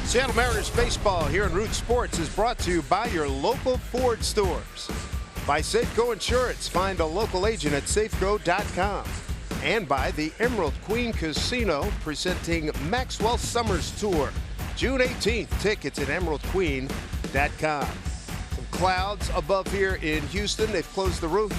Seattle Mariners baseball here in Root Sports is brought to you by your local Ford stores. By Safeco Insurance. Find a local agent at safeco.com. And by the Emerald Queen Casino presenting Maxwell Summers Tour. June 18th. Tickets at emeraldqueen.com. Some clouds above here in Houston. They've closed the roof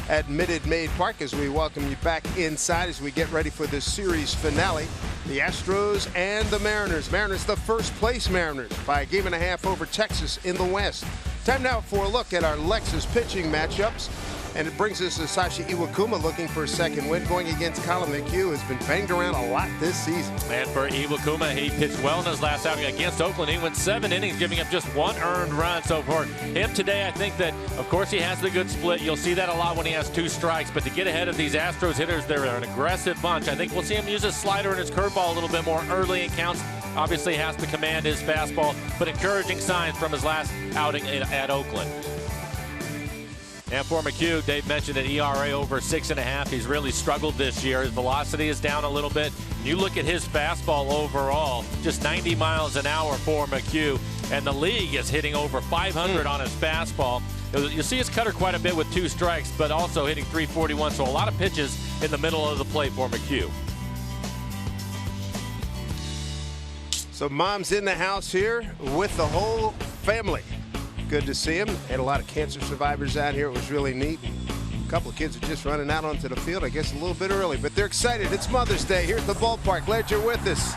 at Minute Maid Park as we welcome you back inside as we get ready for the series finale. The Astros and the Mariners. Mariners the first place Mariners by a 1.5 over Texas in the West. Time now for a look at our Lexus pitching matchups. And it brings us to Sashi Iwakuma looking for a second win, going against Colin McHugh, who's been banged around a lot this season. And for Iwakuma, he pitched well in his last outing against Oakland. He went 7 innings, giving up just 1 earned run. So for him today, I think that, of course, he has the good split. You'll see that a lot when he has 2 strikes. But to get ahead of these Astros hitters, they're an aggressive bunch. I think we'll see him use his slider and his curveball a little bit more early in counts. Obviously has to command his fastball, but encouraging signs from his last outing at Oakland. And for McHugh, Dave mentioned an ERA over 6.5. He's really struggled this year. His velocity is down a little bit. You look at his fastball overall, just 90 miles an hour for McHugh. And the league is hitting over 500 on his fastball. You see his cutter quite a bit with 2 strikes, but also hitting 341. So a lot of pitches in the middle of the plate for McHugh. So mom's in the house here with the whole family. Good to see him. Had a lot of cancer survivors out here. It was really neat. A couple of kids are just running out onto the field, I guess a little bit early, but they're excited. It's Mother's Day here at the ballpark. Glad you're with us.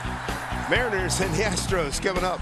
Mariners and the Astros coming up.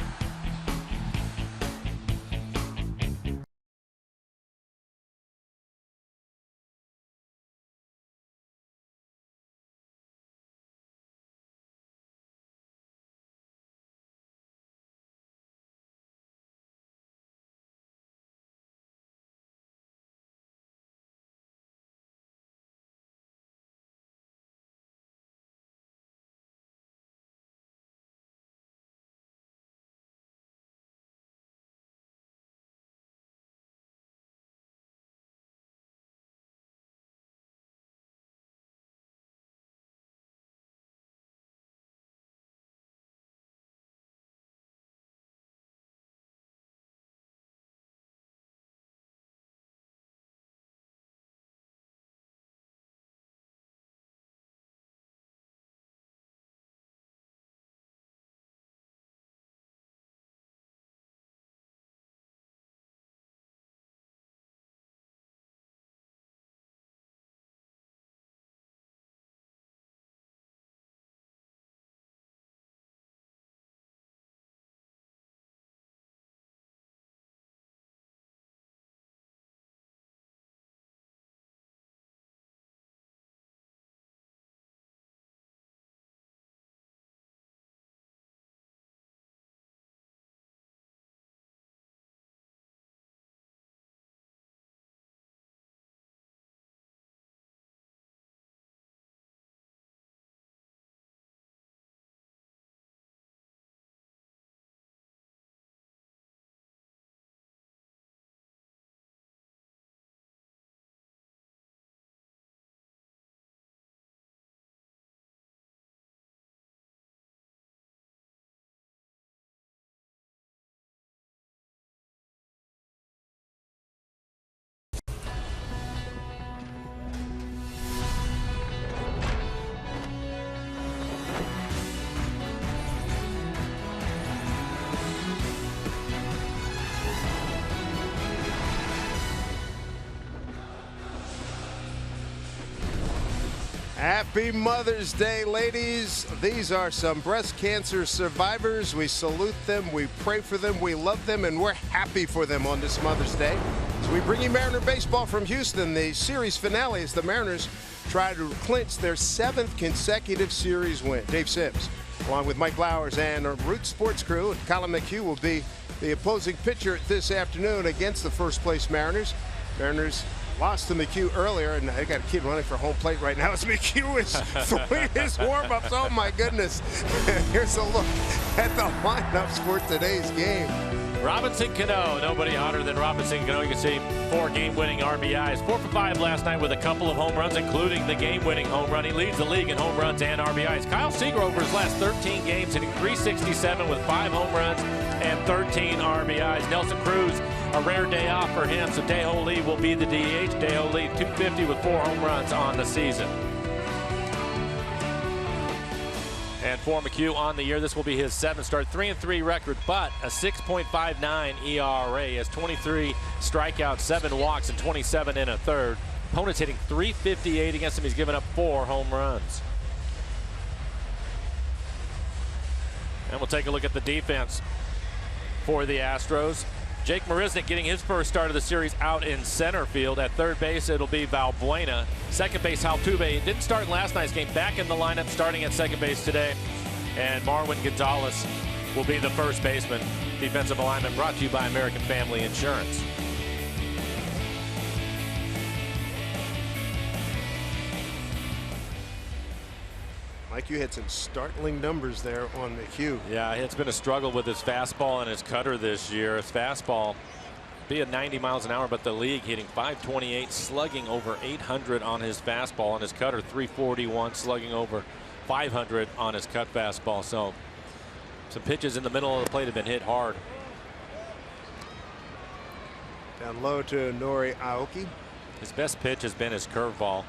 Happy Mother's Day, ladies. These are some breast cancer survivors. We salute them, we pray for them, we love them, and we're happy for them on this Mother's Day. So we bring you Mariner baseball from Houston. The series finale as the Mariners try to clinch their 7th consecutive series win. Dave Sims, along with Mike Blowers and our Root Sports crew, and Colin McHugh will be the opposing pitcher this afternoon against the first place Mariners. Mariners lost to McHugh earlier, and they got a kid running for home plate right now as McHugh is throwing his warm-ups. Oh, my goodness. Here's a look at the lineups for today's game. Robinson Cano, nobody hotter than Robinson Cano. You can see 4 game-winning RBIs. 4 for 5 last night with a couple of home runs, including the game-winning home run. He leads the league in home runs and RBIs. Kyle Seager over his last 13 games hitting .367 with 5 home runs and 13 RBIs. Nelson Cruz, a rare day off for him, so Dae-Ho Lee will be the DH. Dae-Ho Lee, .250 with 4 home runs on the season. And for McHugh on the year, this will be his 7th start, 3-3 record, but a 6.59 ERA. He has 23 strikeouts, 7 walks, and 27 1/3. Opponents hitting .358 against him. He's given up 4 home runs. And we'll take a look at the defense for the Astros. Jake Marisnick getting his first start of the series out in center field. At third base, it'll be Valbuena. Second base, Altuve. Didn't start in last night's game. Back in the lineup, starting at second base today. And Marwin Gonzalez will be the first baseman. Defensive alignment brought to you by American Family Insurance. Mike, you had some startling numbers there on McHugh. Yeah, it's been a struggle with his fastball and his cutter this year. His fastball be at 90 miles an hour, but the league hitting .528, slugging over 800 on his fastball, and his cutter .341, slugging over 500 on his cut fastball. So some pitches in the middle of the plate have been hit hard. Down low to Nori Aoki. His best pitch has been his curveball,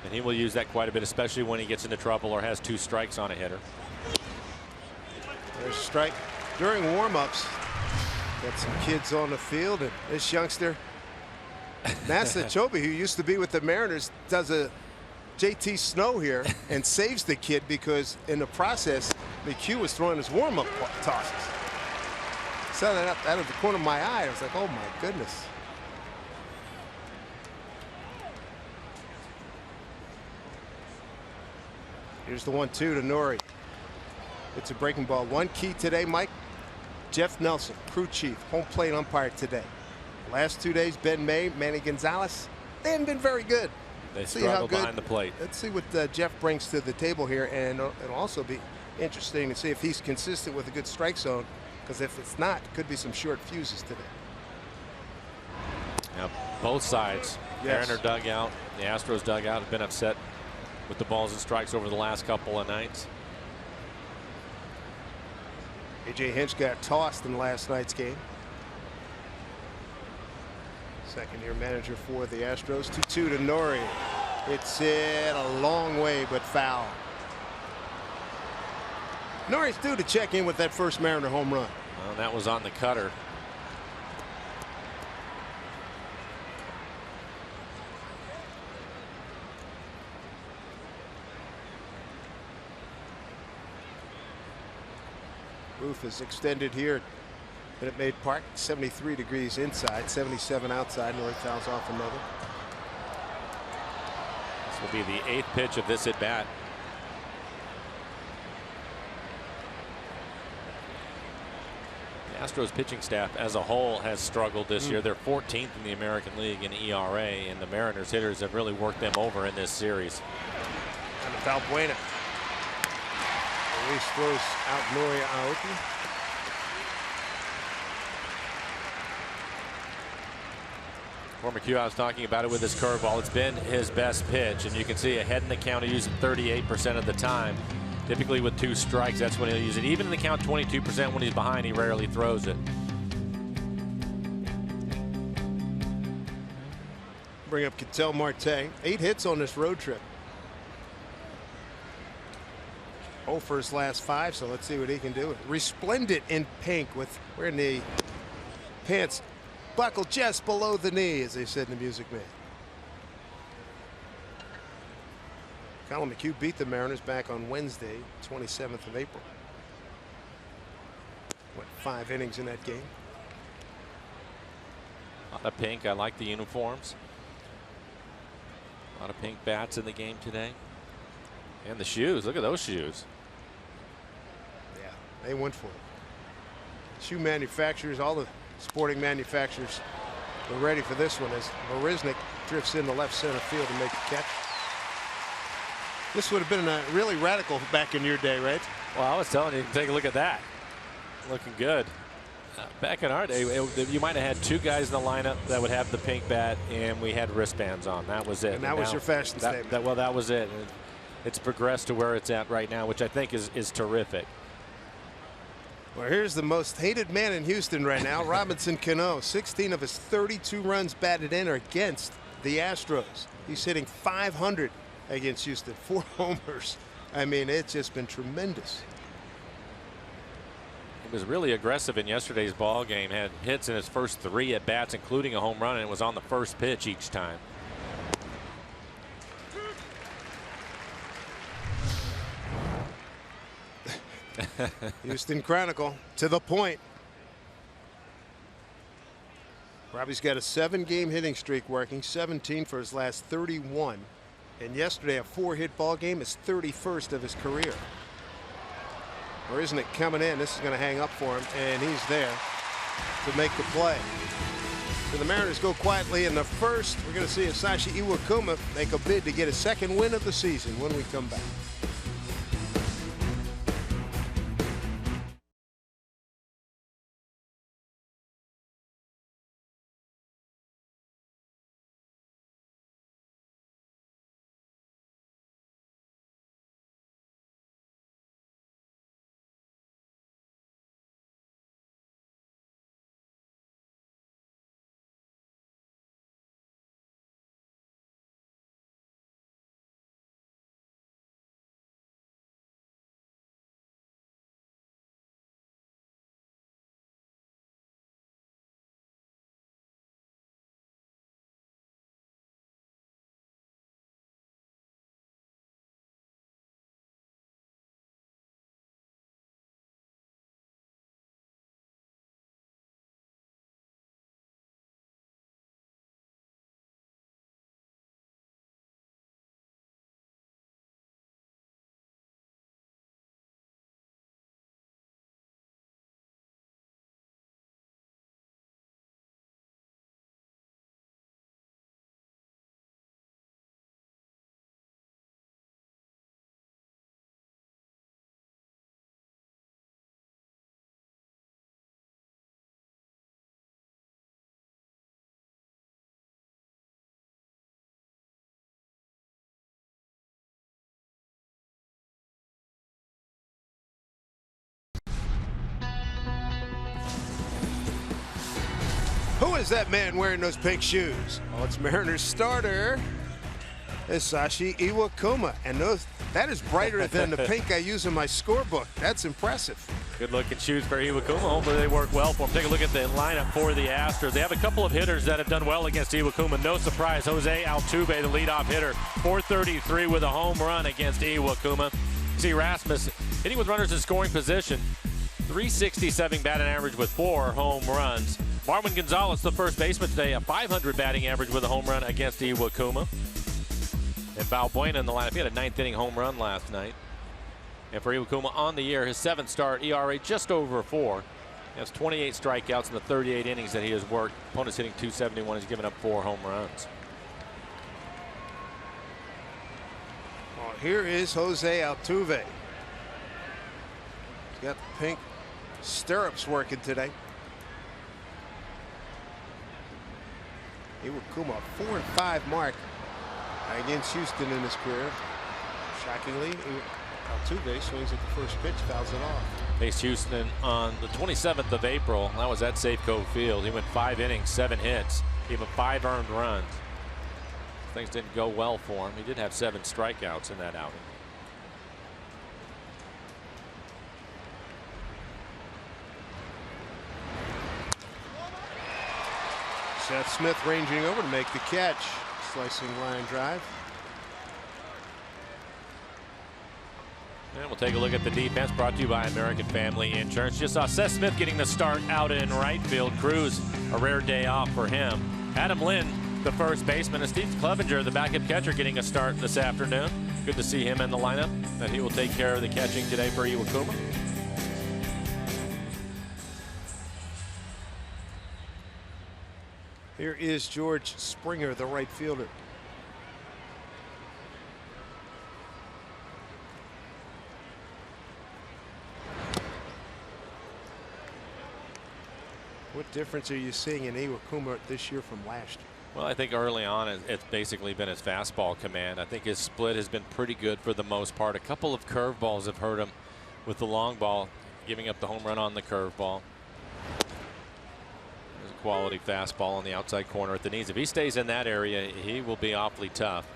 and he will use that quite a bit, especially when he gets into trouble or has 2 strikes on a hitter. There's a strike during warm-ups. Got some kids on the field, and this youngster, Masa Chobe, who used to be with the Mariners, does a JT Snow here and saves the kid because in the process, McHugh was throwing his warm-up tosses. Saw that out of the corner of my eye. I was like, oh my goodness. Here's the 1-2 to Nori. It's a breaking ball. One key today, Mike. Jeff Nelson, crew chief, home plate umpire today. Last 2 days, Ben May, Manny Gonzalez, they haven't been very good. They struggle behind the plate. Let's see what Jeff brings to the table here, and it'll also be interesting to see if he's consistent with a good strike zone, because if it's not, it could be some short fuses today. Now, both sides, yes. Mariner dugout, the Astros dugout, have been upset with the balls and strikes over the last couple of nights. A.J. Hinch got tossed in last night's game. Second-year manager for the Astros. 2-2 to Nori. It's hit a long way, but foul. Nori's due to check in with that first Mariner home run. Well, that was on the cutter. Roof is extended here at Minute Maid Park. 73 degrees inside, 77 outside. Nori fouls off another. This will be the 8th pitch of this at bat. The Astros pitching staff as a whole has struggled this year. They're 14th in the American League in ERA, and the Mariners hitters have really worked them over in this series. And Valbuena. Luis throws out Nori Aoki. For McHugh, I was talking about it with his curveball. It's been his best pitch, and you can see ahead in the count, he uses it 38% of the time. Typically with 2 strikes, that's when he'll use it. Even in the count, 22% when he's behind, he rarely throws it. Bring up Ketel Marte. 8 hits on this road trip. 0 for his last 5, so let's see what he can do. Resplendent in pink with wearing the pants buckled just below the knee, as they said in the Music Man. Colin McHugh beat the Mariners back on Wednesday, 27th of April. Went 5 innings in that game. A lot of pink. I like the uniforms. A lot of pink bats in the game today. And the shoes. Look at those shoes. Yeah, they went for it. Shoe manufacturers, all the sporting manufacturers were ready for this one as Marisnick drifts into left center field to make a catch. This would have been really radical back in your day, right? Well, I was telling you, take a look at that. Looking good. Back in our day, you might have had 2 guys in the lineup that would have the pink bat, and we had wristbands on. That was it. And that was your fashion statement. Well, that was it. It's progressed to where it's at right now, which I think is terrific. Well, here's the most hated man in Houston right now, Robinson Cano. 16 of his 32 runs batted in are against the Astros. He's hitting .500 against Houston, 4 homers. I mean, it's just been tremendous. He was really aggressive in yesterday's ball game. Had hits in his first 3 at bats, including a home run, and it was on the first pitch each time. Houston Chronicle to the point. Robbie's got a 7-game hitting streak working, 17 for his last 31. And yesterday, a 4-hit ball game, his 31st of his career. Or isn't it coming in? This is going to hang up for him, and he's there to make the play. So the Mariners go quietly in the first. We're going to see Asashi Iwakuma make a bid to get his 2nd win of the season when we come back. Who is that man wearing those pink shoes? Oh, it's Mariners starter, Asashi Iwakuma. And that is brighter than the pink I use in my scorebook. That's impressive. Good looking shoes for Iwakuma. Hopefully they work well for him. Take a look at the lineup for the Astros. They have a couple of hitters that have done well against Iwakuma. No surprise, Jose Altuve, the leadoff hitter, .433 with a home run against Iwakuma. See Rasmus hitting with runners in scoring position. .367 batting average with 4 home runs. Marwin Gonzalez, the first baseman today, a .500 batting average with a home run against Iwakuma. And Valbuena in the lineup. He had a 9th inning home run last night. And for Iwakuma on the year, his 7th start, ERA just over 4. He has 28 strikeouts in the 38 innings that he has worked. Opponents hitting .271. He's given up 4 home runs. Well, here is Jose Altuve. He's got the pink stirrups working today. Iwakuma, 4-5 mark against Houston in his career. Shockingly, Altuve swings at the first pitch, fouls it off. Faced Houston on the 27th of April. That was at Safeco Field. He went 5 innings, 7 hits, gave him 5 earned runs. Things didn't go well for him. He did have 7 strikeouts in that outing. Seth Smith ranging over to make the catch. Slicing line drive. And we'll take a look at the defense, brought to you by American Family Insurance. Just saw Seth Smith getting the start out in right field. Cruz, a rare day off for him. Adam Lynn, the first baseman, and Steve Clevenger, the backup catcher, getting a start this afternoon. Good to see him in the lineup, and he will take care of the catching today for Iwakuma. Here is George Springer, the right fielder. difference are you seeing in Iwakuma this year from last year? Well, I think early on it's basically been his fastball command. I think his split has been pretty good for the most part. A couple of curveballs have hurt him with the long ball, giving up the home run on the curveball. There's a quality fastball on the outside corner at the knees. If he stays in that area, he will be awfully tough.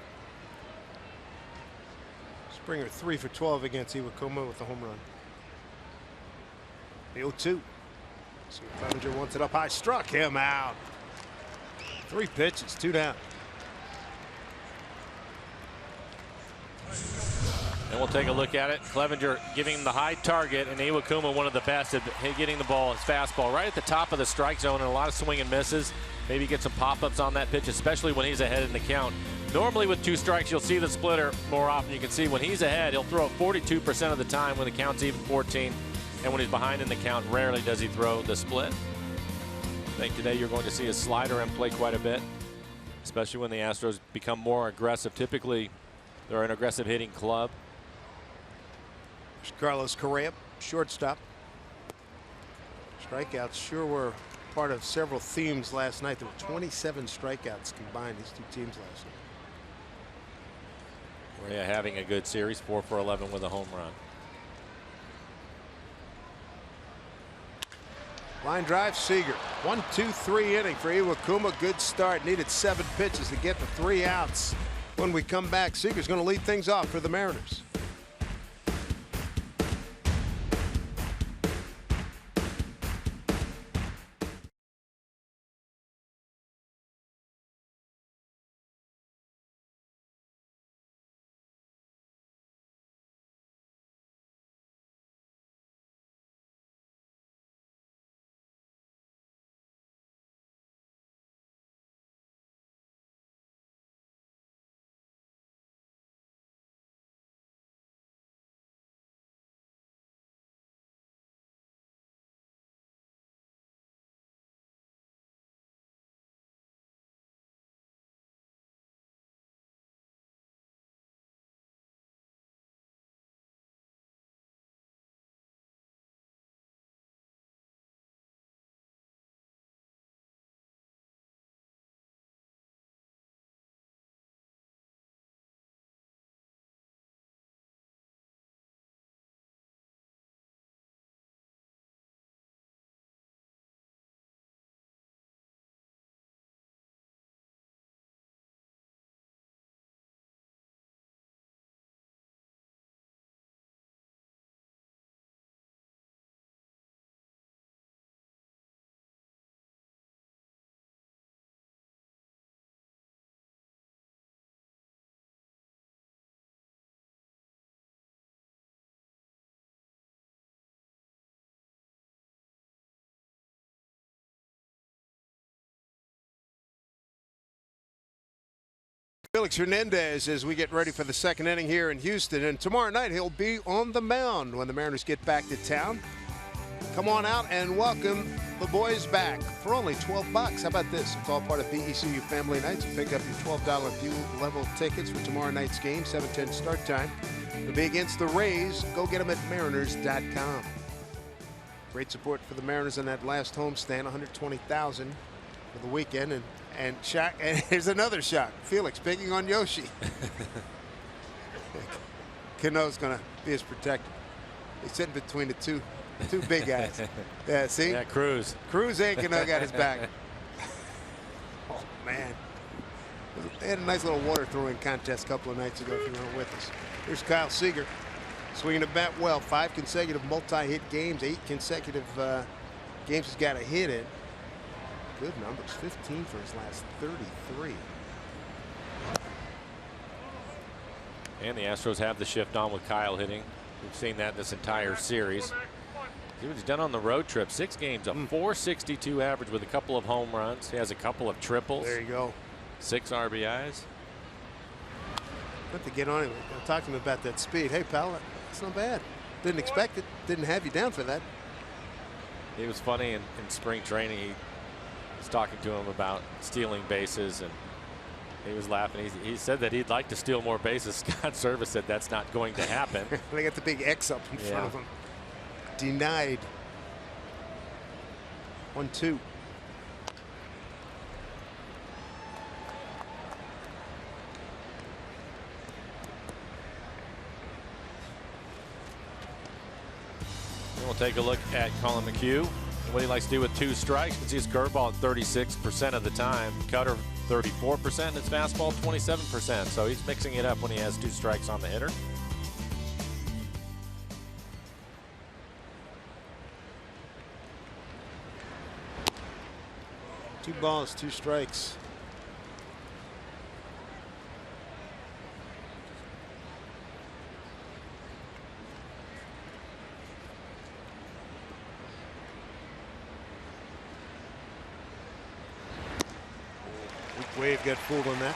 Springer 3 for 12 against Iwakuma with the home run. The 0-2. So Clevenger wants it up high. Struck him out. 3 pitches, 2 down. And we'll take a look at it. Clevenger giving him the high target, and Iwakuma one of the best at getting the ball, his fastball right at the top of the strike zone, and a lot of swing and misses. Maybe get some pop-ups on that pitch, especially when he's ahead in the count. Normally with 2 strikes, you'll see the splitter more often. You can see when he's ahead, he'll throw it 42% of the time when the count's even 14. And when he's behind in the count, rarely does he throw the split. I think today you're going to see his slider in play quite a bit, especially when the Astros become more aggressive. Typically, they're an aggressive hitting club. Carlos Correa, shortstop. Strikeouts sure were part of several themes last night. There were 27 strikeouts combined, these 2 teams last night. Correa having a good series, 4 for 11 with a home run. Line drive, Seager. 1-2-3 inning for Iwakuma. Good start. Needed 7 pitches to get the 3 outs. When we come back, Seager's going to lead things off for the Mariners. Felix Hernandez as we get ready for the 2nd inning here in Houston, and tomorrow night he'll be on the mound when the Mariners get back to town. Come on out and welcome the boys back for only $12. How about this? It's all part of BECU Family Nights. You pick up your $12 fuel level tickets for tomorrow night's game, 7:10 start time. It'll be against the Rays. Go get them at mariners.com. Great support for the Mariners in that last homestand, 120,000 for the weekend, and here's another shot. Felix picking on Yoshi. Cano's going to be his protector. He's sitting between the two big guys. Yeah, see? Yeah, Cruz. Cruz and Cano got his back. Oh, man. They had a nice little water throwing contest a couple of nights ago if you weren't with us. Here's Kyle Seager. Swinging the bat well. 5 consecutive multi-hit games. 8 consecutive games he's got a hit in. Good numbers. 15 for his last 33. And the Astros have the shift on with Kyle hitting. We've seen that this entire series. See what he's done on the road trip. 6 games, a .462 average with a couple of home runs. He has a couple of triples. There you go. 6 RBIs. Have to get on him. I'll talk to him about that speed. Hey, pal, that's not bad. Didn't expect it. Didn't have you down for that. It was funny in spring training. He was talking to him about stealing bases, and he was laughing. He said that he'd like to steal more bases. Scott Service said that's not going to happen. They got the big X up in front of him. Denied. 1-2. We'll take a look at Colin McHugh. What he likes to do with 2 strikes. You can see his curveball at 36% of the time. Cutter 34%. And his fastball 27%. So he's mixing it up when he has 2 strikes on the hitter. Two balls, 2 strikes. Wave got fooled on that.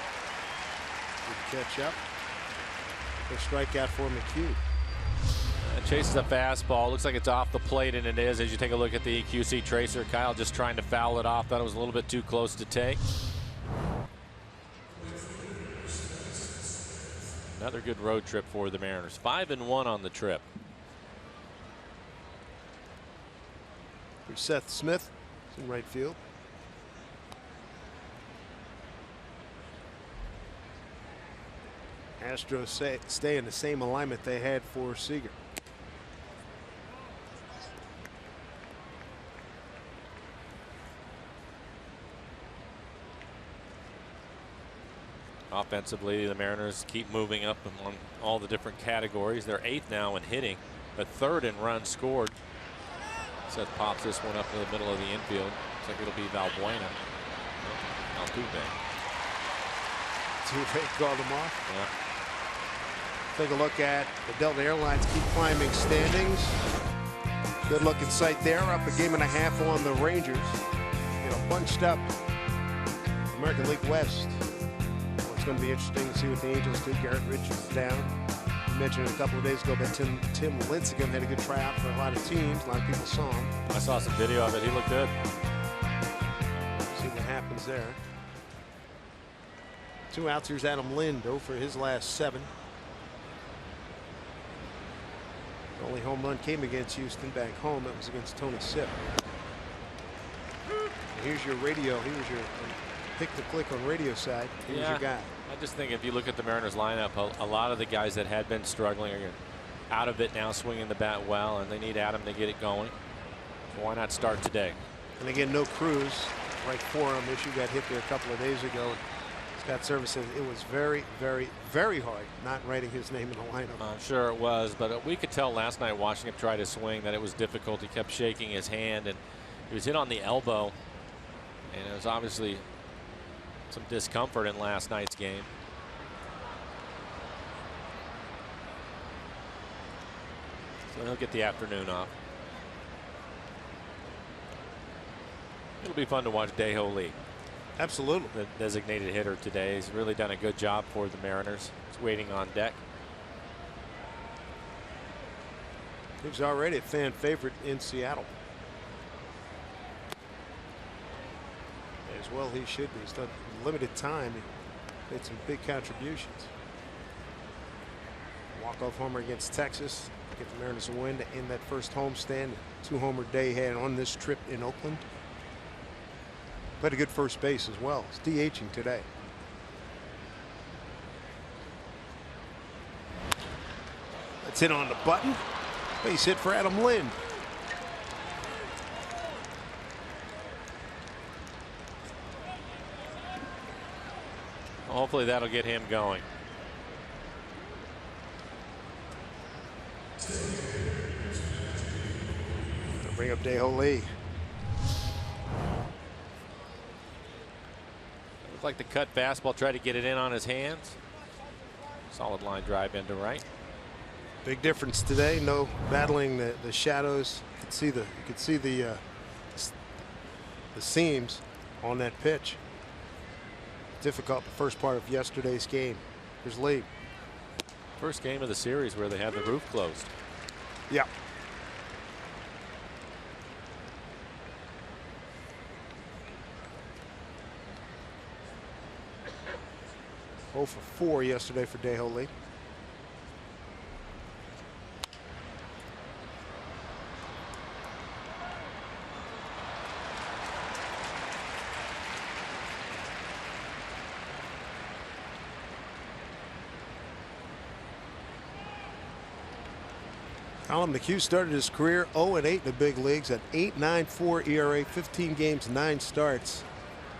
Good catch up. Good strikeout for McHugh. Chases a fastball. Looks like it's off the plate, and it is as you take a look at the EQC tracer. Kyle just trying to foul it off. Thought it was a little bit too close to take. Another good road trip for the Mariners. 5-1 on the trip. Here's Seth Smith in right field. Astros stay in the same alignment they had for Seager. Offensively, the Mariners keep moving up among all the different categories. They're 8th now in hitting, but 3rd in runs scored. Seth pops this one up to the middle of the infield. Looks like it'll be Valbuena. Altuve. Altuve called him off. Yeah. Take a look at the Delta Airlines keep climbing standings. Good looking sight there. Up a game and a half on the Rangers. You know, bunched up. American League West. Well, it's going to be interesting to see what the Angels do. Garrett Richards down. You mentioned a couple of days ago that Tim Lincecum had a good tryout for a lot of teams. A lot of people saw him. I saw some video of it. He looked good. See what happens there. 2 outs. Here's Adam Lind for his last 7. The only home run came against Houston back home. It was against Tony Sipp. Here's your radio. Here's your pick the click on radio side. Here's your guy. I just think if you look at the Mariners lineup, a lot of the guys that had been struggling are out of it now, swinging the bat well, and they need Adam to get it going. So why not start today? And again, no Cruz. Right forearm issue got hit there a couple of days ago. Scott Service said it was very, very, very hard not writing his name in the lineup. I'm sure it was, but we could tell last night watching him try to swing that it was difficult. He kept shaking his hand, and he was hit on the elbow, and it was obviously some discomfort in last night's game. So he'll get the afternoon off. It'll be fun to watch Dae-Ho Lee. Absolutely. The designated hitter today. He's really done a good job for the Mariners. He's waiting on deck. He's already a fan favorite in Seattle. As well he should be. He's done limited time. He made some big contributions. Walk-off homer against Texas. Get the Mariners a win to end that first homestand. 2-homer day he had on this trip in Oakland. Played a good first base as well. He's DHing today. That's hit on the button. Base hit for Adam Lind. Hopefully that'll get him going. They'll bring up Dae-Ho Lee. Looked like the cut fastball, tried to get it in on his hands. Solid line drive into right. Big difference today. No battling the shadows. You could see the seams on that pitch. Difficult the first part of yesterday's game. Here's Lee. First game of the series where they had the roof closed. Yeah. Oh for 4 yesterday for Dae-Ho Lee. Colin McHugh started his career 0-8 in the big leagues at 8.94 ERA, 15 games, 9 starts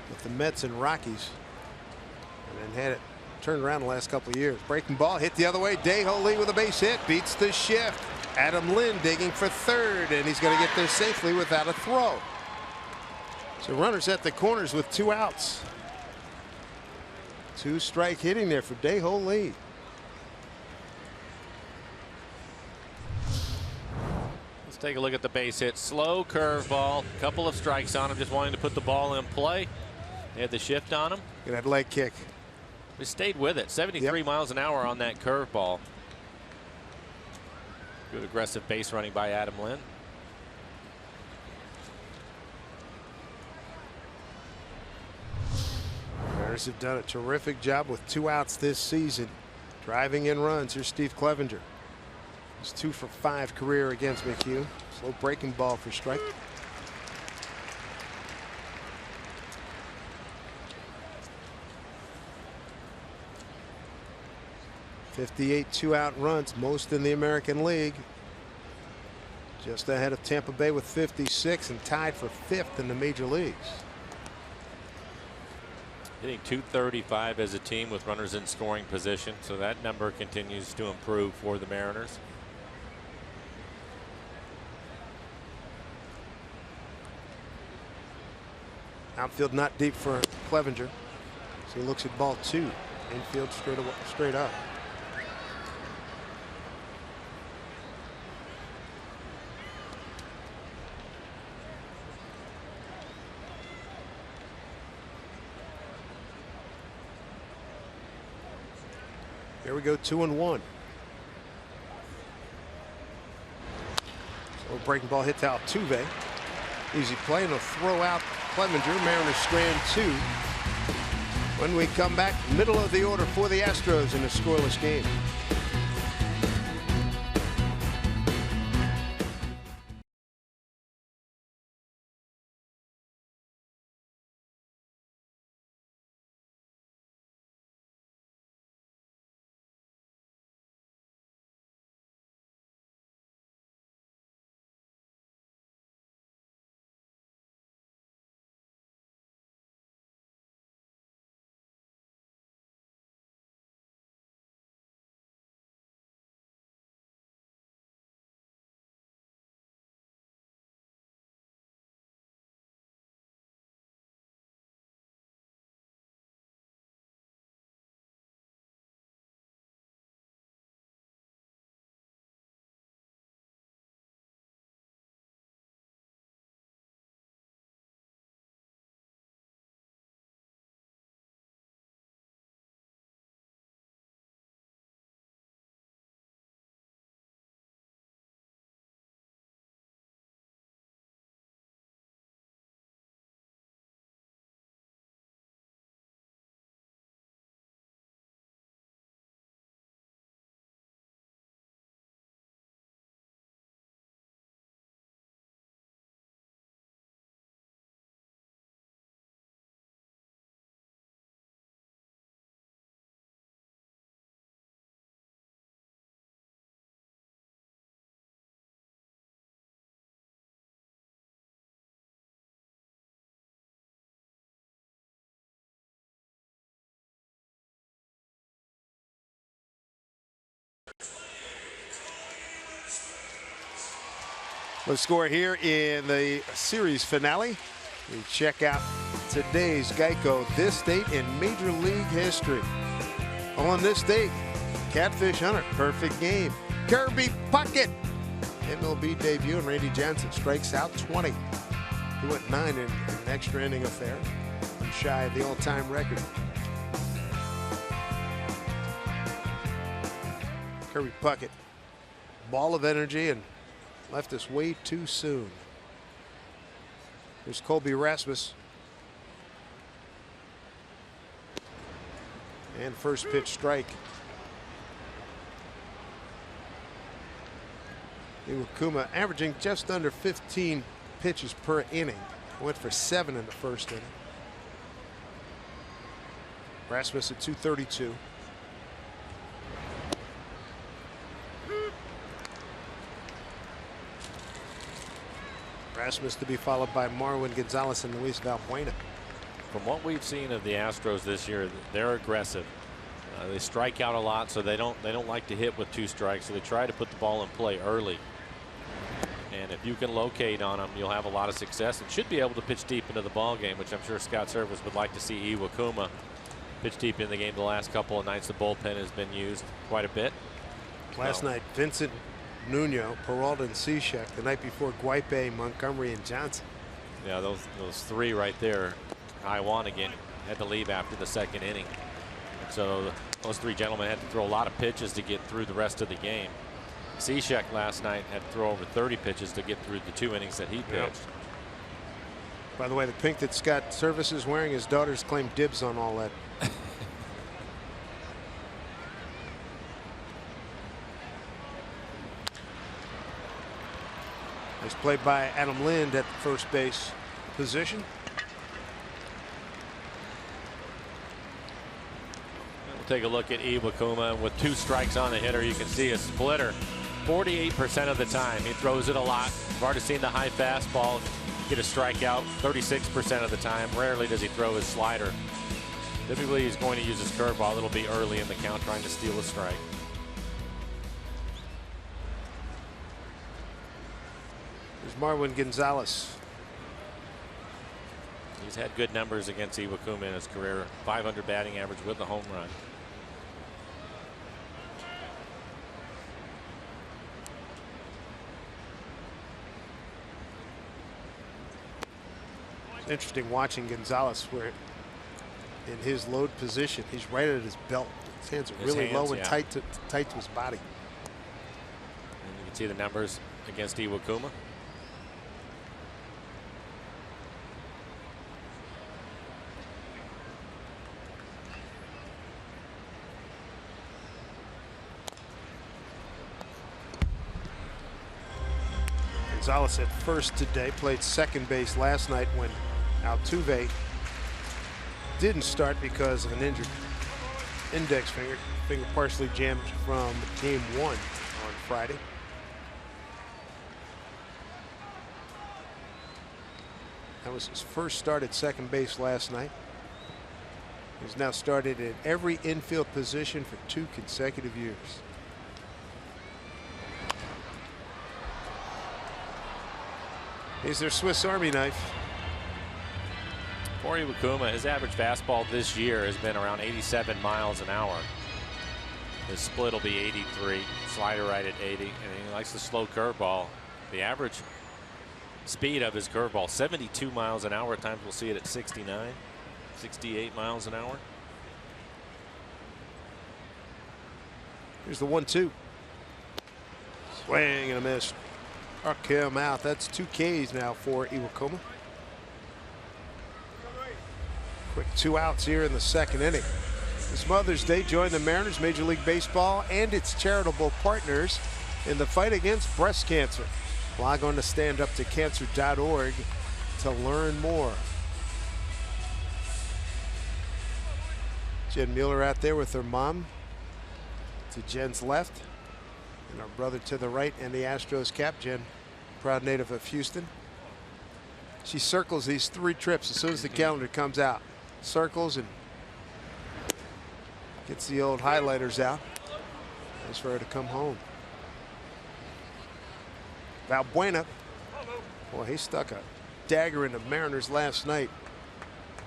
with the Mets and Rockies, and then had it turned around the last couple of years. Breaking ball hit the other way. Dae-Ho Lee with a base hit beats the shift. Adam Lynn digging for third, and he's going to get there safely without a throw. So runners at the corners with 2 outs. 2-strike hitting there for Dae-Ho Lee. Take a look at the base hit. Slow curveball. Couple of strikes on him. Just wanting to put the ball in play. They had the shift on him. Get that leg kick. We stayed with it. 73 miles an hour on that curveball. Good aggressive base running by Adam Lynn. Mariners have done a terrific job with 2 outs this season. Driving in runs. Here's Steve Clevenger. He's 2 for 5 career against McHugh. Slow breaking ball for strike. '58 2-out runs, most in the American League. Just ahead of Tampa Bay with 56 and tied for 5th in the major leagues. Hitting .235 as a team with runners in scoring position, so that number continues to improve for the Mariners. Outfield not deep for Clevenger, so he looks at ball 2. Infield straight up. Here we go, 2-1. So breaking ball hit to Altuve. Easy play, and a throw out Clevenger. Mariners strand 2. When we come back, middle of the order for the Astros in a scoreless game. The score here in the series finale. We check out today's Geico, this date in Major League history. On this date, Catfish Hunter, perfect game. Kirby Puckett, MLB debut, and Randy Johnson strikes out 20. He went 9 in an extra inning affair, shy of the all-time record. Kirby Puckett, ball of energy, and left us way too soon. Here's Colby Rasmus. And first pitch strike. Iwakuma averaging just under 15 pitches per inning. Went for 7 in the first inning. Rasmus at 232. Rasmus to be followed by Marwin Gonzalez and Luis Valbuena. From what we've seen of the Astros this year, they're aggressive. They strike out a lot, so they don't like to hit with 2 strikes. So they try to put the ball in play early. And if you can locate on them, you'll have a lot of success and should be able to pitch deep into the ball game, which I'm sure Scott Servais would like to see Iwakuma pitch deep in the game. The last couple of nights, the bullpen has been used quite a bit. Last night, Vincent, Nuno, Peralta, and Cishek. The night before, Guipe, Montgomery, and Johnson. Yeah, those 3 right there. Iwanigan had to leave after the 2nd inning. So those 3 gentlemen had to throw a lot of pitches to get through the rest of the game. Cishek last night had to throw over 30 pitches to get through the 2 innings that he pitched. Yep. By the way, the pink that Scott Servais is wearing, his daughters claim dibs on all that. Nice play by Adam Lind at the first base position. We'll take a look at Iwakuma. With 2 strikes on the hitter, you can see a splitter 48% of the time. He throws it a lot. We've already seen the high fastball get a strikeout 36% of the time. Rarely does he throw his slider. Typically he's going to use his curveball. It'll be early in the count, trying to steal a strike. There's Marwin Gonzalez. He's had good numbers against Iwakuma in his career. 500 batting average with the home run. It's interesting watching Gonzalez, where in his load position, he's right at his belt. His hands are really low and tight to his body. And you can see the numbers against Iwakuma. Gonzalez at first today, played second base last night when Altuve didn't start because of an injured index finger. Finger partially jammed from game 1 on Friday. That was his first start at second base last night. He's now started at every infield position for 2 consecutive years. Here's their Swiss Army knife. For Iwakuma, his average fastball this year has been around 87 miles an hour. His split will be 83, slider right at 80, and he likes the slow curveball. The average speed of his curveball, 72 miles an hour. At times we'll see it at 69, 68 miles an hour. Here's the 1-2. Swing and a miss. Struck him out. That's 2 Ks now for Iwakuma. Quick 2 outs here in the 2nd inning. This Mother's Day, join the Mariners, Major League Baseball, and its charitable partners in the fight against breast cancer. Log on to standuptocancer.org to learn more. Jen Mueller out there with her mom to Jen's left, and our brother to the right, and the Astros cap. Jen, proud native of Houston. She circles these 3 trips as soon as the calendar comes out. Circles and gets the old highlighters out. Nice for her to come home. Valbuena, boy, he stuck a dagger in the Mariners last night.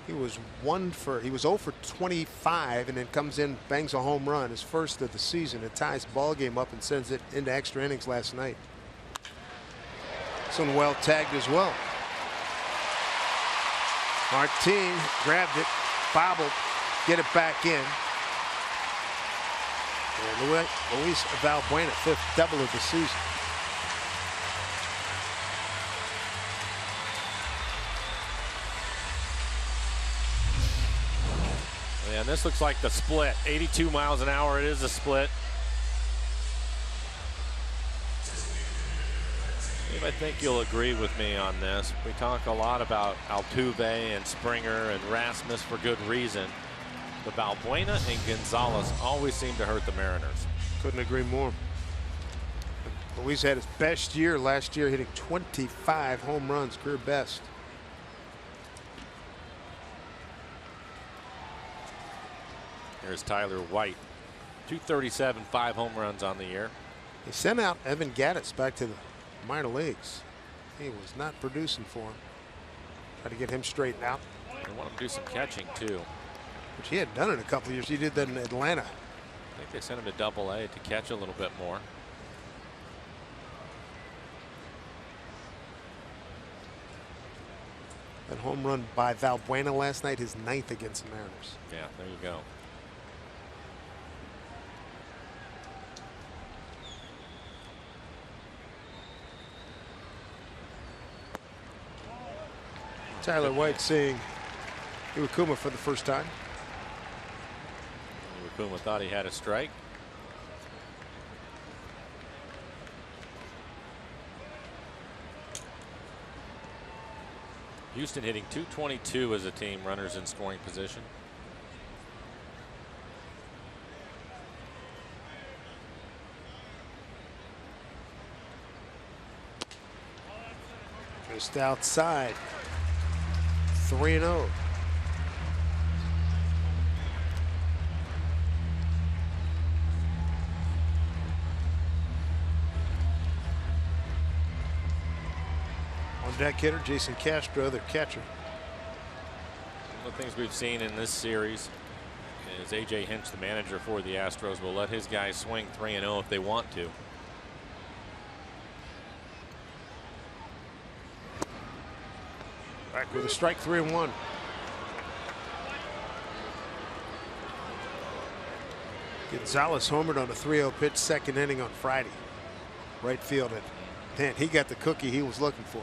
He was 0 for 25, and then comes in, bangs a home run, his first of the season. It ties the ball game up and sends it into extra innings last night. This one well tagged as well. Martin grabbed it, bobbled, get it back in. And Luis Valbuena, 5th double of the season. And this looks like the split. 82 miles an hour. It is a split. I think you'll agree with me on this. We talk a lot about Altuve and Springer and Rasmus for good reason. But Valbuena and Gonzalez always seem to hurt the Mariners. Couldn't agree more. Luis had his best year last year, hitting 25 home runs, career best. Here's Tyler White. 237, 5 home runs on the year. He sent out Evan Gattis back to the minor leagues. He was not producing for him. Try to get him straightened out. They want him to do some catching too. Which he hadn't done in a couple of years. He did that in Atlanta. I think they sent him to Double-A to catch a little bit more. That home run by Valbuena last night, his 9th against the Mariners. Yeah, there you go. Tyler White seeing Iwakuma for the first time. Iwakuma thought he had a strike. Houston hitting .222 as a team, runners in scoring position. Just outside. 3-0. On deck hitter Jason Castro, their catcher. One of the things we've seen in this series is AJ Hinch, the manager for the Astros, will let his guys swing 3-0 if they want to. Back with a strike, 3-1. Gonzalez homered on a 3-0 pitch, second inning on Friday. Right field, and man, he got the cookie he was looking for.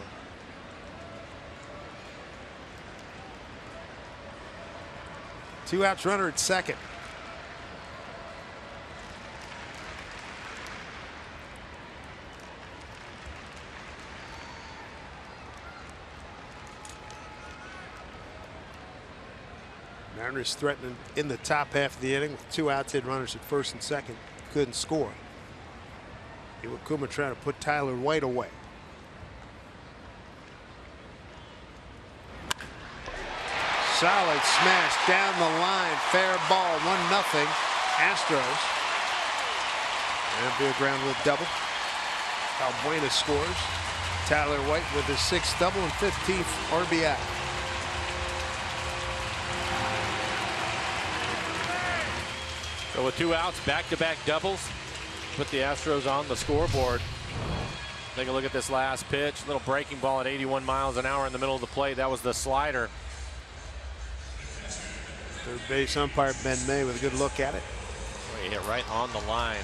Two outs, runner at second. Mariners threatening in the top half of the inning with 2 outs, hit runners at first and second. Couldn't score. Iwakuma trying to put Tyler White away. Solid smash down the line. Fair ball. 1-0 Astros. And be a ground rule double. Valbuena scores. Tyler White with his 6th double and 15th RBI. So with 2 outs, back-to-back doubles, put the Astros on the scoreboard. Take a look at this last pitch. Little breaking ball at 81 miles an hour in the middle of the plate. That was the slider. Third base umpire Ben May with a good look at it. Boy, he hit right on the line.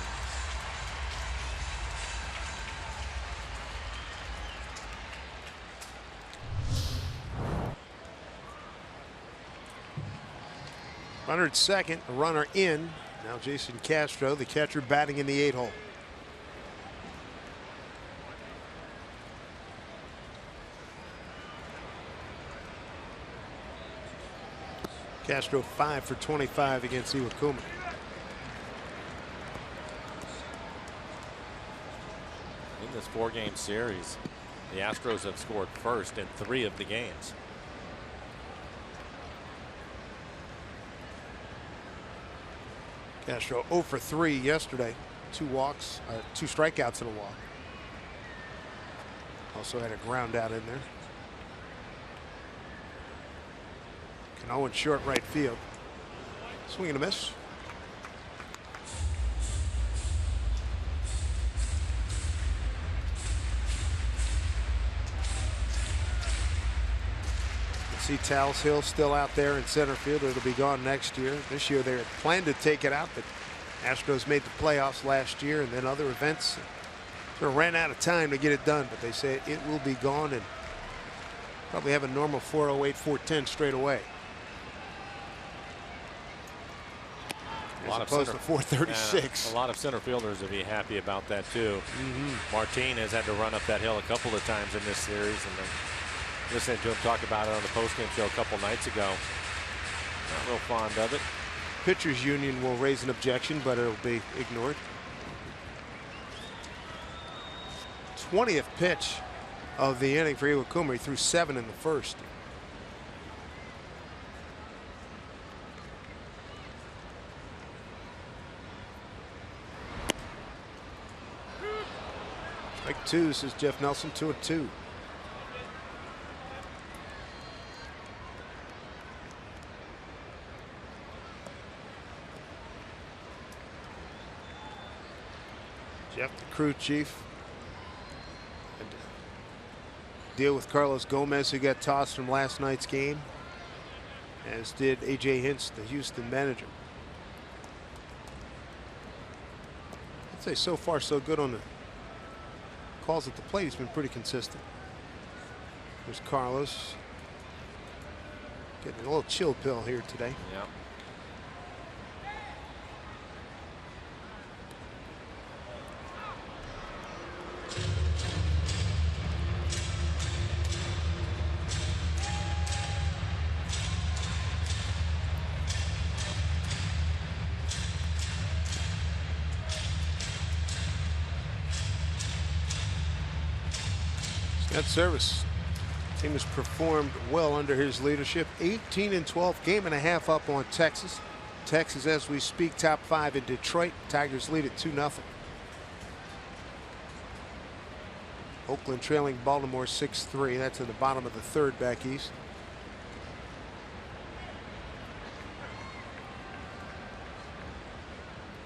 Runner at second, a runner in. Now Jason Castro, the catcher, batting in the 8 hole. Castro 5 for 25 against Iwakuma. In this 4-game series, the Astros have scored first in 3 of the games. Castro 0 for 3 yesterday. 2 walks, 2 strikeouts and a walk. Also had a ground out in there. Cano in short right field. Swing and a miss. See Tal's Hill still out there in center field. It'll be gone next year. This year they planned to take it out, but Astros made the playoffs last year and then other events. Sort of ran out of time to get it done, but they say it will be gone and probably have a normal 408, 410 straight away. As opposed to 436. A lot of center fielders will be happy about that too. Martin has had to run up that hill a couple of times in this series, and then listening to him talk about it on the postgame show a couple nights ago. Not real fond of it. Pitchers Union will raise an objection, but it'll be ignored. 20th pitch of the inning for Iwakuma. He threw 7 in the first. Strike 2, says Jeff Nelson. 2-2. Jeff, the crew chief, had to deal with Carlos Gomez, who got tossed from last night's game, as did A.J. Hinch, the Houston manager. I'd say so far so good on the calls at the plate. He's been pretty consistent. There's Carlos getting a little chill pill here today. Yeah. That service team has performed well under his leadership. 18-12, game and a half up on Texas. Texas, as we speak, top 5 in Detroit. Tigers lead at 2-0. Oakland trailing Baltimore 6-3. That's in the bottom of the 3rd back east.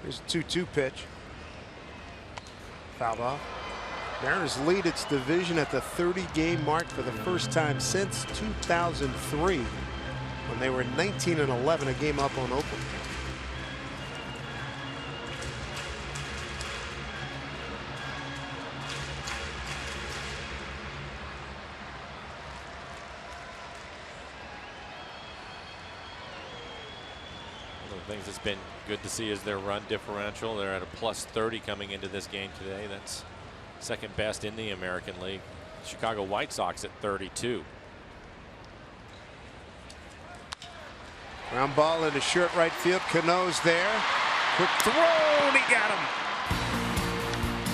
Here's a 2-2 pitch. Fouled off. Mariners lead its division at the 30-game mark for the first time since 2003, when they were 19-11, a game up on Oakland. One of the things that's been good to see is their run differential. They're at a +30 coming into this game today. That's second best in the American League. Chicago White Sox at 32. Ground ball into short right field. Cano's there. Quick throw, and he got him.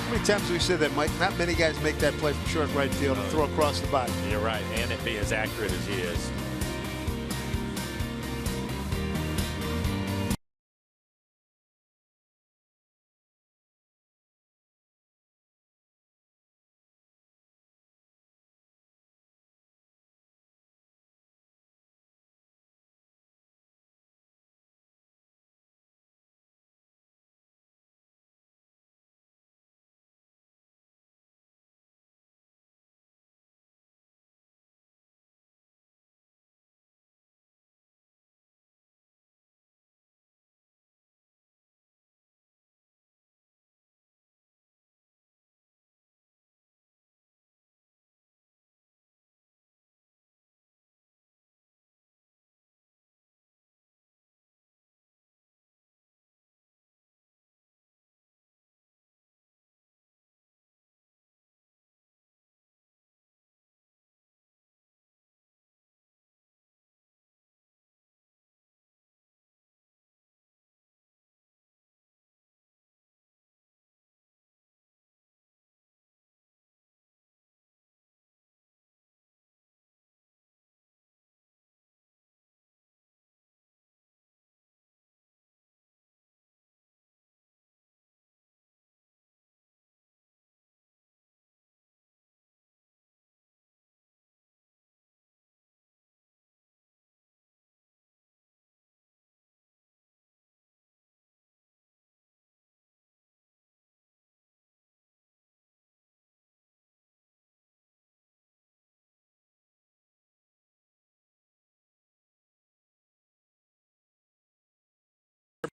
How many times have we said that, Mike? Not many guys make that play from short right field and throw across the body. You're right, and it be as accurate as he is.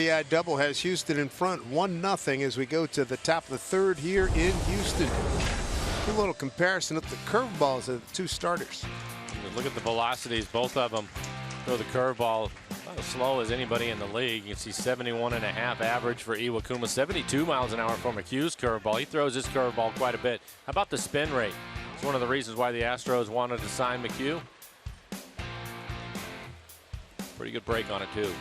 RBI double has Houston in front 1-0 as we go to the top of the 3rd here in Houston. A little comparison of the curveballs of the two starters. Look at the velocities. Both of them throw the curveball about as slow as anybody in the league. You can see 71.5 average for Iwakuma, 72 miles an hour for McHugh's curveball. He throws his curveball quite a bit. How about the spin rate? It's one of the reasons why the Astros wanted to sign McHugh. Pretty good break on it, too.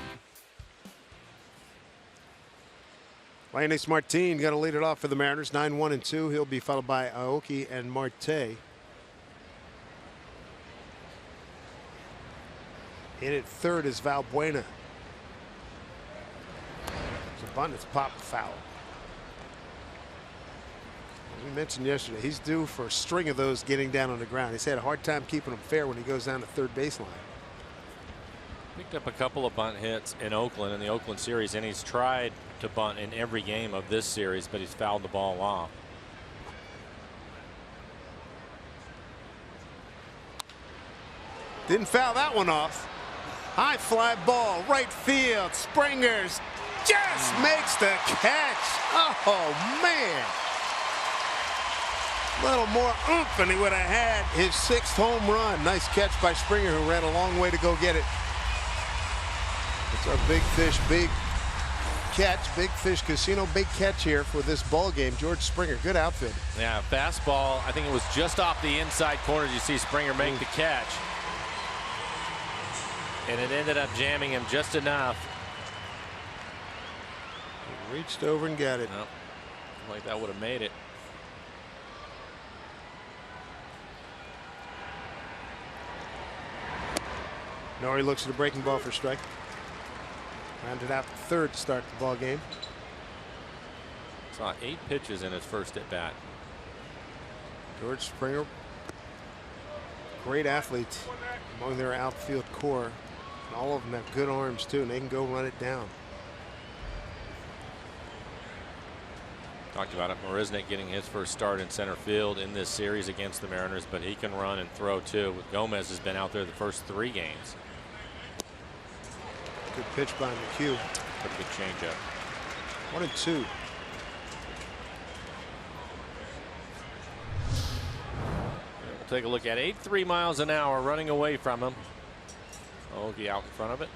Landis Martin going to lead it off for the Mariners. 9-1-2. He'll be followed by Aoki and Marte. In at third is Valbuena. It's a bunt. It's popped foul. As we mentioned yesterday, he's due for a string of those getting down on the ground. He's had a hard time keeping them fair when he goes down the third baseline. Picked up a couple of bunt hits in Oakland in the Oakland series, and he's tried to bunt in every game of this series, but he's fouled the ball off. Didn't foul that one off. High fly ball, right field. Springers just makes the catch. Oh, man. A little more oomph and he would have had his 6th home run. Nice catch by Springer, who ran a long way to go get it. It's our Big Fish, big catch, Big Fish Casino, big catch here for this ball game. George Springer, good outfit. Yeah, fastball. I think it was just off the inside corner. You see Springer make the catch. And it ended up jamming him just enough. He reached over and got it. Nope. Like that would have made it. Nori looks at a breaking ball for strike. Rounded out the third to start the ball game. Saw 8 pitches in his first at bat. George Springer, great athlete among their outfield core. And all of them have good arms too, and they can go run it down. Talked about it. Marisnik getting his first start in center field in this series against the Mariners, but he can run and throw too. Gomez has been out there the first 3 games. Good pitch by McHugh. Pretty good changeup. 1-2. We'll take a look at 83 miles an hour running away from him. Ogie out in front of it.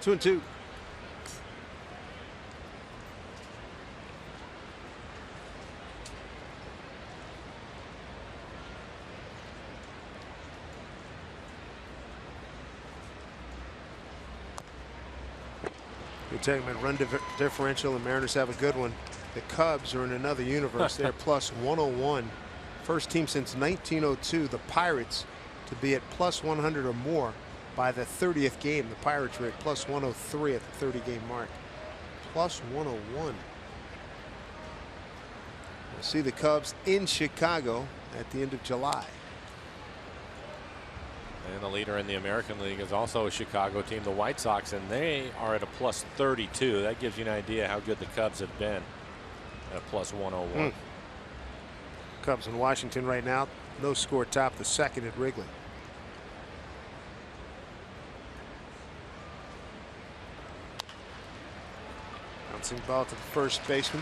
2-2. You're talking about run differential. The Mariners have a good one. The Cubs are in another universe. They're plus 101. First team since 1902, the Pirates, to be at plus 100 or more by the 30th game. The Pirates were at plus 103 at the 30-game mark. Plus 101. We'll see the Cubs in Chicago at the end of July. And the leader in the American League is also a Chicago team, the White Sox, and they are at a plus 32. That gives you an idea how good the Cubs have been at plus 101. Cubs in Washington right now. No score top the second at Wrigley. Bouncing ball to the first baseman.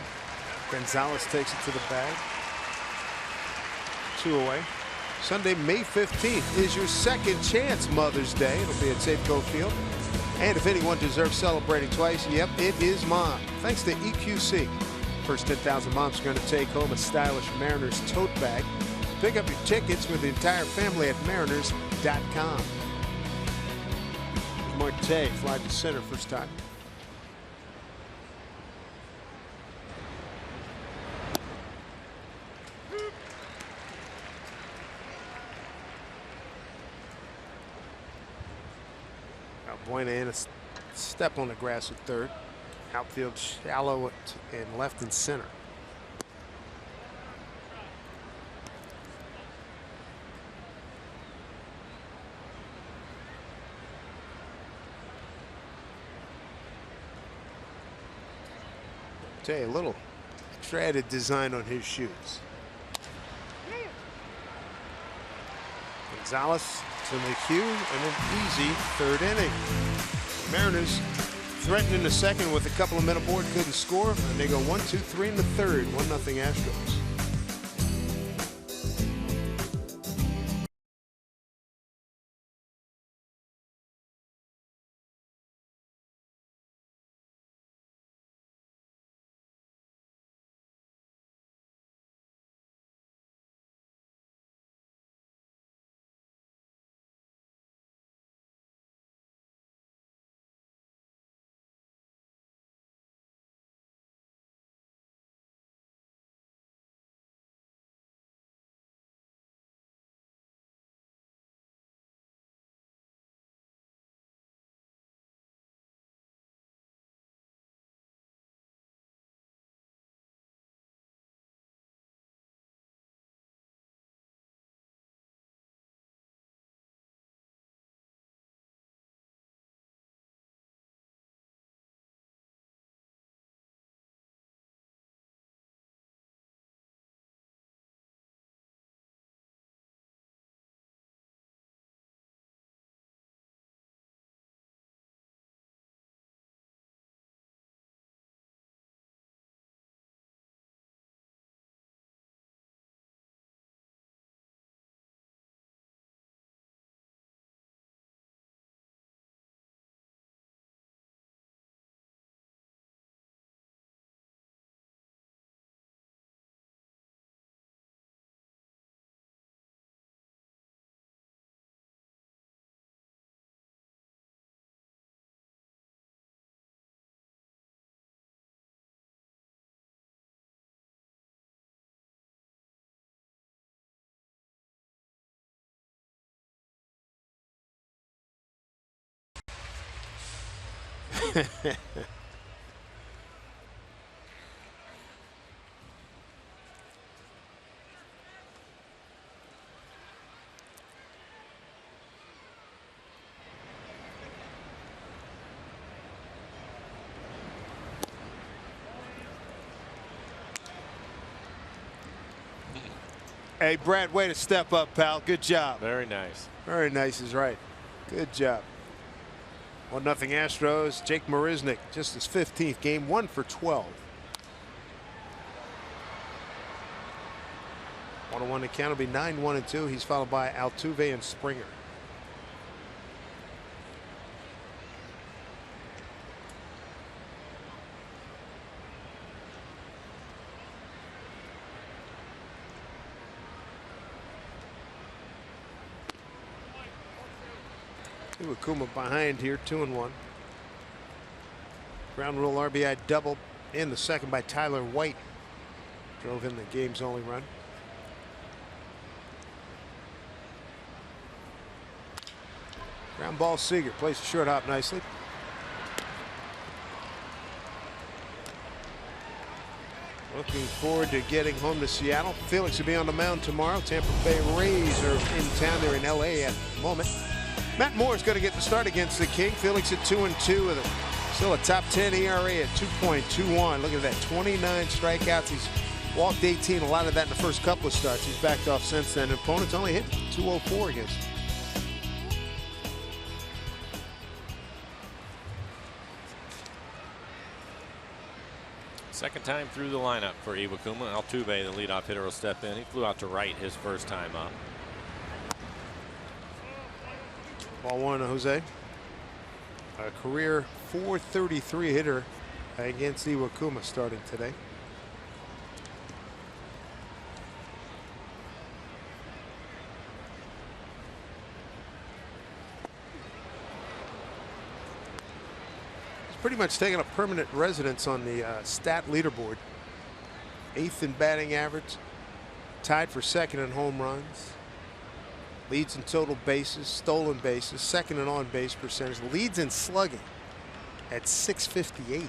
Gonzalez takes it to the bag. 2 away. Sunday, May 15th is your second chance Mother's Day. It'll be at Safeco Field. And if anyone deserves celebrating twice, yep, it is Mom. Thanks to EQC. First 10,000 moms are going to take home a stylish Mariners tote bag. Pick up your tickets with the entire family at mariners.com. Marte fly to center first time. Buena in a step on the grass at third. Outfield shallow and left and center. Tell you, a little extra added design on his shoes. Gonzalez to McHugh, and an easy third inning. Mariners threatened in the second with a couple of men aboard, couldn't score, and they go 1-2-3 in the third. 1-0 Astros. Hey, Brad, way to step up, pal. Good job. Very nice. Very nice is right. Good job. 1-0 Astros. Jake Marisnick, just his 15th game, 1 for 12. 1-1 the count will be 9-1-2. He's followed by Altuve and Springer. Iwakuma behind here, 2-1. Ground rule RBI double in the second by Tyler White. Drove in the game's only run. Ground ball, Seager plays the short hop nicely. Looking forward to getting home to Seattle. Felix will be on the mound tomorrow. Tampa Bay Rays are in town. They're in LA at the moment. Matt Moore's going to get the start against the King. Felix at 2-2 with still a top 10 ERA at 2.21. Look at that, 29 strikeouts. He's walked 18, a lot of that in the first couple of starts. He's backed off since then. Opponents only hit 204 against him. Second time through the lineup for Iwakuma. Altuve, the leadoff hitter, will step in. He flew out to right his first time up. Ball one to Jose. A career .433 hitter against Iwakuma starting today. He's pretty much taken a permanent residence on the stat leaderboard. 8th in batting average, tied for 2nd in home runs. Leads in total bases, stolen bases, 2nd in on base percentage, leads in slugging at .658.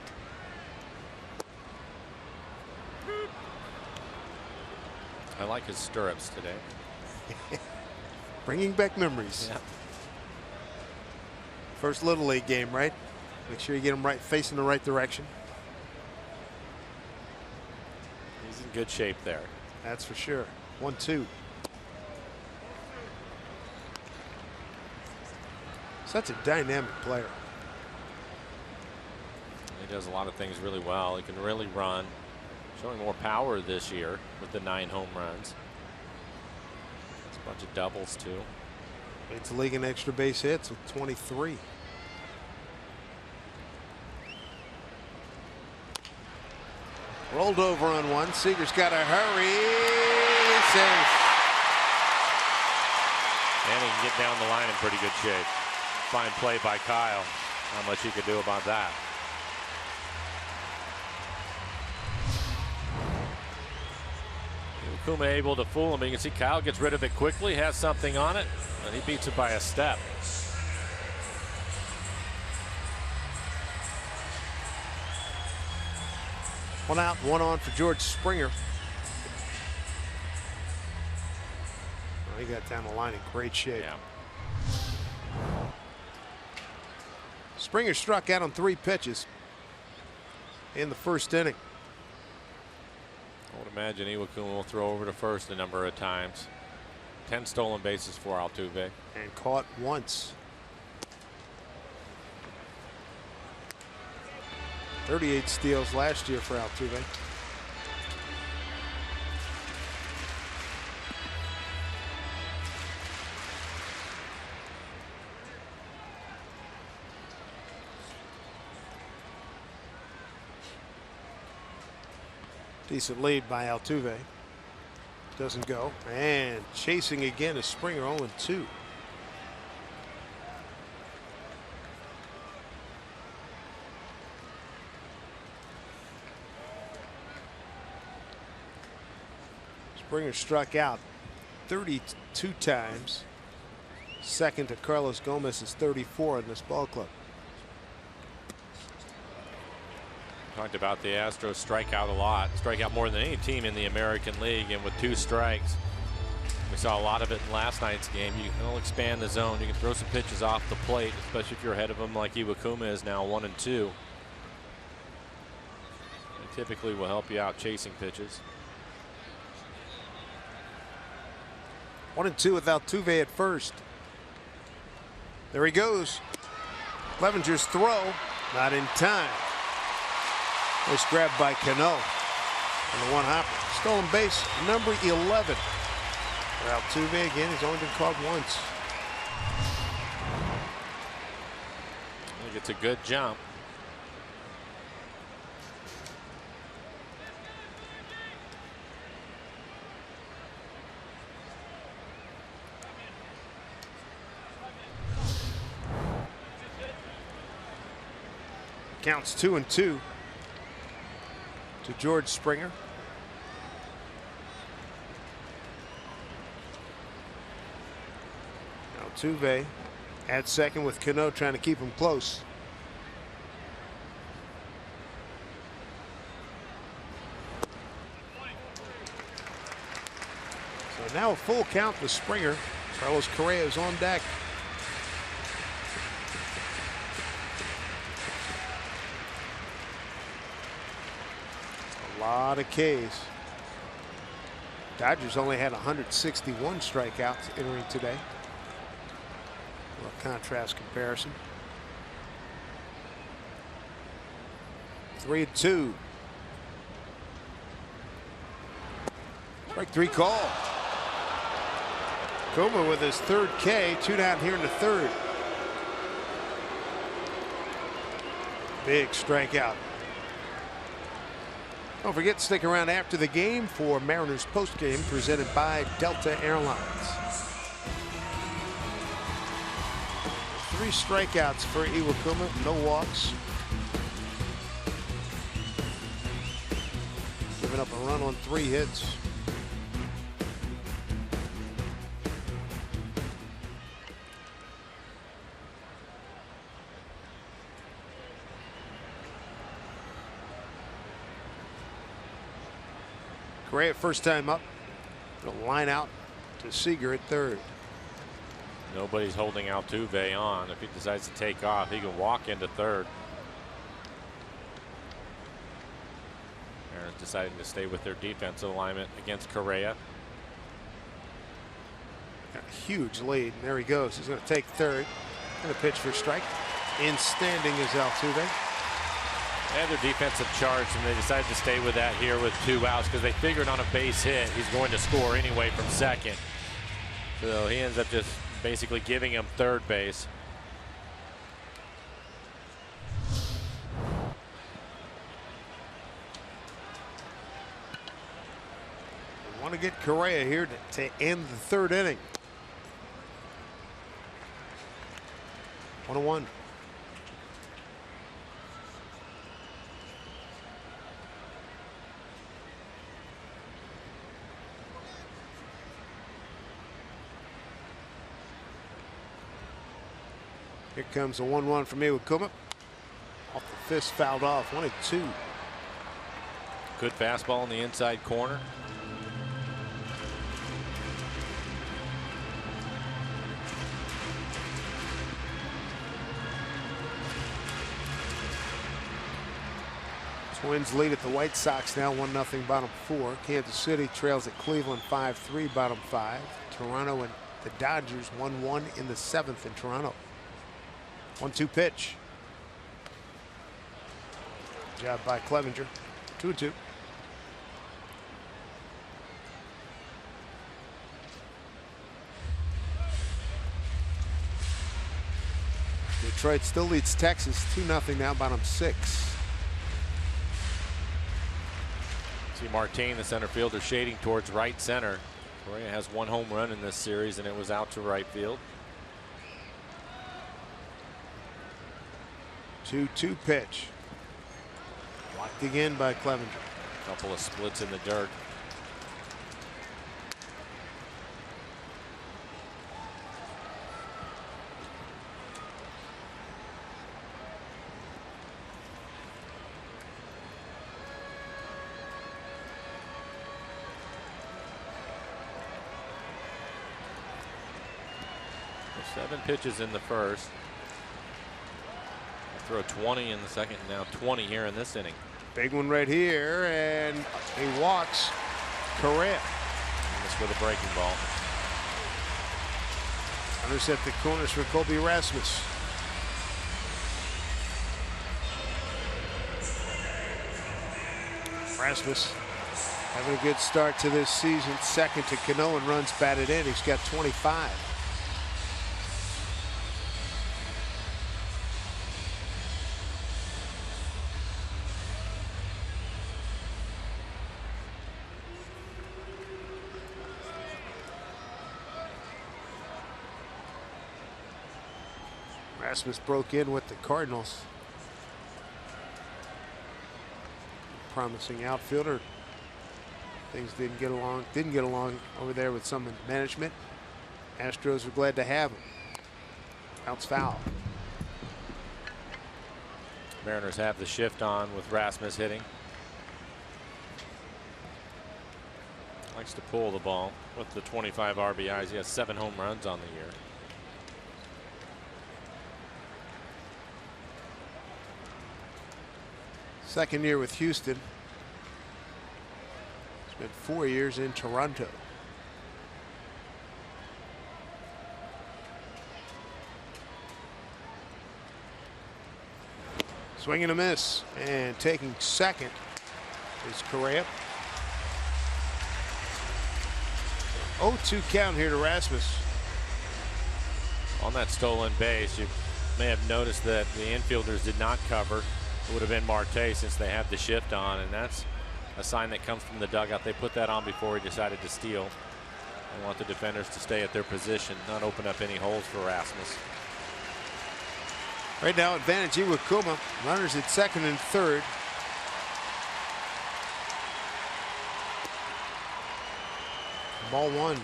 I like his stirrups today. Bringing back memories. Yeah. First Little League game, right? Make sure you get him right, facing the right direction. He's in good shape there. That's for sure. 1-2. Such a dynamic player. He does a lot of things really well. He can really run. Showing more power this year with the 9 home runs. It's a bunch of doubles too. Leads the league in extra base hits with 23. Rolled over on one. Seager's got to hurry. Safe. And he can get down the line in pretty good shape. Fine play by Kyle. Not much he could do about that. Iwakuma able to fool him. You can see Kyle gets rid of it quickly, has something on it, and he beats it by a step. One out, one on for George Springer. Well, he got down the line in great shape. Yeah. Springer struck out on 3 pitches in the first inning. I would imagine Iwakuma will throw over to first a number of times. 10 stolen bases for Altuve. And caught once. 38 steals last year for Altuve. Decent lead by Altuve. Doesn't go. And chasing again is Springer, 0-2. Springer struck out 32 times. Second to Carlos Gomez's 34 in this ball club. Talked about the Astros strike out a lot, strike out more than any team in the American League, and with 2 strikes. We saw a lot of it in last night's game. You can expand the zone. You can throw some pitches off the plate, especially if you're ahead of them like Iwakuma is now, 1-2. They typically will help you out chasing pitches. 1-2 with Altuve at first. There he goes. Clevenger's throw, not in time. Nice grab by Cano on the one hopper. Stolen base number 11. For Altuve again, he's only been caught once. I think it's a good jump. Counts 2-2 to George Springer. Altuve at second with Cano trying to keep him close. So now a full count to Springer. Carlos Correa is on deck. A lot of Ks. Dodgers only had 161 strikeouts entering today. A little contrast comparison. 3-2. Strike 3 call. Kuma with his 3rd K, 2 down here in the 3rd. Big strikeout. Don't forget to stick around after the game for Mariners postgame presented by Delta Airlines. 3 strikeouts for Iwakuma, no walks. Giving up a run on 3 hits. Correa first time up. It'll line out to Seager at 3rd. Nobody's holding Altuve on. If he decides to take off, he can walk into 3rd. Mariners deciding to stay with their defensive alignment against Correa. Got a huge lead. And there he goes. He's going to take 3rd. And a pitch for strike. In standing is Altuve. They had their defensive charge, and they decided to stay with that here with 2 outs because they figured on a base hit he's going to score anyway from 2nd. So he ends up just basically giving him 3rd base. We want to get Correa here to end the 3rd inning. 1-1. Here comes a 1-1 from Iwakuma. Off the fist, fouled off. 1-2. Good fastball in the inside corner. Twins lead at the White Sox now 1-0 bottom 4. Kansas City trails at Cleveland 5-3 bottom 5. Toronto and the Dodgers 1-1 in the 7th in Toronto. 1-2 pitch. Good job by Clevenger. 2-2. Detroit still leads Texas 2-0 now, bottom 6. See Martin, the center fielder, shading towards right center. Correa has 1 home run in this series, and it was out to right field. 2-2 pitch. Blocked again by Clevenger. Couple of splits in the dirt. 7 pitches in the first. Throw 20 in the second, and now 20 here in this inning. Big one right here, and he walks Correa. This with a breaking ball. Runners at the corners for Colby Rasmus. Rasmus having a good start to this season. Second to Cano in runs batted in. He's got 25. Rasmus broke in with the Cardinals. Promising outfielder. Things didn't get along over there with some management. Astros were glad to have him. Bounce foul. Mariners have the shift on with Rasmus hitting. Likes to pull the ball with the 25 RBIs. He has 7 home runs on the year. Second year with Houston. Spent 4 years in Toronto. Swing and a miss, and taking second is Correa. 0-2 count here to Rasmus. On that stolen base, you may have noticed that the infielders did not cover. It would have been Marte since they have the shift on, and that's a sign that comes from the dugout. They put that on before he decided to steal. They want the defenders to stay at their position, not open up any holes for Rasmus. Right now, advantage Iwakuma. Runners at second and third. Ball one.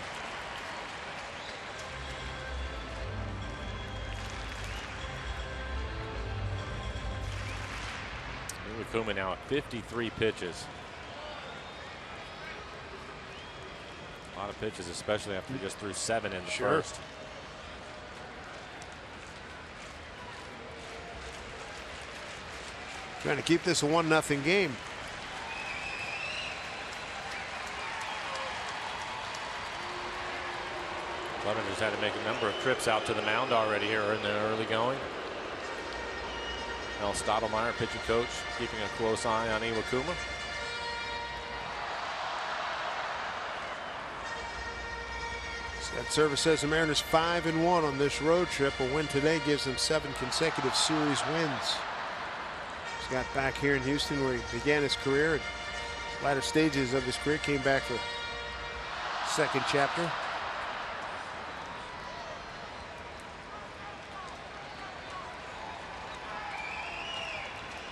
Iwakuma now at 53 pitches. A lot of pitches, especially after he just threw 7 in the first. Trying to keep this a 1-0 game. Clevenger's had to make a number of trips out to the mound already here in the early going. Mel Stottlemyre, pitching coach, keeping a close eye on Iwakuma. That service says the Mariners 5-1 on this road trip. A win today gives them 7 consecutive series wins. He's got back here in Houston where he began his career. At latter stages of his career, came back for second chapter.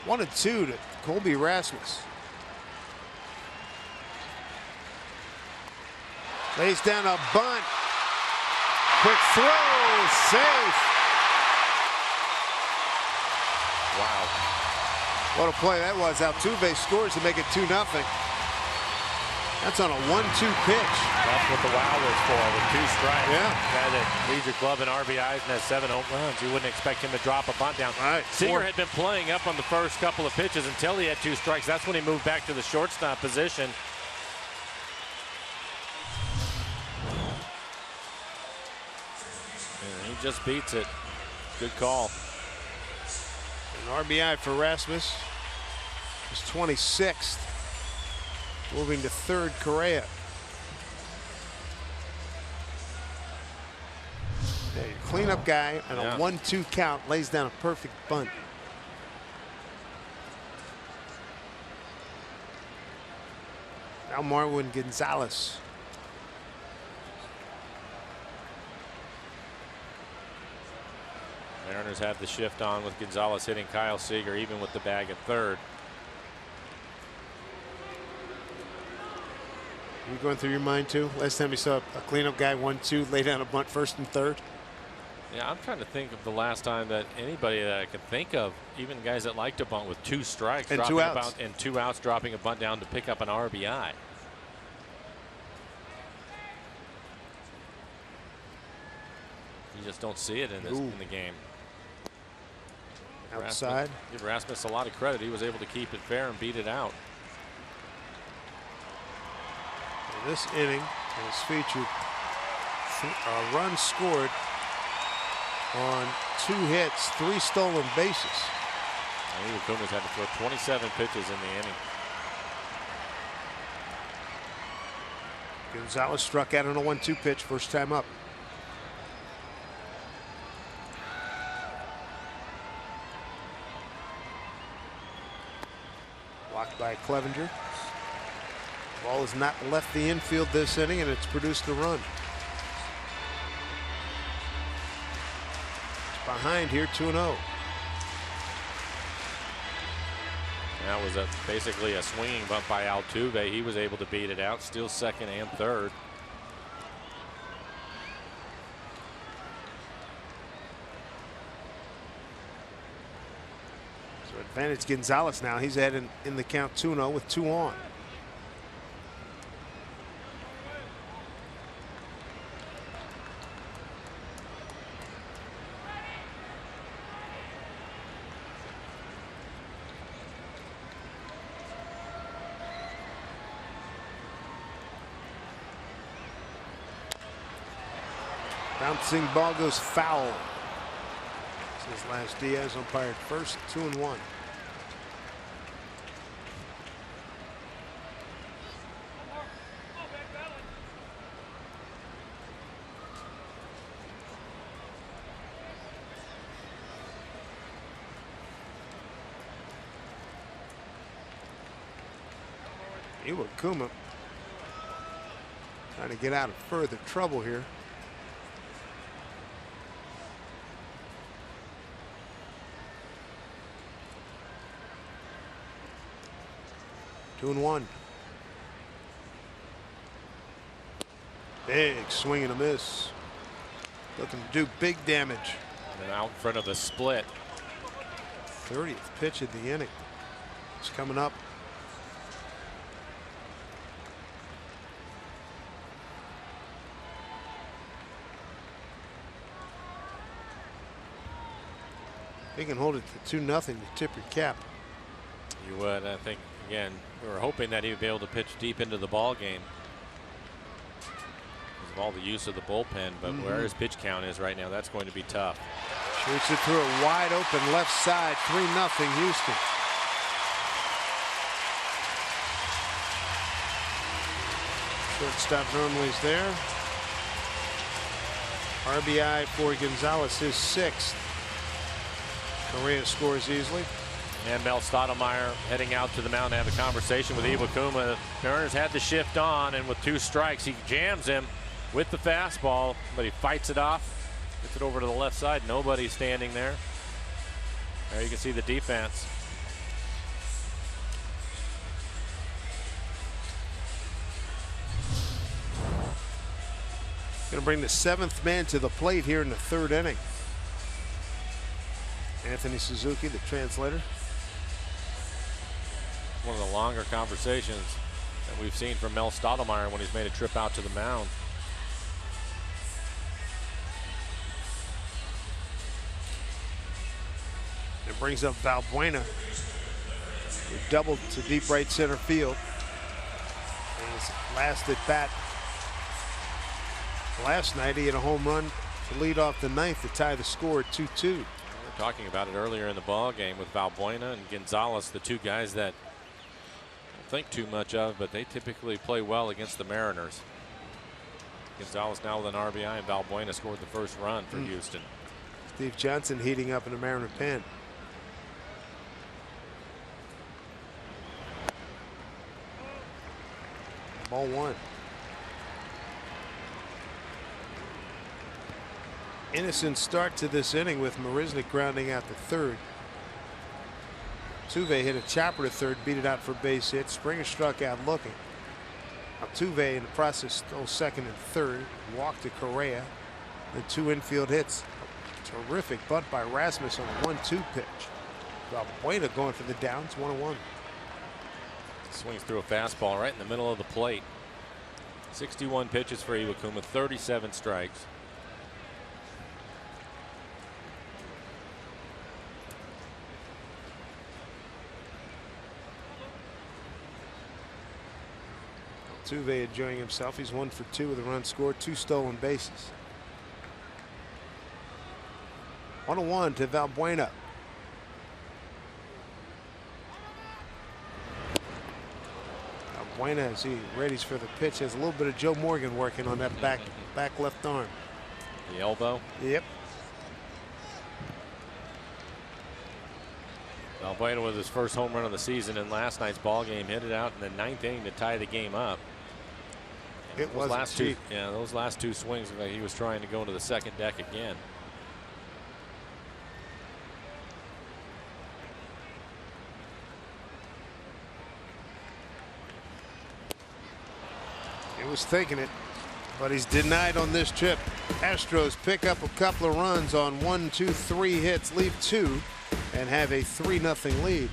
One and two to Colby Rasmus. Lays down a bunt. Quick throw, safe. Wow. What a play that was. Altuve scores to make it 2-0. That's on a 1-2 pitch. That's what the wow was for, with 2 strikes. Yeah. Guy that leads your club in RBIs and has 7 home runs. You wouldn't expect him to drop a bunt down. Right. Seager had been playing up on the first couple of pitches until he had 2 strikes. That's when he moved back to the shortstop position. And he just beats it. Good call. An RBI for Rasmus. His 26th. Moving to third, Correa. Cleanup guy and a 1-2 count lays down a perfect bunt. Now Marwin Gonzalez. Mariners have the shift on with Gonzalez hitting Kyle Seager, even with the bag at third. You going through your mind too? Last time you saw a cleanup guy 1-2 lay down a bunt first and third. Yeah, I'm trying to think of the last time that anybody that I could think of, even guys that like to bunt with 2 strikes and 2 outs, and 2 outs, dropping a bunt down to pick up an RBI. You just don't see it in the game. Outside. Give Rasmus a lot of credit. He was able to keep it fair and beat it out. This inning has featured a run scored on 2 hits, 3 stolen bases. Iwakuma's had to throw 27 pitches in the inning. Gonzalez struck out on a 1-2 pitch, first time up. Blocked by Clevenger. Ball has not left the infield this inning, and it's produced a run. It's behind here, 2-0. That was basically a swinging bunt by Altuve. He was able to beat it out, steal second and third. So advantage Gonzalez now. He's ahead in the count 2-0 with 2 on. Bouncing ball goes foul. This is last. Diaz umpired first, 2-1. Iwakuma trying to get out of further trouble here. Two and one. Big swing and a miss. Looking to do big damage. And out in front of the split. 30th pitch of the inning. It's coming up. They can hold it to 2-0. You tip your cap. You would. I think, again, we were hoping that he would be able to pitch deep into the ball game because of all the use of the bullpen, but where his pitch count is right now, that's going to be tough. Shoots it through a wide open left side. 3-0 Houston. Shortstop normally is there. RBI for Gonzalez, his 6th. Correa scores easily. And Mel Stottlemyre heading out to the mound to have a conversation with Iwakuma. Mariners had the shift on, and with 2 strikes, he jams him with the fastball, but he fights it off, gets it over to the left side. Nobody's standing there. There you can see the defense. Going to bring the 7th man to the plate here in the 3rd inning. Anthony Suzuki, the translator. One of the longer conversations that we've seen from Mel Stottlemyre when he's made a trip out to the mound. It brings up Valbuena, who doubled to deep right center field. And his last at bat last night, he had a home run to lead off the 9th to tie the score at 2-2. We were talking about it earlier in the ball game with Valbuena and Gonzalez, the 2 guys that I don't think too much of, but they typically play well against the Mariners. Gonzalez now with an RBI, and Valbuena scored the first run for Houston. Steve Johnson heating up in the Mariner pen. Ball 1. Innocent start to this inning with Marisnick grounding out the 3rd. Altuve hit a chopper to 3rd, beat it out for base hit. Springer struck out looking. Altuve in the process stole 2nd and 3rd. Walked to Correa. And 2 infield hits. Terrific bunt by Rasmus on a 1-2 pitch. Valbuena going for the downs, 1-1. Swings through a fastball right in the middle of the plate. 61 pitches for Iwakuma, 37 strikes. Altuve enjoying himself. He's 1 for 2 with a run scored, 2 stolen bases. 1-1 to Valbuena. Valbuena, as he readies for the pitch, has a little bit of Joe Morgan working on that back left arm. The elbow. Yep. Valbuena with his first home run of the season in last night's ball game, hit it out in the 9th inning to tie the game up. And it was last cheap. Those last 2 swings, like he was trying to go into the second deck again. He was thinking it, but he's denied on this trip. Astros pick up a couple of runs on 1, 2, 3 hits, leave 2, and have a 3-0 lead.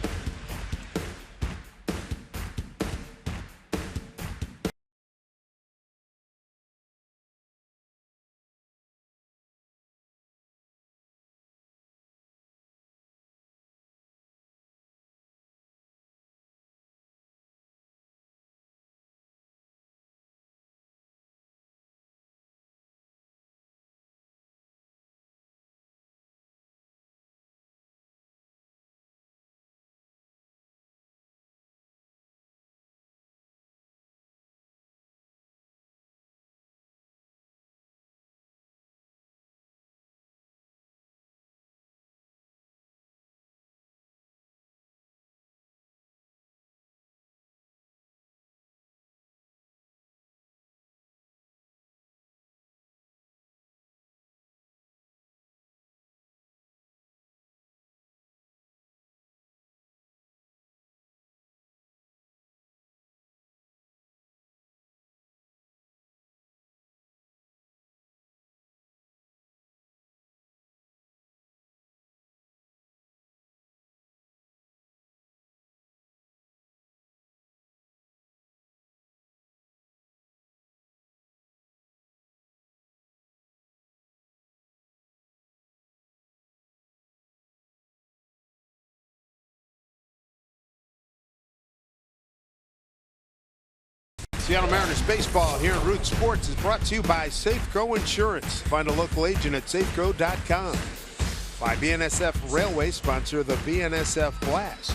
Seattle Mariners baseball here in Root Sports is brought to you by Safeco Insurance. Find a local agent at safeco.com. By BNSF Railway, sponsor the BNSF Blast.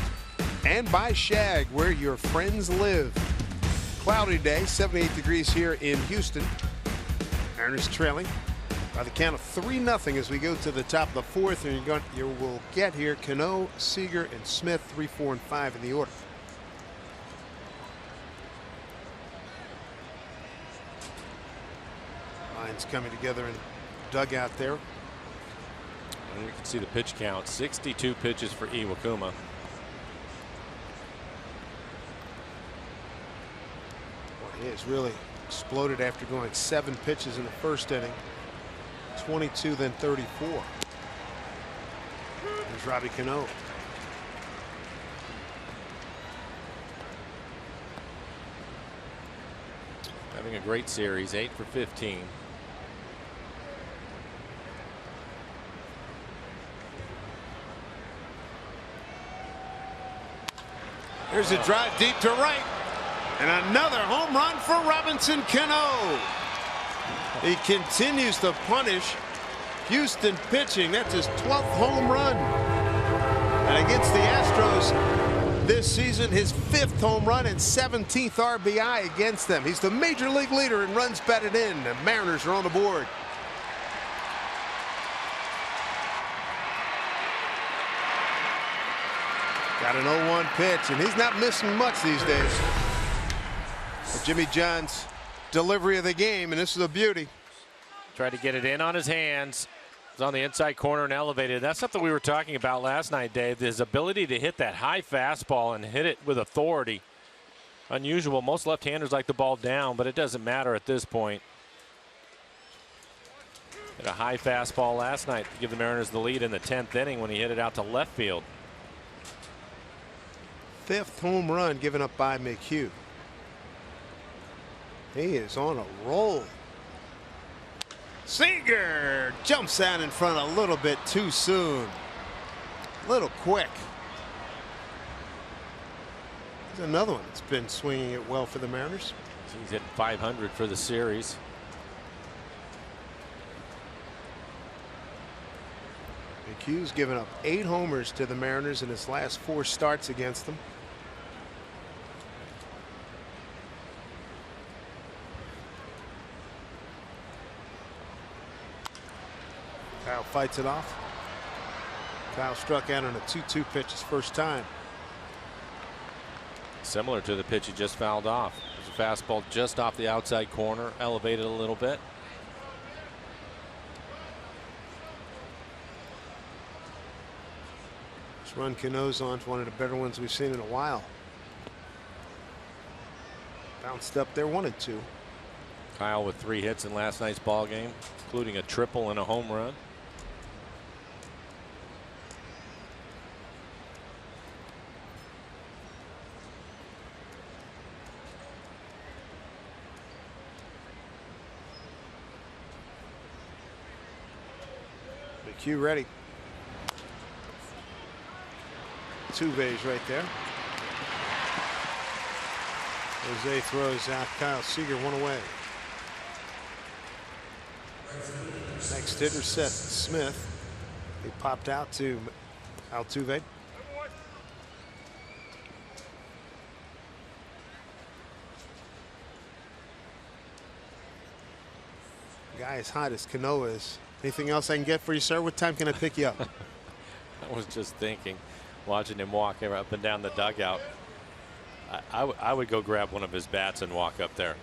And by Shag, where your friends live. Cloudy day, 78 degrees here in Houston. Mariners trailing by the count of 3-0 as we go to the top of the 4th. And you will get here Cano, Seager, and Smith, 3, 4, and 5 in the order. Lines coming together in dugout there. And you can see the pitch count, 62 pitches for Iwakuma. He has really exploded after going 7 pitches in the first inning. 22, then 34. There's Robbie Cano. Having a great series, 8 for 15. There's a drive deep to right. And another home run for Robinson Cano. He continues to punish Houston pitching. That's his 12th home run. And against the Astros this season, his 5th home run and 17th RBI against them. He's the major league leader in runs batted in. The Mariners are on the board. Got an 0-1 pitch, and he's not missing much these days. Jimmy John's delivery of the game, and this is a beauty. Tried to get it in on his hands. It was on the inside corner and elevated. That's something we were talking about last night, Dave. His ability to hit that high fastball and hit it with authority. Unusual. Most left-handers like the ball down, but it doesn't matter at this point. Hit a high fastball last night to give the Mariners the lead in the 10th inning when he hit it out to left field. 5th home run given up by McHugh. He is on a roll. Seager jumps out in front a little bit too soon. A little quick. There's another one that's been swinging it well for the Mariners. He's hitting 500 for the series. McHugh's given up 8 homers to the Mariners in his last 4 starts against them. Kyle fights it off. Kyle struck out on a 2-2 pitch his first time. Similar to the pitch he just fouled off. There's a fastball just off the outside corner, elevated a little bit. This run Cano's on, one of the better ones we've seen in a while. Bounced up there, 1-2. Kyle with 3 hits in last night's ball game, including a triple and a home run. McHugh ready. Tuve's right there. Jose throws out. Kyle Seager 1 away. Next hitter Seth Smith. He popped out to Altuve. Guy as hot as Cano is. Anything else I can get for you, sir? What time can I pick you up? I was just thinking, watching him walk up and down the dugout. I would go grab one of his bats and walk up there.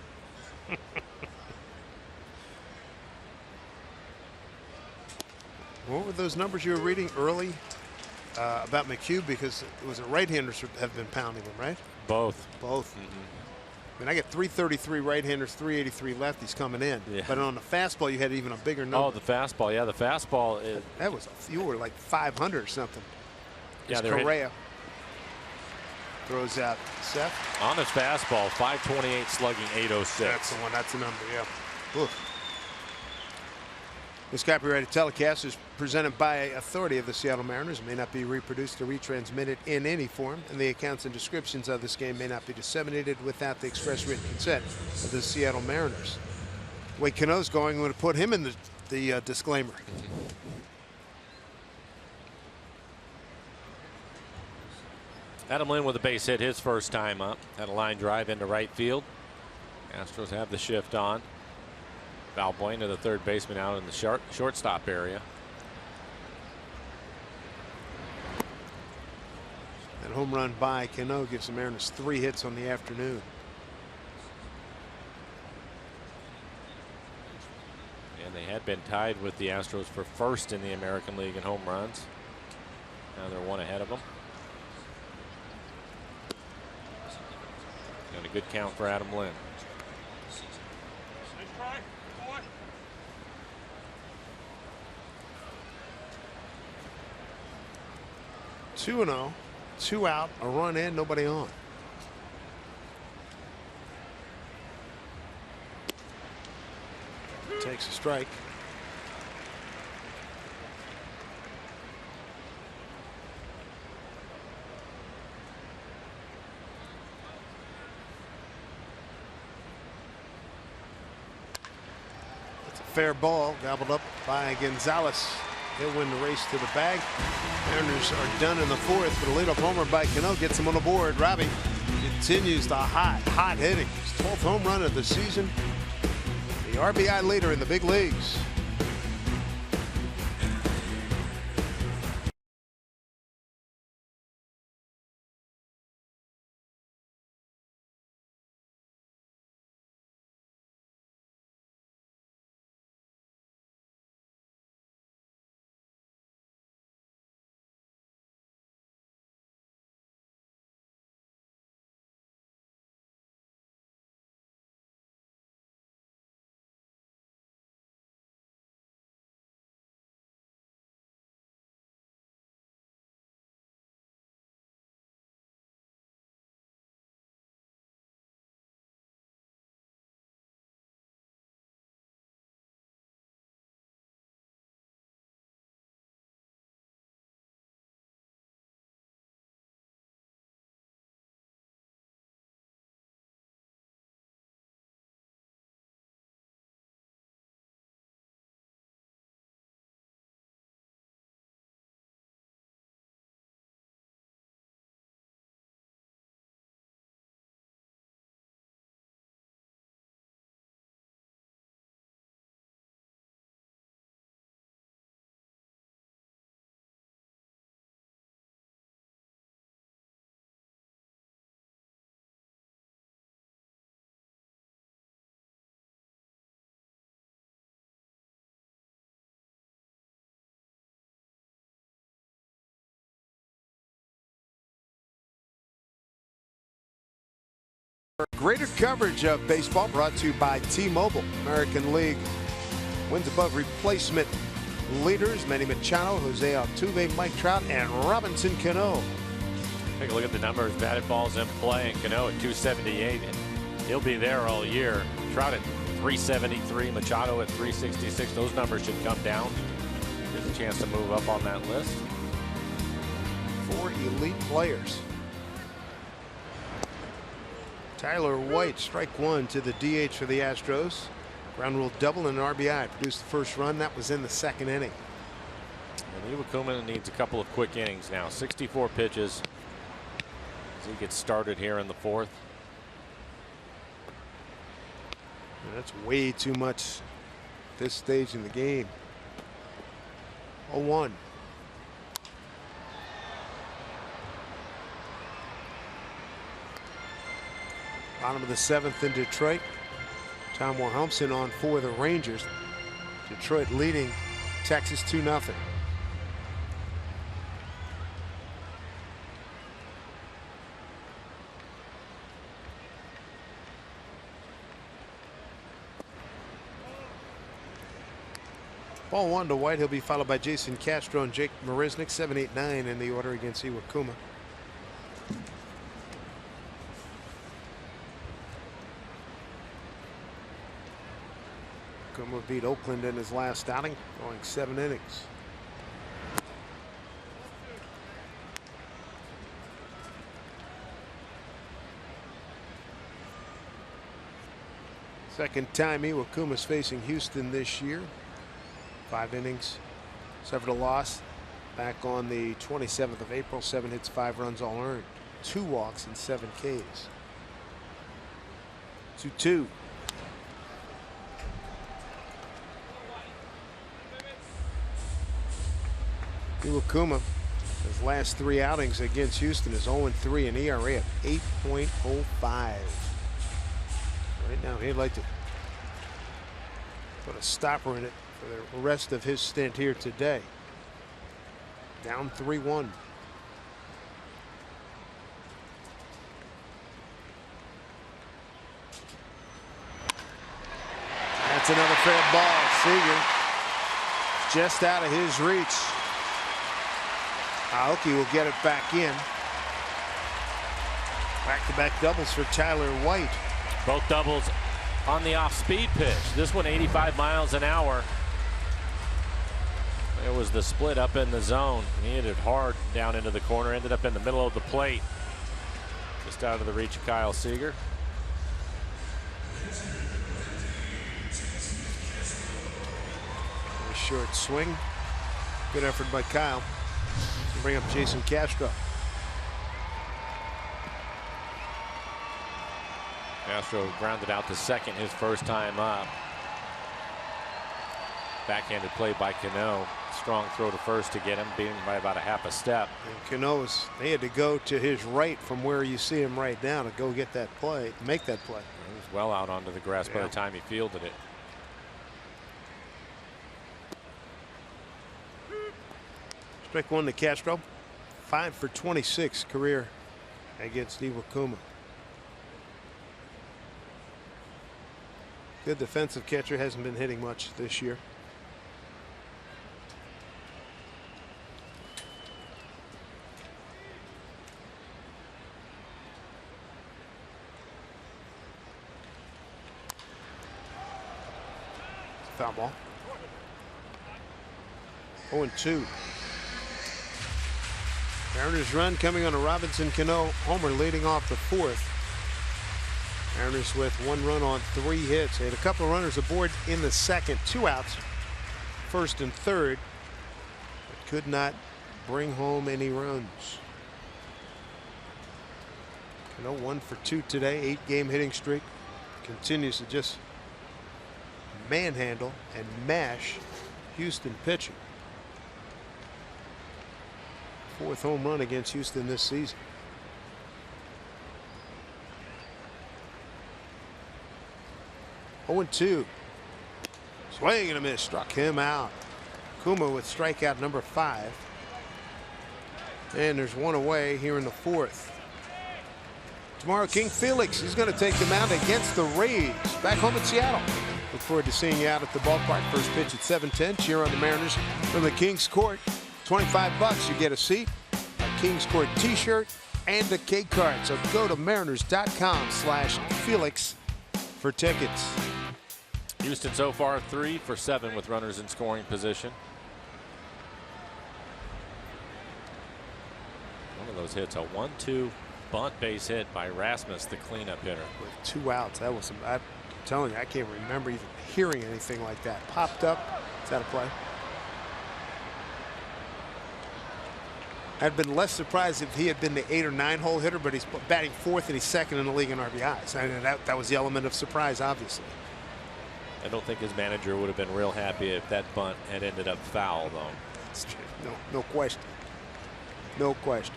What were those numbers you were reading early about McHugh? Because it was right-handers have been pounding him, right? Both. Both. I mean, I get 333 right-handers, 383 lefties coming in. Yeah. But on the fastball, you had even a bigger number. Oh, the fastball. Yeah, the fastball. That was you were like 500 or something. Yeah, Correa throws out Seth. On his fastball, 528 slugging, 806. That's the one. That's the number, yeah. Oof. This copyrighted telecast is presented by authority of the Seattle Mariners. It may not be reproduced or retransmitted in any form, and the accounts and descriptions of this game may not be disseminated without the express written consent of the Seattle Mariners. The way Cano's going, I'm going to put him in the disclaimer. Adam Lynn with a base hit his first time up. Had a line drive into right field. Astros have the shift on. Valbuena, the third baseman, out in the shortstop area. That home run by Cano gives the Mariners 3 hits on the afternoon. And they had been tied with the Astros for first in the American League in home runs. Now they're 1 ahead of them. And a good count for Adam Lynn. 2-0, 2 out, a run in, nobody on. Takes a strike. That's a fair ball, gobbled up by Gonzalez. He'll win the race to the bag. Mariners are done in the 4th, but a leadoff homer by Cano gets him on the board. Robbie continues the hot hitting. His 12th home run of the season. The RBI leader in the big leagues. Greater coverage of baseball brought to you by T-Mobile. American League wins above replacement leaders Manny Machado, Jose Altuve, Mike Trout, and Robinson Cano. Take a look at the numbers. Batted balls in play, and Cano at 278, and he'll be there all year. Trout at 373, Machado at 366. Those numbers should come down. There's a chance to move up on that list. 4 elite players. Tyler White, strike one to the DH for the Astros. Ground rule double and an RBI. Produced the first run. That was in the second inning. And Iwakuma needs a couple of quick innings now. 64 pitches as he gets started here in the fourth. That's way too much this stage in the game. 0-1. Bottom of the seventh in Detroit. Tom Wilhelmsen on for the Rangers. Detroit leading Texas 2-0. Ball one to White. He'll be followed by Jason Castro and Jake Marisnick. 7, 8, 9 in the order against Iwakuma. Iwakuma beat Oakland in his last outing, going 7 innings. Second time Iwakuma's facing Houston this year. 5 innings, suffered a loss back on the 27th of April. 7 hits, 5 runs, all earned. 2 walks and 7 Ks. 2-2. Iwakuma, his last 3 outings against Houston, is 0-3, an ERA of 8.05. Right now, he'd like to put a stopper in it for the rest of his stint here today. Down 3-1. That's another fair ball. Seager just out of his reach. Aoki will get it back in. Back-to-back doubles for Tyler White. Both doubles on the off-speed pitch. This one 85 miles an hour. There was the split up in the zone. He hit it hard down into the corner. Ended up in the middle of the plate. Just out of the reach of Kyle Seager. A short swing. Good effort by Kyle. To bring up Jason Castro. Castro grounded out to second his first time up. Backhanded play by Cano. Strong throw to first to get him, beating by about a half a step. And Cano's, they had to go to his right from where you see him right now to go get that play, make that play. He was well out onto the grass by the time he fielded it. Strike one to Castro. 5 for 26 career against Iwakuma. Good defensive catcher, hasn't been hitting much this year. Foul ball. 0-2. Mariners run coming on a Robinson Cano homer leading off the fourth. Mariners with 1 run on 3 hits. They had a couple of runners aboard in the second. 2 outs, first and third, but could not bring home any runs. Cano 1 for 2 today. 8-game hitting streak. Continues to just manhandle and mash Houston pitching. 4th home run against Houston this season. Oh, 0-2. Swing and a miss. Struck him out. Kuma with strikeout number 5. And there's 1 away here in the 4th. Tomorrow, King Felix, he's going to take the mound against the Rays back home in Seattle. Look forward to seeing you out at the ballpark. First pitch at 7:10. Cheer on the Mariners from the Kings Court. $25, you get a seat, a Kings Court t-shirt, and a K card. So go to mariners.com/Felix for tickets. Houston so far 3 for 7 with runners in scoring position. One of those hits, a 1-2 bunt base hit by Rasmus, the cleanup hitter. With 2 outs, that was some. I'm telling you, I can't remember even hearing anything like that. Popped up. Is that a play? I'd been less surprised if he had been the 8 or 9 hole hitter, but he's batting 4th and he's 2nd in the league in RBIs. And that was the element of surprise, obviously. I don't think his manager would have been real happy if that bunt had ended up foul, though. No question. No question.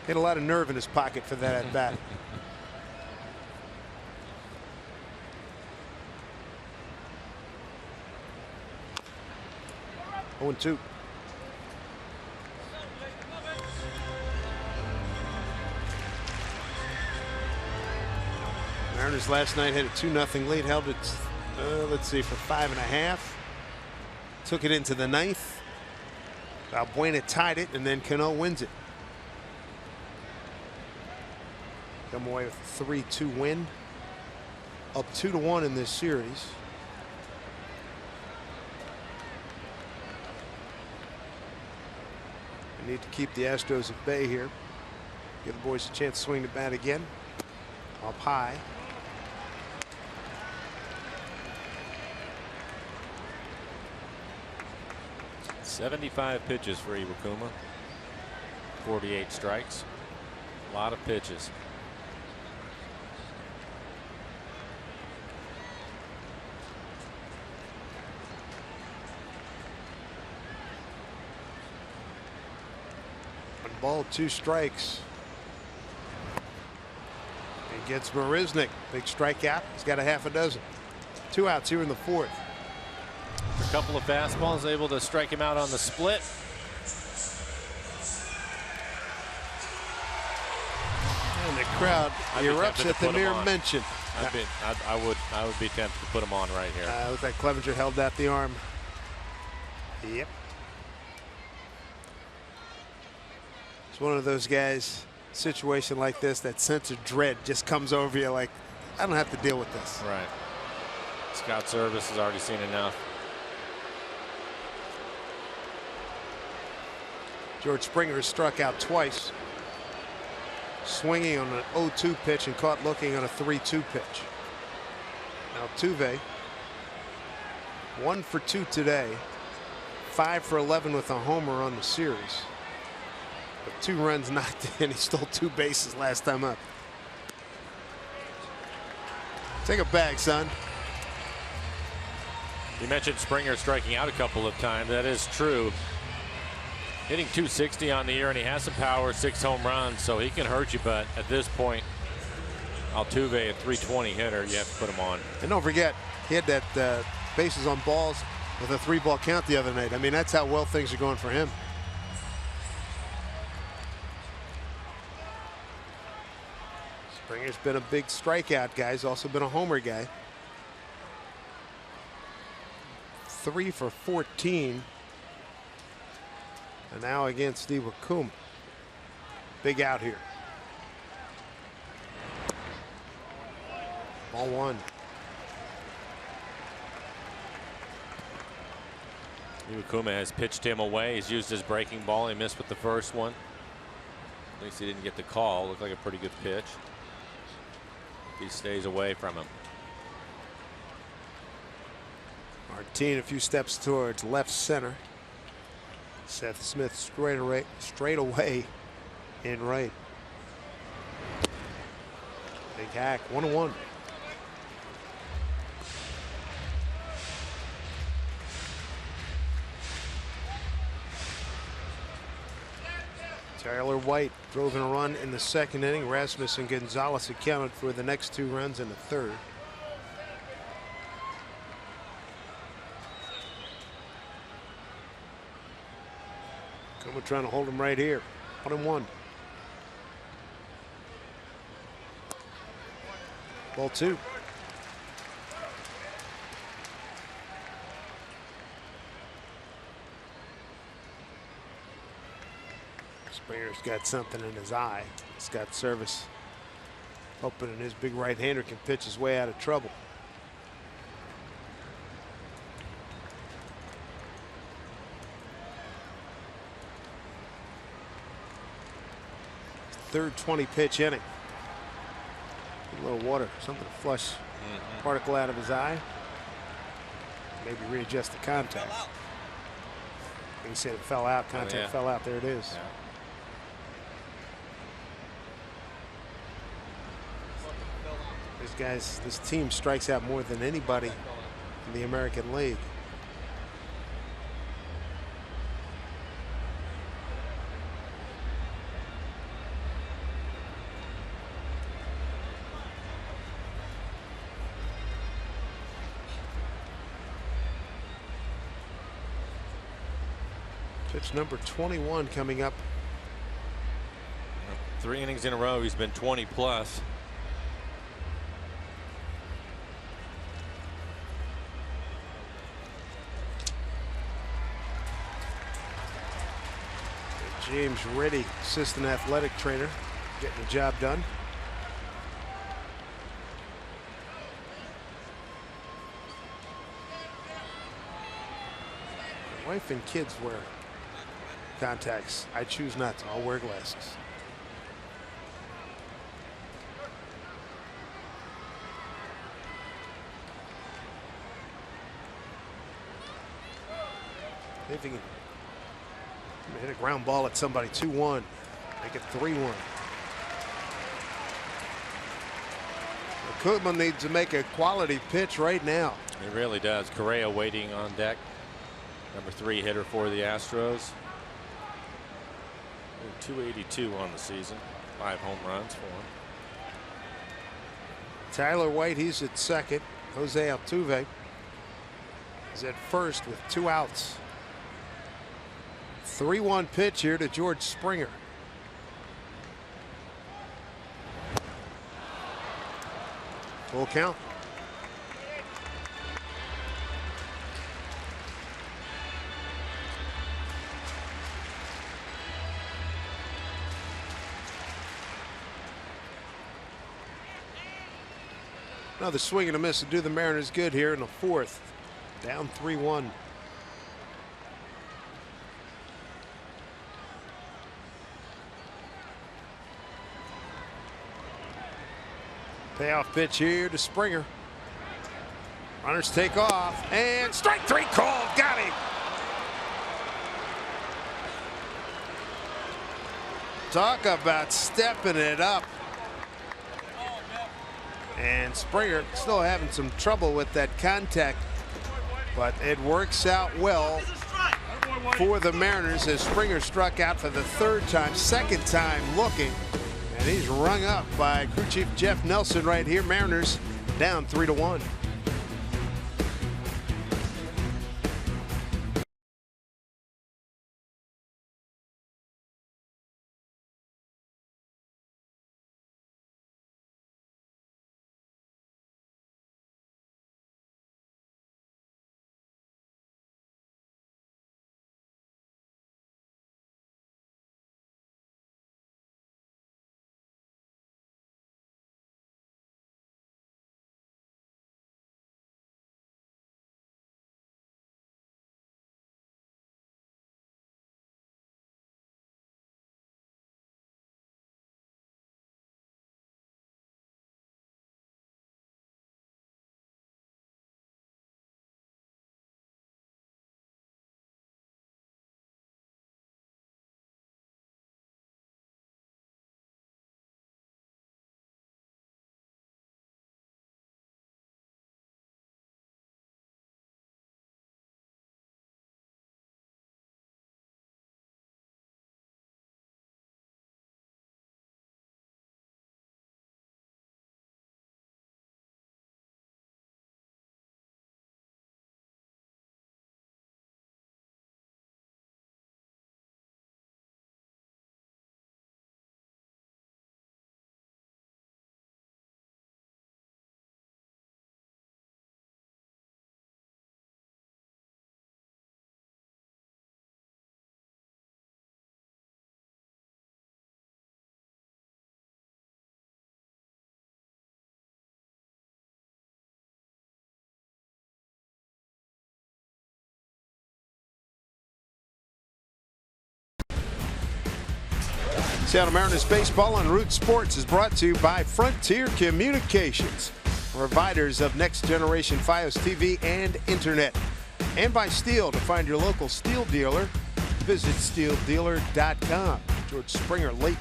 He had a lot of nerve in his pocket for that at bat. 0-2. Mariners last night had a 2-0 lead, held it, let's see, for 5.5. Took it into the 9th. Valbuena tied it, and then Cano wins it. Come away with a 3-2 win. Up 2-1 in this series. We need to keep the Astros at bay here. Give the boys a chance to swing the bat again. Up high. .75 pitches for Iwakuma. 48 strikes. A lot of pitches. Ball, 2 strikes. He gets Marisnik. Big strikeout. He's got a half a dozen. 2 outs here in the 4th. A couple of fastballs, able to strike him out on the split. And the crowd erupts at the mere mention. I would be tempted to put him on right here. Looks like Clevenger held out the arm. Yep. It's one of those guys, situation like this, that sense of dread just comes over you like, I don't have to deal with this. Right. Scott Service has already seen enough. George Springer struck out twice. Swinging on an 0-2 pitch and caught looking on a 3-2 pitch. Now Altuve, 1 for 2 today. 5 for 11 with a homer on the series. With 2 runs knocked in, he stole 2 bases last time up. Take a bag, son. You mentioned Springer striking out a couple of times. That is true. Hitting .260 on the year, and he has some power, 6 home runs, so he can hurt you. But at this point, Altuve, a .320 hitter, you have to put him on. And don't forget, he had that bases on balls with a 3-ball count the other night. I mean, that's how well things are going for him. Springer's been a big strikeout guy. He's also been a homer guy. 3 for 14. And now against Steve Iwakuma. Big out here. Ball 1. Iwakuma has pitched him away. He's used his breaking ball. He missed with the first one. At least he didn't get the call. Looked like a pretty good pitch. He stays away from him. Martin a few steps towards left center. Seth Smith straight away in right. Big hack, 1-1. Tyler White drove in a run in the 2nd inning. Rasmus and Gonzalez accounted for the next 2 runs in the 3rd. trying to hold him right here. 1-1. Ball 2. Springer's got something in his eye. He's got service. Hoping his big right-hander can pitch his way out of trouble. Third 20-pitch inning. A little water, something to flush particle out of his eye. Maybe readjust the contact. He said it fell out. Contact fell out. There it is. Yeah. This team strikes out more than anybody in the American League. Pitch number 21 coming up. 3 innings in a row. He's been 20 plus. James Reddy, assistant athletic trainer, getting the job done. My wife and kids wear contacts. I choose not to. I'll wear glasses. If he can hit a ground ball at somebody. 2-1. Make it 3-1. Kutman needs to make a quality pitch right now. He really does. Correa waiting on deck. Number 3 hitter for the Astros. 282 on the season. 5 home runs for him. Tyler White, he's at second. Jose Altuve is at first with 2 outs. 3-1 pitch here to George Springer. Full count. Another swing and a miss to do the Mariners good here in the 4th. Down 3-1. Payoff pitch here to Springer. Runners take off, and strike 3 called. Got him. Talk about stepping it up. And Springer still having some trouble with that contact, but it works out well for the Mariners as Springer struck out for the 3rd time, 2nd time looking. And he's rung up by crew chief Jeff Nelson right here. Mariners down 3-1. Seattle Mariners baseball on Root Sports is brought to you by Frontier Communications, providers of next-generation Fios TV and Internet. And by Steel. To find your local Steel dealer, visit steeldealer.com. George Springer late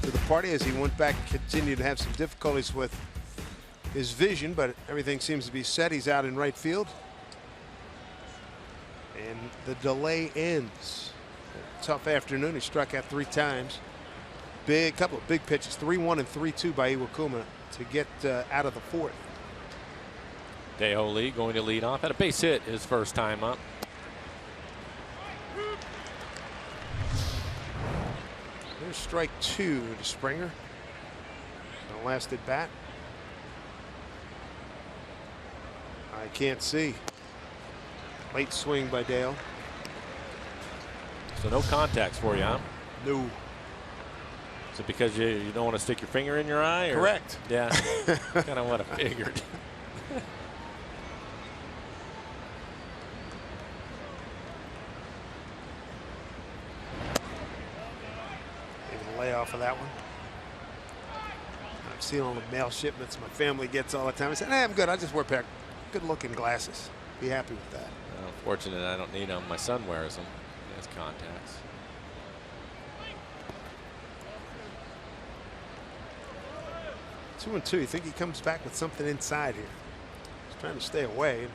to the party as he went back and continued to have some difficulties with his vision, but everything seems to be set. He's out in right field. And the delay ends. A tough afternoon. He struck out 3 times. Couple of big pitches, 3-1 and 3-2 by Iwakuma to get out of the 4th. Day-Ho Lee going to lead off. Had a base hit his first time up. There's strike 2 to Springer. The last at bat. I can't see. Late swing by Dale. So no contacts for you, huh? No. Is it because you don't want to stick your finger in your eye? Or? Correct. Yeah. Kind of what I figured. Lay off of that one. I've seen all the mail shipments my family gets all the time. I said, hey, I'm good. I just wear pair good looking glasses. Be happy with that. Well, fortunate I don't need them. My son wears them. He has contacts. 2-2. You think he comes back with something inside here? He's trying to stay away.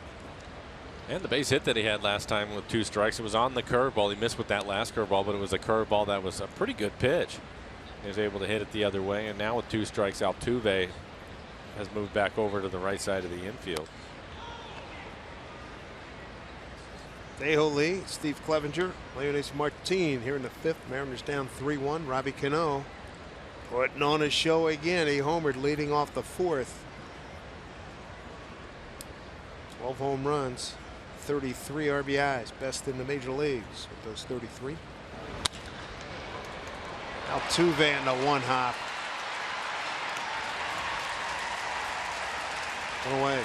And the base hit that he had last time with 2 strikes, it was on the curveball. He missed with that last curveball, but it was a curveball that was a pretty good pitch. He was able to hit it the other way, and now with 2 strikes, Altuve has moved back over to the right side of the infield. Day-Ho Lee, Steve Clevenger, Leonis Martin here in the 5th. Mariners down 3-1. Robbie Cano putting on a show again. He homered leading off the 4th. 12 home runs, 33 RBIs, best in the major leagues with those 33. Altuve in the 1-hop. One away.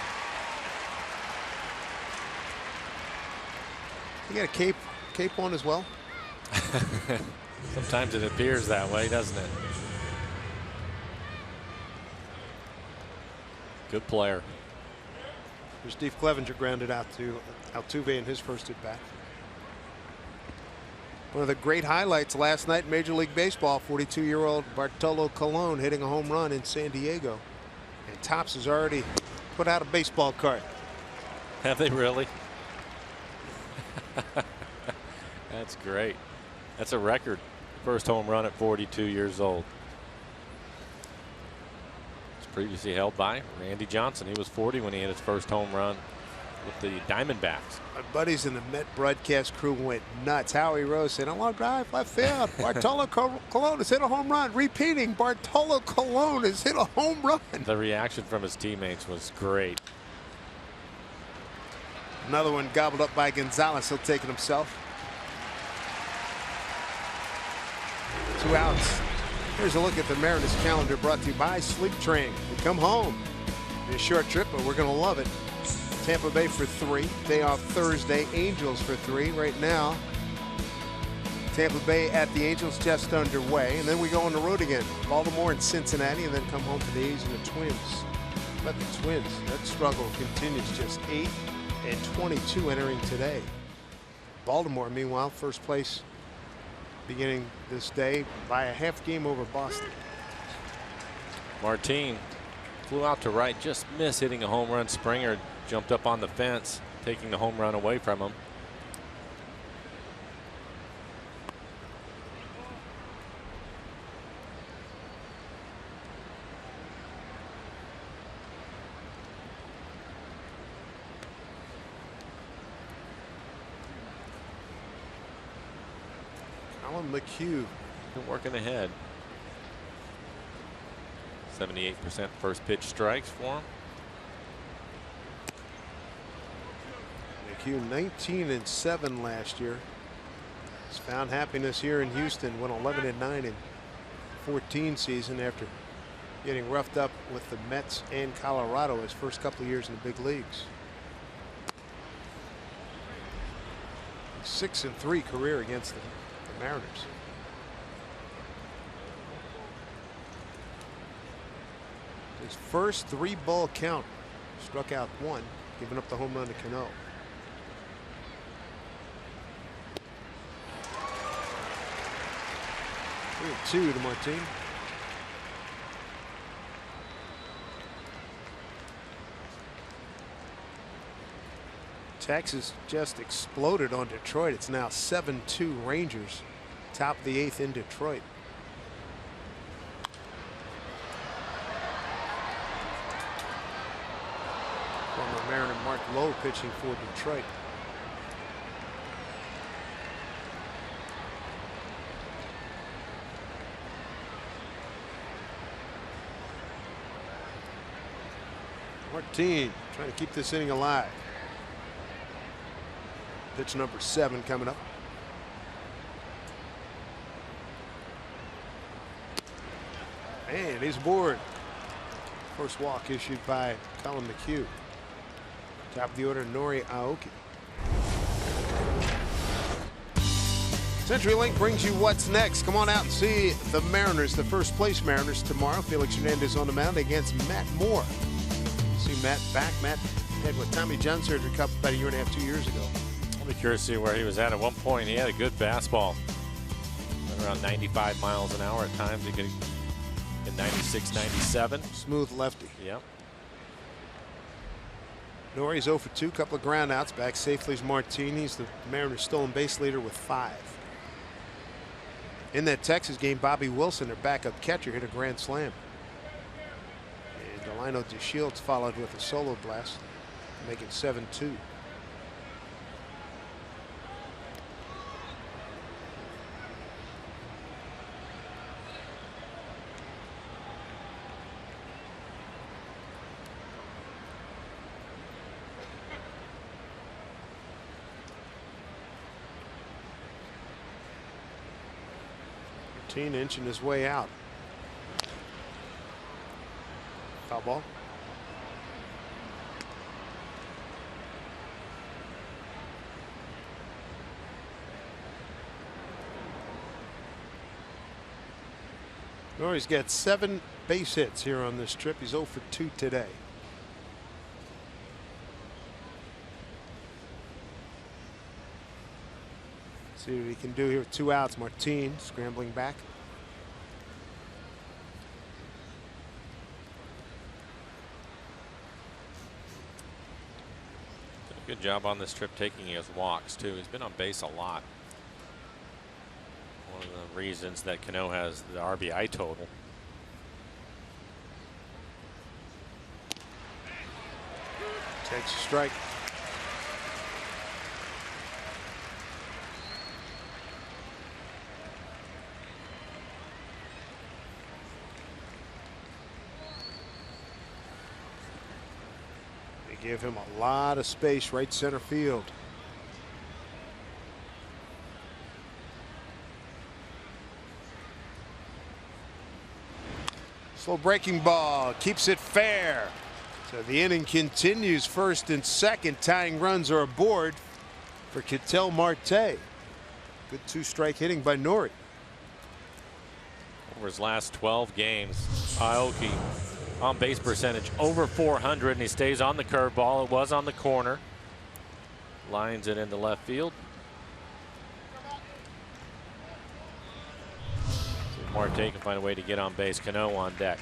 You got a cape on as well? Sometimes it appears that way, doesn't it? Good player. Here's Steve Clevenger grounded out to Altuve in his first at bat. One of the great highlights last night in Major League Baseball, 42-year-old Bartolo Colon hitting a home run in San Diego. And Topps has already put out a baseball card. Have they really? That's great. That's a record. First home run at 42 years old. It's previously held by Randy Johnson. He was 40 when he hit his first home run with the Diamondbacks. My buddies in the Met broadcast crew went nuts. Howie Rose said, "A long drive, left field. Bartolo Colon has hit a home run." Repeating, Bartolo Colon has hit a home run. The reaction from his teammates was great. Another one gobbled up by Gonzalez. He'll take it himself. 2 outs. Here's a look at the Mariners calendar brought to you by Sleep Train. We come home. It's a short trip, but we're going to love it. Tampa Bay for 3. Day off Thursday. Angels for 3. Right now, Tampa Bay at the Angels just underway. And then we go on the road again. Baltimore and Cincinnati, and then come home for the A's and the Twins. But the Twins, that struggle continues. Just 8 and 22 entering today. Baltimore, meanwhile, first place beginning this day by a half game over Boston. Martin flew out to right, just missed hitting a home run. Springer jumped up on the fence, taking the home run away from him. McHugh working ahead. 78% first pitch strikes for him. McHugh 19 and 7 last year. He's found happiness here in Houston. Went 11 and 9 in 14 season after getting roughed up with the Mets and Colorado his first couple of years in the big leagues. 6 and 3 career against the Mariners. His first 3-ball count. Struck out 1, giving up the home run to Cano. 3-2 to Martin. Texas just exploded on Detroit. It's now 7-2 Rangers. Top of the 8th in Detroit. Former Mariner Mark Lowe pitching for Detroit. Martin trying to keep this inning alive. Pitch number 7 coming up. And he's aboard. First walk issued by Colin McHugh. Top of the order, Nori Aoki. CenturyLink brings you what's next. Come on out and see the Mariners, the first place Mariners tomorrow. Felix Hernandez on the mound against Matt Moore. See Matt back. Matt had what, Tommy John surgery about a 1.5 years, 2 years ago. I'll be curious to see where he was at one point. He had a good fastball. Around 95 miles an hour at times. He could get 96, 97. Smooth lefty. Yep. Nori's 0 for 2, couple of ground outs. Back safely is Martinez, the Mariners stolen base leader with 5. In that Texas game, Bobby Wilson, their backup catcher, hit a grand slam. And Delino DeShields followed with a solo blast, make it 7-2. Inching his way out. Foul ball. Nori's got 7 base hits here on this trip. He's 0 for 2 today. See what he can do here with 2 outs. Martin scrambling back. Good job on this trip taking his walks too. He's been on base a lot. One of the reasons that Cano has the RBI total. Takes a strike. Give him a lot of space right center field. Slow breaking ball keeps it fair. So the inning continues. First and second, tying runs are aboard for Ketel Marte. Good 2-strike hitting by Nori. Over his last 12 games, Aoki on base percentage over 400, and he stays on the curveball. It was on the corner. Lines it into left field. So Marte can find a way to get on base. Cano on deck.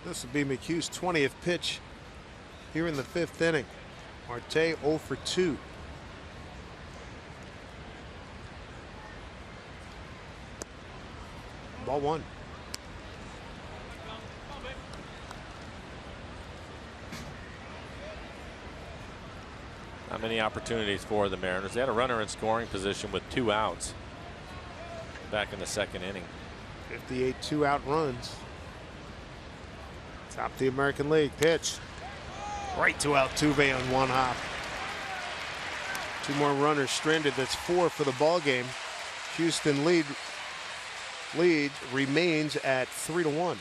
This will be McHugh's 20th pitch here in the 5th inning. Marte 0 for 2. Ball 1. Not many opportunities for the Mariners. They had a runner in scoring position with 2 outs back in the 2nd inning. 58 2-out runs. Top of the American League. Pitch. Right to Altuve on 1 hop. 2 more runners stranded. That's 4 for the ball game. Houston lead remains at 3-1.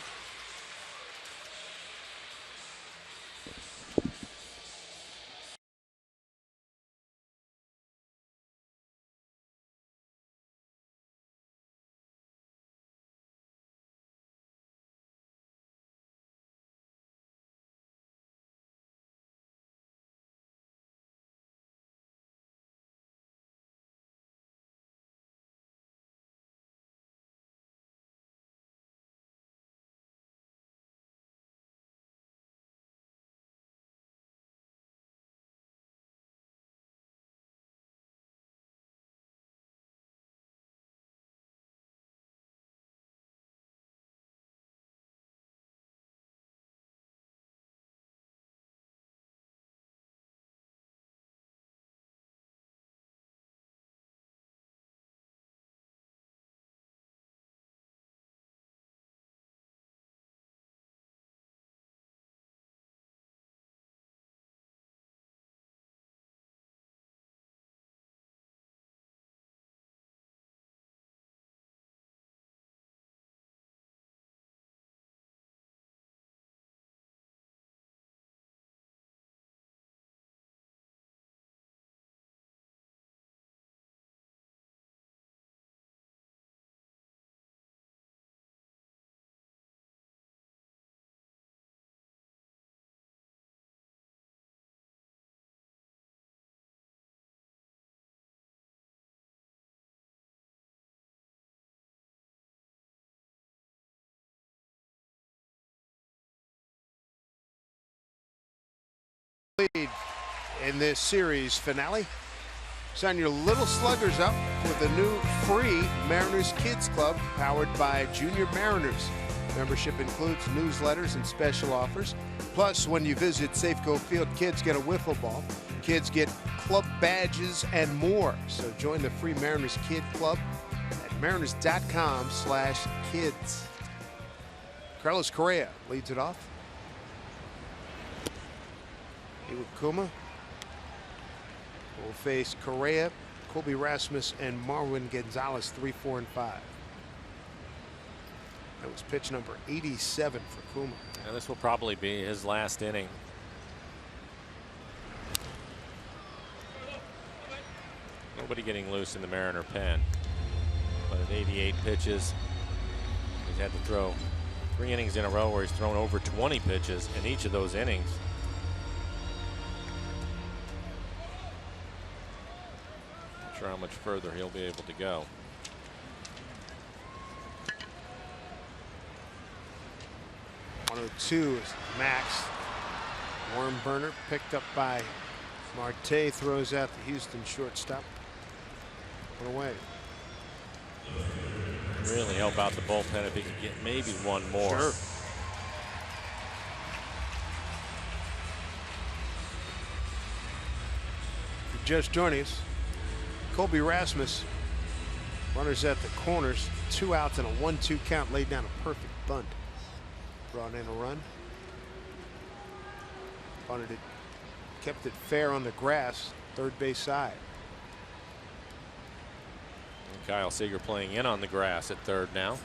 in this series finale. Sign your little sluggers up with a new free Mariners Kids Club powered by Junior Mariners. Membership includes newsletters and special offers. Plus, when you visit Safeco Field, kids get a wiffle ball. Kids get club badges and more. So join the free Mariners Kid Club at mariners.com/kids. Carlos Correa leads it off. Iwakuma will face Correa, Colby Rasmus, and Marwin Gonzalez, 3, 4, and 5. That was pitch number 87 for Kuma. And this will probably be his last inning. Nobody getting loose in the Mariner pen. But at 88 pitches, he's had to throw 3 innings in a row where he's thrown over 20 pitches in each of those innings. Not sure how much further he'll be able to go. Two is Max. Worm burner picked up by Marte, throws out the Houston shortstop. One away. Really help out the bullpen if he could get maybe one more. Sure. If you're just joining us, Colby Rasmus, runners at the corners, 2 outs and a 1-2 count, laid down a perfect bunt. Brought in a run. Bunted it, kept it fair on the grass, third base side. And Kyle Seager playing in on the grass at third now.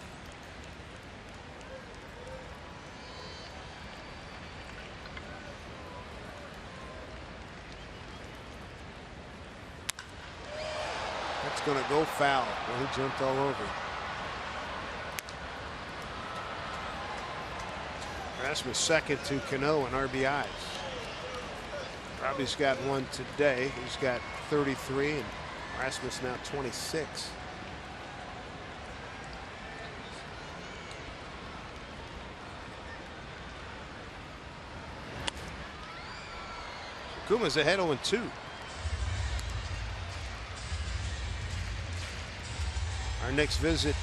That's going to go foul. Well, he jumped all over. Rasmus second to Cano in RBIs. Robbie's got one today. He's got 33, and Rasmus now 26. Kuma's ahead 0-2. Our next visit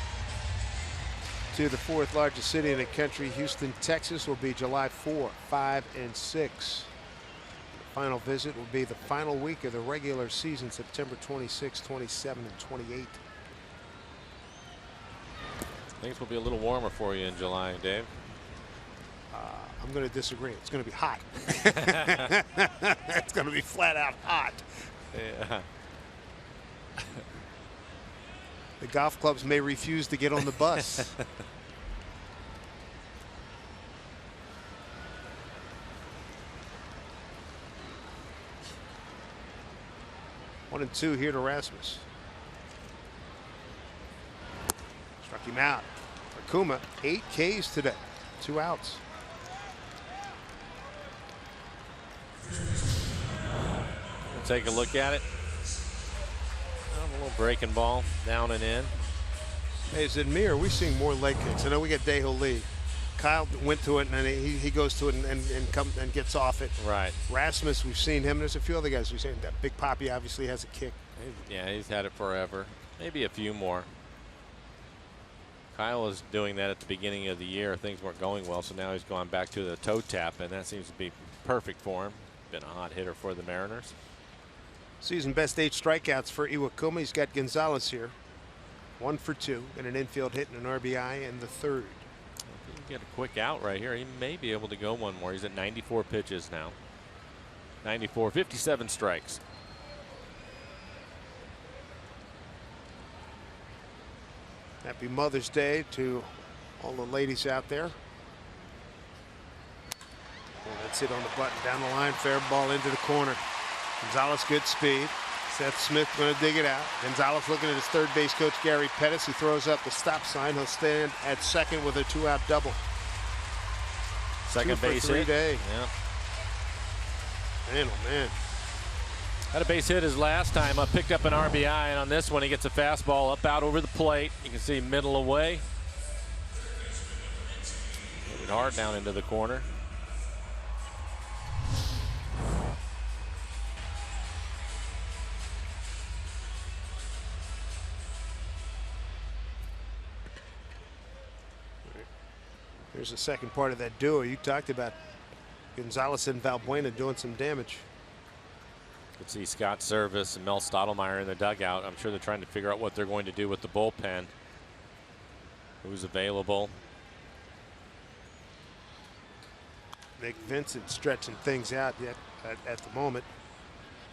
to the 4th largest city in the country, Houston, Texas, will be July 4, 5, and 6. The final visit will be the final week of the regular season, September 26, 27, and 28. Things will be a little warmer for you in July, Dave. I'm going to disagree. It's going to be hot. It's going to be flat out hot. Yeah. The golf clubs may refuse to get on the bus. 1-2 here to Rasmus. Struck him out. Akuma, 8 Ks today, 2 outs. We'll take a look at it. A little breaking ball down and in. Hey, is it me or are we seeing more leg kicks? I know we got Daeho Lee. Kyle went to it and he goes to it and gets off it. Right. Rasmus, we've seen him. There's a few other guys we've seen. That Big Papi obviously has a kick. Yeah, he's had it forever. Maybe a few more. Kyle was doing that at the beginning of the year. Things weren't going well, so now he's gone back to the toe tap, and that seems to be perfect for him. Been a hot hitter for the Mariners. Season best 8 strikeouts for Iwakuma. He's got Gonzalez here. 1 for 2 and an infield hit and an RBI in the 3rd. If he can get a quick out right here, he may be able to go one more. He's at 94 pitches now. 94, 57 strikes. Happy Mother's Day to all the ladies out there. Well, that's it on the button down the line. Fair ball into the corner. Gonzalez, good speed. Seth Smith going to dig it out. Gonzalez looking at his third base coach, Gary Pettis. He throws up the stop sign. He'll stand at second with a 2-out double. Second base hit. Day. Yeah. Man, oh man. Had a base hit his last time up, picked up an RBI, and on this one he gets a fastball up out over the plate. You can see middle away. Hit it hard down into the corner. Here's the second part of that duo you talked about. Gonzalez and Valbuena doing some damage. You can see Scott Service and Mel Stottlemyre in the dugout. I'm sure they're trying to figure out what they're going to do with the bullpen. Who's available? Nick Vincent stretching things out yet at the moment.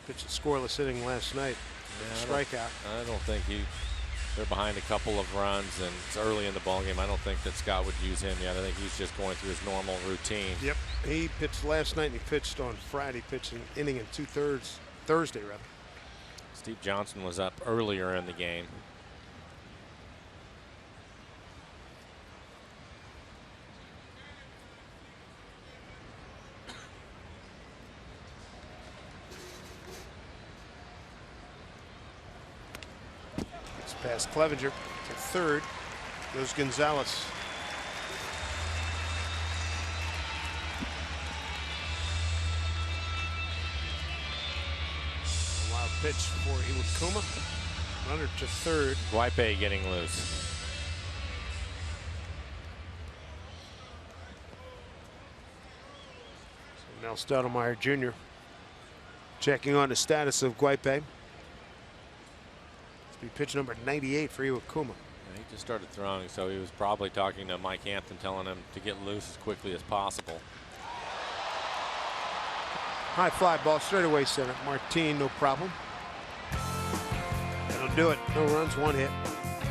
Pitched a scoreless inning last night. Yeah, Strikeout. I don't think they're behind a couple of runs and it's early in the ballgame. I don't think that Scott would use him yet. I think he's just going through his normal routine. Yep. He pitched last night and he pitched on Friday, pitching inning and 2/3 Thursday rather. Steve Johnson was up earlier in the game. Past Clevenger to third. Goes Gonzalez. A wild pitch for Iwakuma. Runner to third. Guaipe getting loose. So now Stottlemyre Jr. checking on the status of Guaipe. Pitch number 98 for Iwakuma. Yeah, he just started throwing, so he was probably talking to Mike Hampton, telling him to get loose as quickly as possible. High fly ball straight away center. Martin, no problem. That'll do it. No runs, one hit.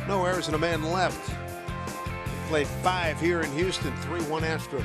No errors and a man left. They played 5 here in Houston, 3-1 Astros.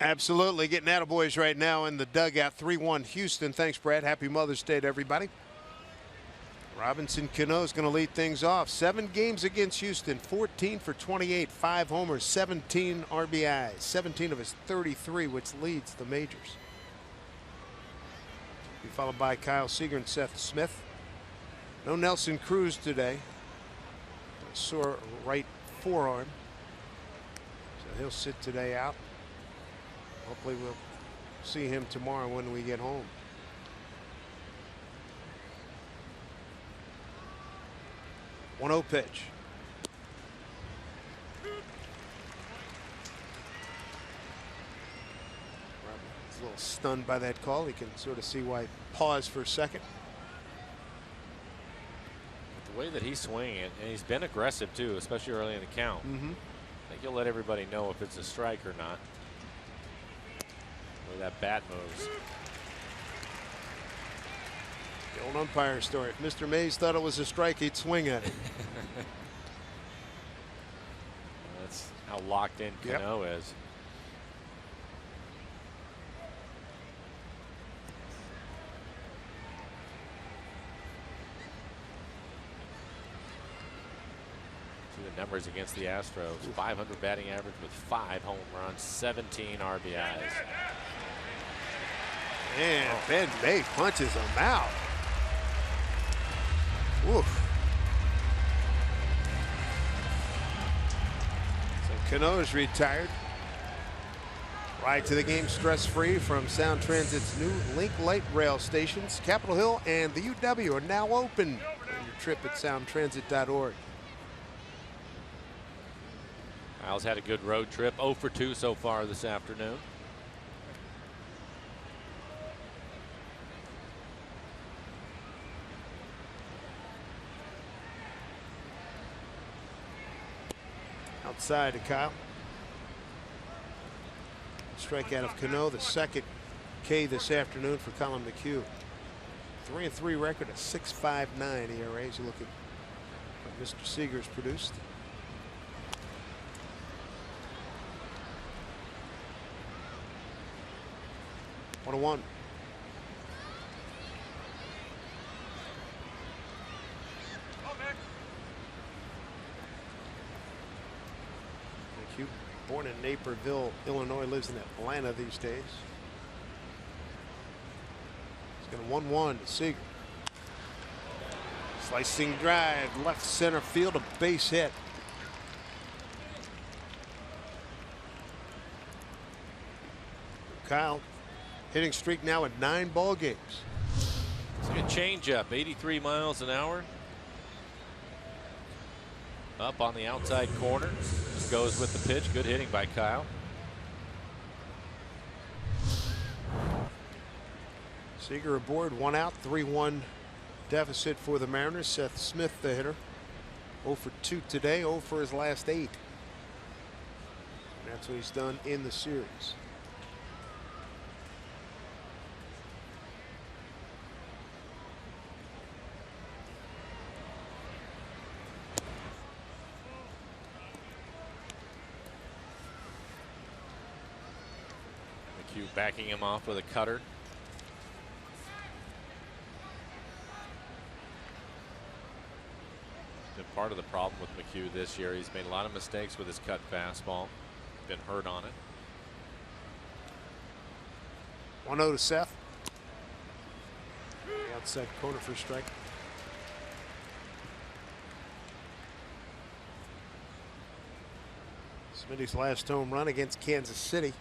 Absolutely. Getting attaboys right now in the dugout. 3-1 Houston. Thanks, Brad. Happy Mother's Day to everybody. Robinson Cano is going to lead things off. 7 games against Houston. 14 for 28. 5 homers. 17 RBIs. 17 of his 33, which leads the majors. Be followed by Kyle Seager and Seth Smith. No Nelson Cruz today. A sore right forearm. So he'll sit today out. Hopefully we'll see him tomorrow when we get home. One-0 pitch. He's a little stunned by that call. He can sort of see why he paused for a second. The way that he's swinging it, and he's been aggressive too, especially early in the count. I think he'll let everybody know if it's a strike or not. The way that bat moves. The old umpire story. If Mr. Mays thought it was a strike, he'd swing at it. That's how locked in Cano is. The numbers against the Astros: 500 batting average with 5 home runs, 17 RBIs. And Ben May punches him out. Woof. So Cano is retired. Ride to the game stress-free from Sound Transit's new Link Light rail stations. Capitol Hill and the UW are now open. Plan your trip at soundtransit.org. Kyle's had a good road trip, 0 for 2 so far this afternoon. Outside to Kyle. Strikeout of Cano, the second K this afternoon for Colin McHugh. 3-3 record, a 6.59 ERA. As you look at what Mr. Seager's produced. 1-1. McHugh, born in Naperville, Illinois, lives in Atlanta these days. He's going 1-1 to Seager. Slicing drive, left center field, a base hit. Kyle, hitting streak now at 9 ball games. It's like a changeup, 83 miles an hour. Up on the outside corner. Just goes with the pitch. Good hitting by Kyle. Seager aboard, 1 out, 3-1 deficit for the Mariners. Seth Smith, the hitter, 0 for 2 today, 0 for his last 8. And that's what he's done in the series. McHugh backing him off with a cutter. Been part of the problem with McHugh this year. He's made a lot of mistakes with his cut fastball. Been hurt on it. 1-0 to Seth. The outside corner for strike. Smitty's last home run against Kansas City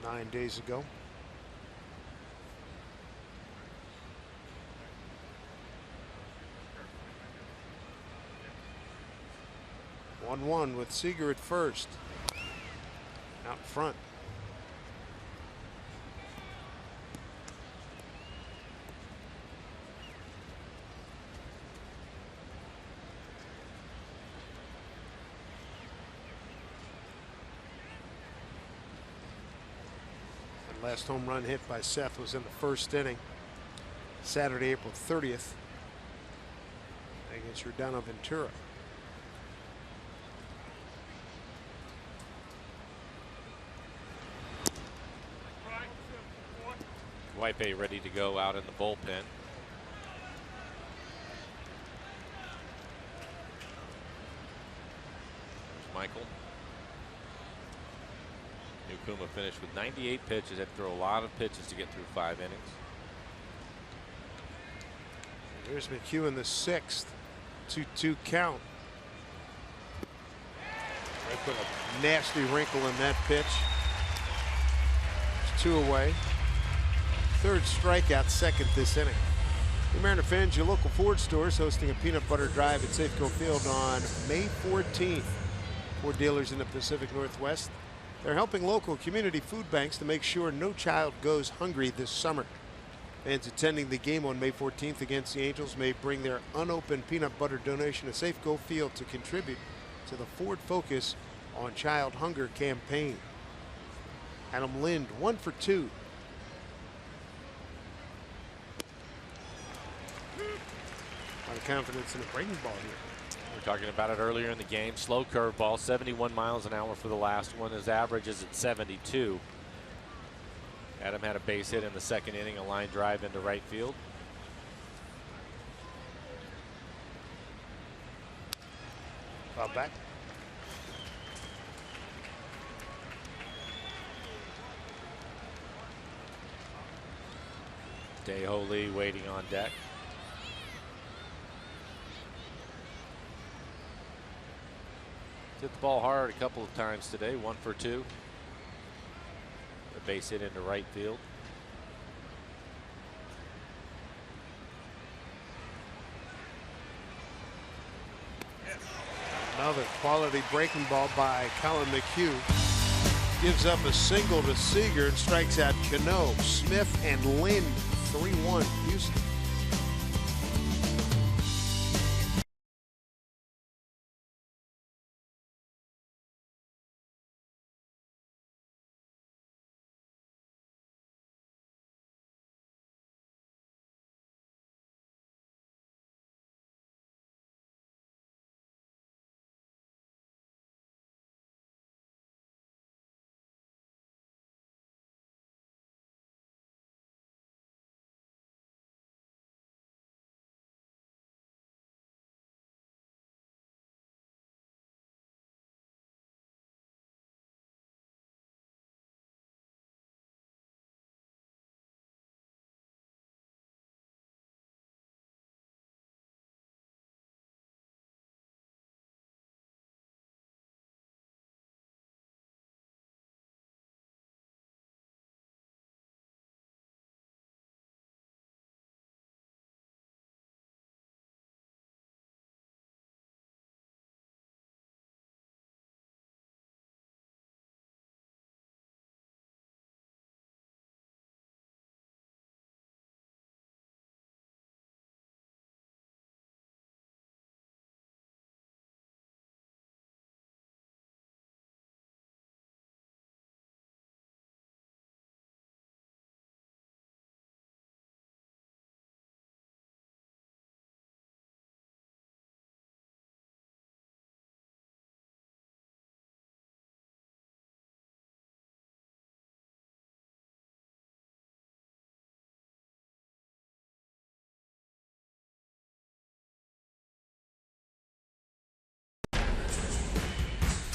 9 days ago. One with Seager at first. Out front. And last home run hit by Seth was in the first inning. Saturday, April 30th. Against Rodano Ventura. White ready to go out in the bullpen. There's Michael. Newcomb finished with 98 pitches. Had to throw a lot of pitches to get through 5 innings. Here's McHugh in the 6th. 2-2 count. They put a nasty wrinkle in that pitch. It's 2 away. 3rd strikeout, 2nd this inning. Hey, Mariner fans, your local Ford stores hosting a peanut butter drive at Safeco Field on May 14th. 4 dealers in the Pacific Northwest. They're helping local community food banks to make sure no child goes hungry this summer. Fans attending the game on May 14th against the Angels may bring their unopened peanut butter donation to Safeco Field to contribute to the Ford Focus on Child Hunger campaign. Adam Lind 1 for 2. A lot of confidence in a breaking ball here. We were talking about it earlier in the game. Slow curveball, 71 miles an hour for the last one. His average is at 72. Adam had a base hit in the second inning, a line drive into right field. Foul back. AT HOU waiting on deck. Hit the ball hard a couple of times today, 1 for 2. A base hit into right field. Another quality breaking ball by Colin McHugh. Gives up a single to Seager and strikes out Cano. Smith and Lind, 3-1 Houston.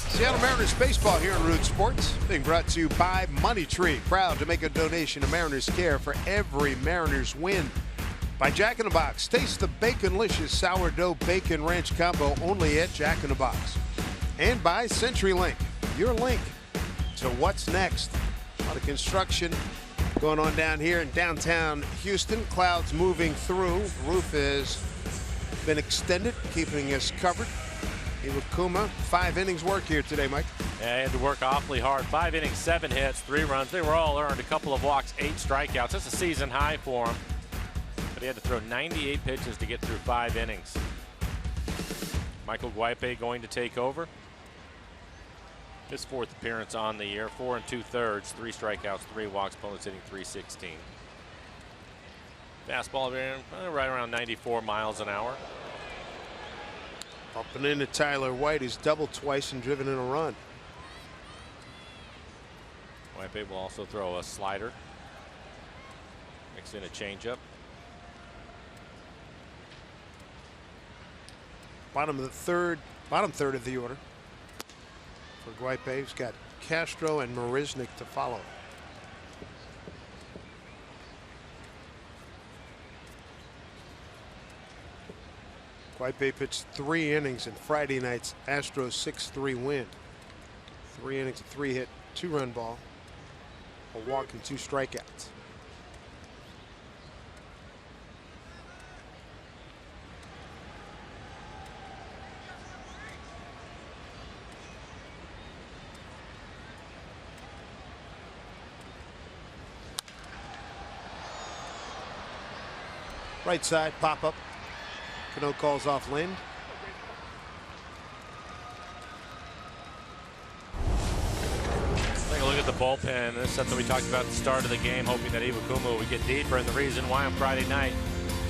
Seattle Mariners baseball here on Root Sports, being brought to you by Money Tree. Proud to make a donation to Mariners Care for every Mariners win. By Jack in the Box, taste the Baconlicious Sourdough Bacon Ranch combo only at Jack in the Box. And by CenturyLink, your link to what's next. A lot of construction going on down here in downtown Houston. Clouds moving through. Roof has been extended, keeping us covered. Iwakuma, 5 innings work here today, Mike. Yeah, he had to work awfully hard. 5 innings, 7 hits, 3 runs. They were all earned. A couple of walks, 8 strikeouts. That's a season high for him. But he had to throw 98 pitches to get through 5 innings. Michael Guaipe going to take over. His 4th appearance on the year. 4 2/3, 3 strikeouts, 3 walks. Opponents hitting .316. Fastball right around 94 miles an hour. Bumping into Tyler White. He's doubled twice and driven in a run. Guaipe will also throw a slider. Mix in a changeup. Bottom third of the order for Guaipe. He's got Castro and Marisnik to follow. Guaipe pitched 3 innings in Friday night's Astros 6-3 win. 3 innings, a 3-hit, 2-run ball, a walk and 2 strikeouts. Right side pop up. Cano calls off Lind. Take a look at the bullpen. This is something we talked about at the start of the game, hoping that Iwakuma would get deeper. And the reason why on Friday night,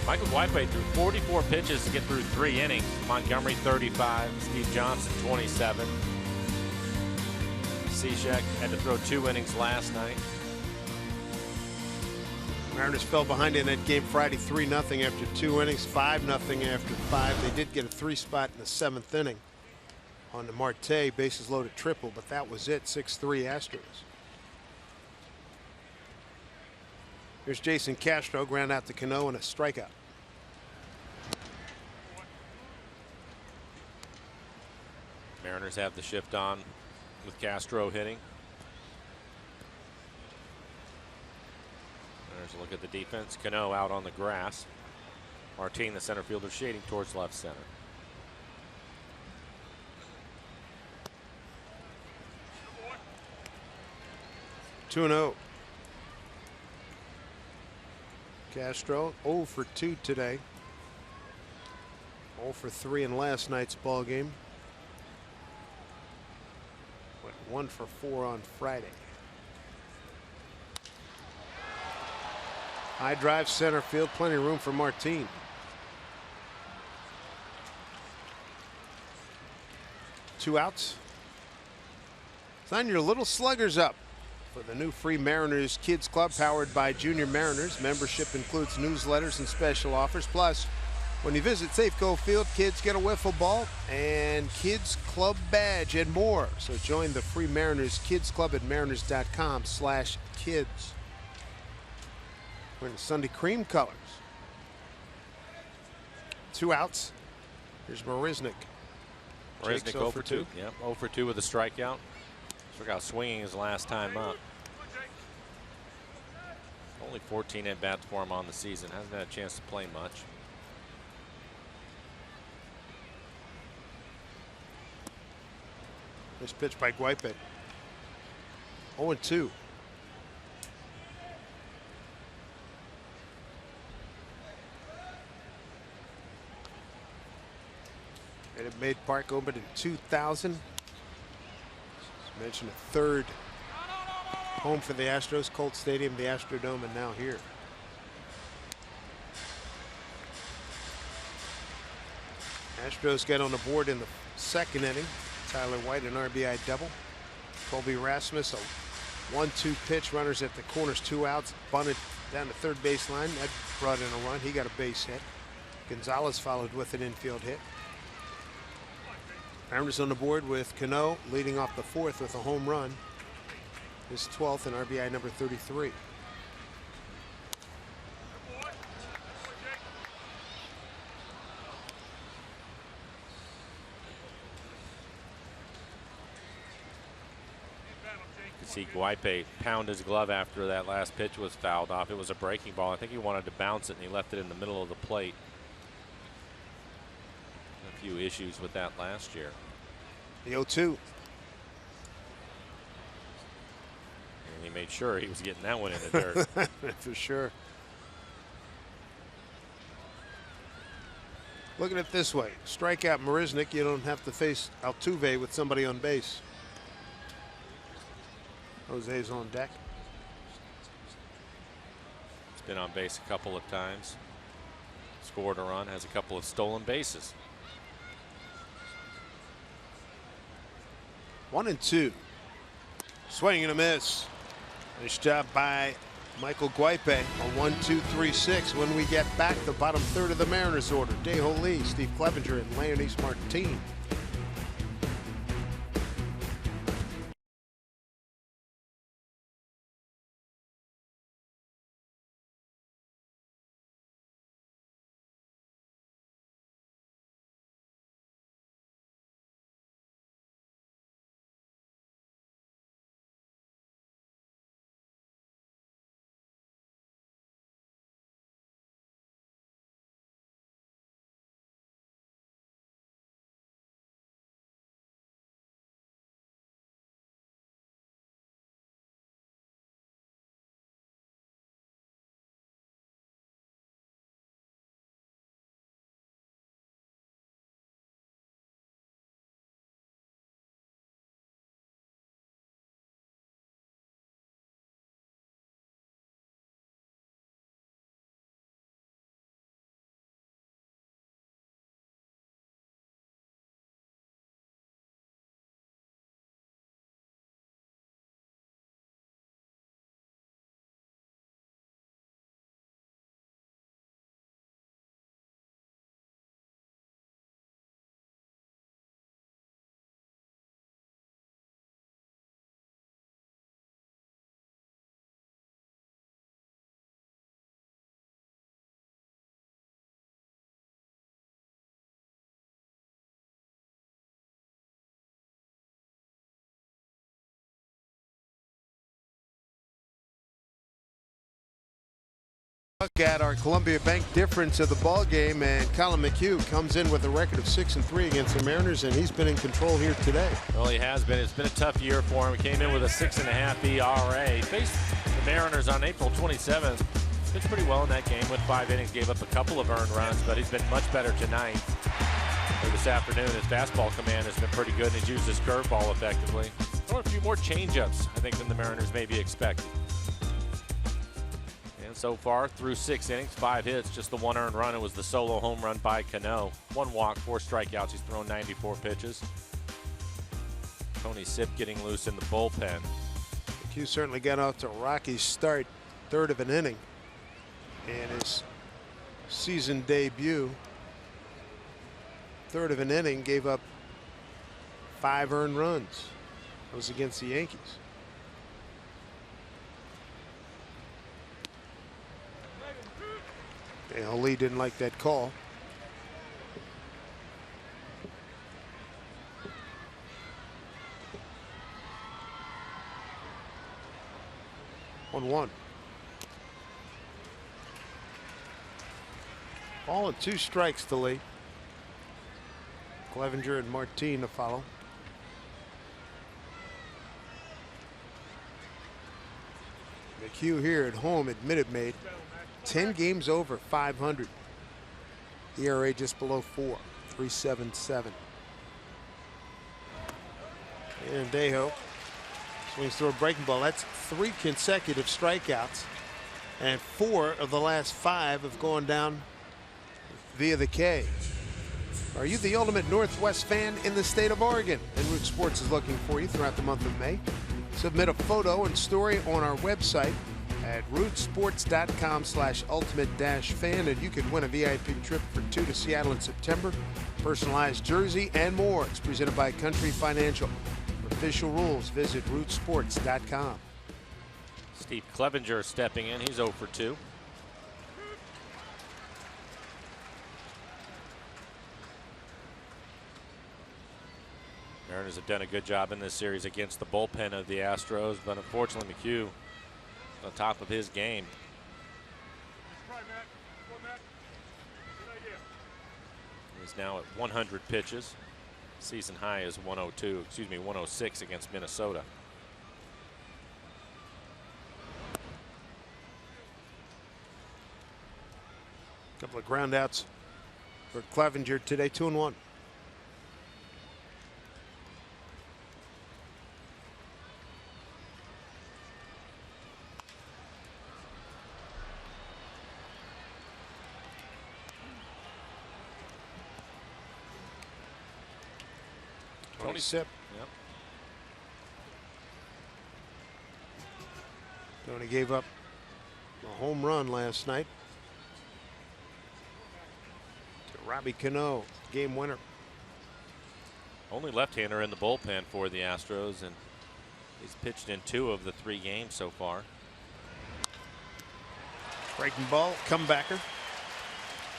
Michael Guaipe threw 44 pitches to get through 3 innings. Montgomery 35, Steve Johnson 27. Cishek had to throw 2 innings last night. Mariners fell behind in that game Friday 3-0 after 2 innings, 5-0 after 5. They did get a 3 spot in the 7th inning on the Marte bases loaded triple, but that was it. 6-3 Astros. Here's Jason Castro, ground out to Cano and a strikeout. Mariners have the shift on with Castro hitting. There's a look at the defense. Cano out on the grass. Martin, the center fielder, shading towards left center. Two 2-0. Castro 0 for 2 today. 0 for 3 in last night's ball game. Went 1 for 4 on Friday. High drive center field, plenty of room for Martin. Two outs. Sign your little sluggers up for the new free Mariners Kids Club powered by Junior Mariners. Membership includes newsletters and special offers. Plus, when you visit Safeco Field, kids get a wiffle ball and Kids Club badge and more. So join the free Mariners Kids Club at mariners.com/kids. We're in Sunday cream colors. 2 outs. Here's Marisnik. Marisnik 0 for 2. Yep, 0 for 2 with a strikeout. Struck out swinging his last time up. Only 14 at bats for him on the season. Hasn't had a chance to play much. This pitch by Guaipe. 0-2. And it made Park opened in 2000. As mentioned, a 3rd home for the Astros, Colt Stadium, the Astrodome, and now here. Astros get on the board in the 2nd inning. Tyler White, an RBI double. Colby Rasmus, a 1-2 pitch. Runners at the corners, 2 outs. Bunted down the 3rd baseline. That brought in a run. He got a base hit. Gonzalez followed with an infield hit. Mariners on the board with Cano leading off the 4th with a home run. His 12th and RBI number 33. See Guaipe pound his glove after that last pitch was fouled off. It was a breaking ball. I think he wanted to bounce it and he left it in the middle of the plate. A few issues with that last year. The 0-2. And he made sure he was getting that one in the dirt. For sure. Look at it this way. Strike out Marisnik, you don't have to face Altuve with somebody on base. Jose's on deck. He's been on base a couple of times. Scored a run, has a couple of stolen bases. 1-2. Swing and a miss. Nice job by Michael Guaipe. A 1-2-3-6. When we get back, the bottom 3rd of the Mariners order. Dae-Ho Lee, Steve Clevenger, and Leonys Martin. Look at our Columbia Bank difference of the ball game, and Colin McHugh comes in with a record of 6-3 against the Mariners, and he's been in control here today. Well, he has been. It's been a tough year for him. He came in with a 6.5 ERA. Faced the Mariners on April 27th. Pitched pretty well in that game with 5 innings. Gave up a couple of earned runs, but he's been much better tonight. Or this afternoon, his fastball command has been pretty good, and he's used his curveball effectively. Or a few more changeups, I think, than the Mariners maybe expected. So far, through 6 innings, 5 hits, just the 1 earned run. It was the solo home run by Cano. 1 walk, 4 strikeouts. He's thrown 94 pitches. Tony Sipp getting loose in the bullpen. McHugh certainly got off to a rocky start, 3rd of an inning. And his season debut, 3rd of an inning, gave up 5 earned runs. That was against the Yankees. And Lee didn't like that call. One. Ball and 2 strikes to Lee. Clevenger and Martin to follow. McHugh here at home at Minute Maid. 10 games over 500. ERA just below 4. 3.77. And AT HOU swings through a breaking ball. That's 3 consecutive strikeouts. And 4 of the last 5 have gone down via the K. Are you the ultimate Northwest fan in the state of Oregon? And Root Sports is looking for you throughout the month of May. Submit a photo and story on our website at rootsports.com/ultimate-fan, and you could win a VIP trip for 2 to Seattle in September, personalized jersey, and more. It's presented by Country Financial. For official rules, visit rootsports.com. Steve Clevenger stepping in. He's 0 for 2. Mariners have done a good job in this series against the bullpen of the Astros, but unfortunately McHugh on top of his game. He's now at 100 pitches. Season high is 106 against Minnesota. Couple of groundouts for Clevenger today, 2-1. Tony Sipp. Yep. Tony gave up a home run last night to Robbie Cano, game winner. Only left-hander in the bullpen for the Astros, and he's pitched in 2 of the 3 games so far. Breaking ball, comebacker.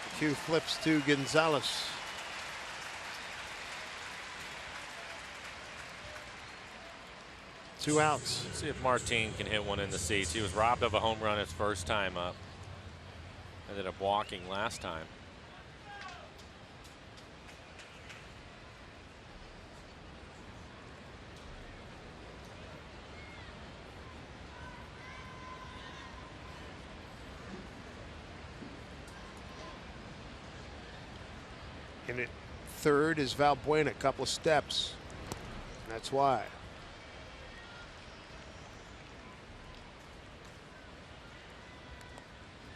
McHugh flips to Gonzalez. Two outs. Let's see if Martin can hit one in the seats. He was robbed of a home run his first time up. Ended up walking last time. And at third is Valbuena, a couple of steps. That's why.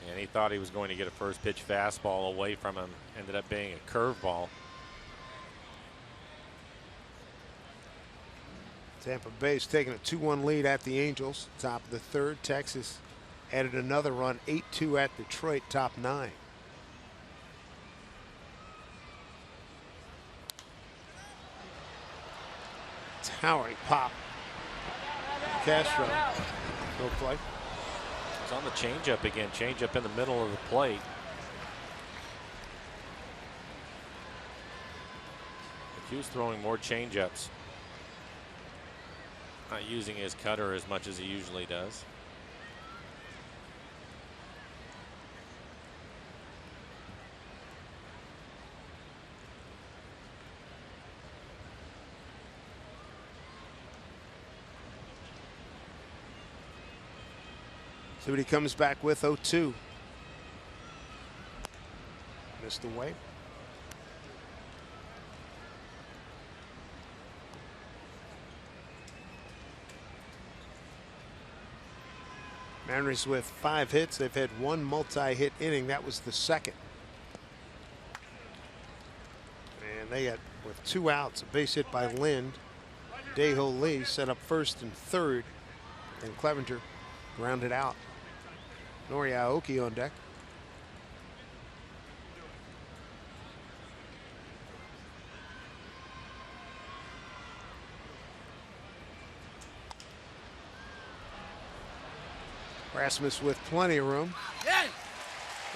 And he thought he was going to get a first pitch fastball away from him. Ended up being a curveball. Tampa Bay's taking a 2-1 lead at the Angels. Top of the 3rd. Texas added another run, 8-2 at Detroit, top 9. Towering pop. Castro. No play. He's on the changeup again. Changeup in the middle of the plate. McHugh's throwing more changeups. Not using his cutter as much as he usually does. See what he comes back with. 0-2. Missed away. Mariners with 5 hits. They've had 1 multi-hit inning. That was the second. And they got, with 2 outs, a base hit by Lind. Dae-Ho Lee set up first and third, and Clevenger grounded out. Nori Aoki on deck. Rasmus with plenty of room.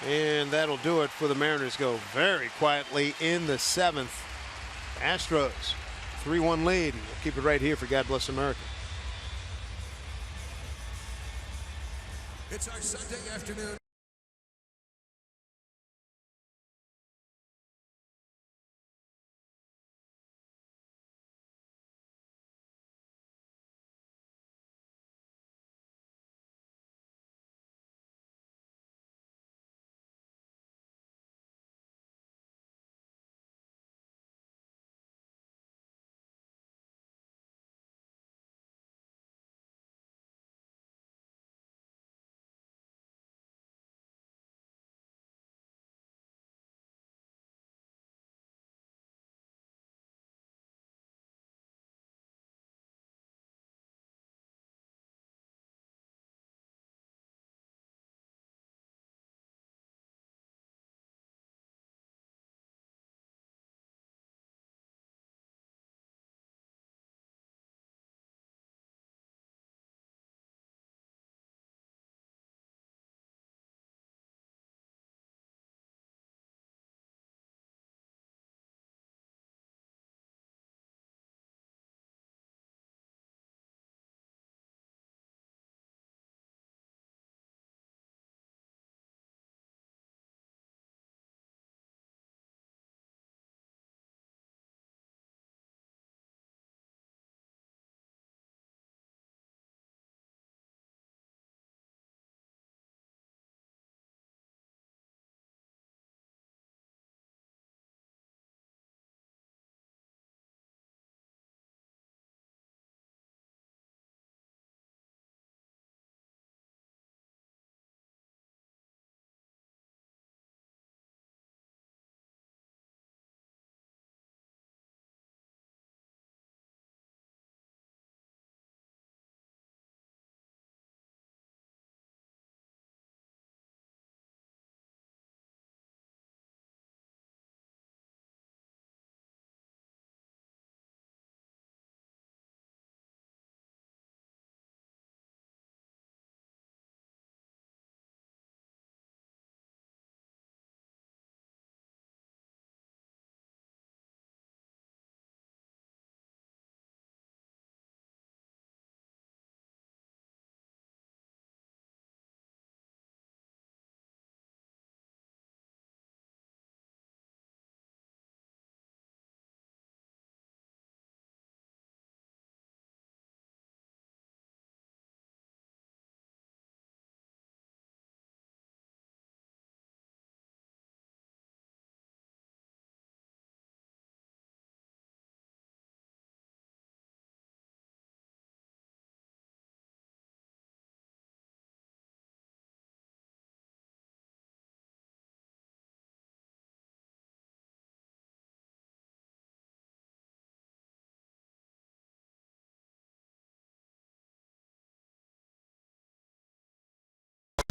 And that'll do it for the Mariners. Go very quietly in the 7th. Astros 3-1 lead. We'll keep it right here for God Bless America. It's our Sunday afternoon.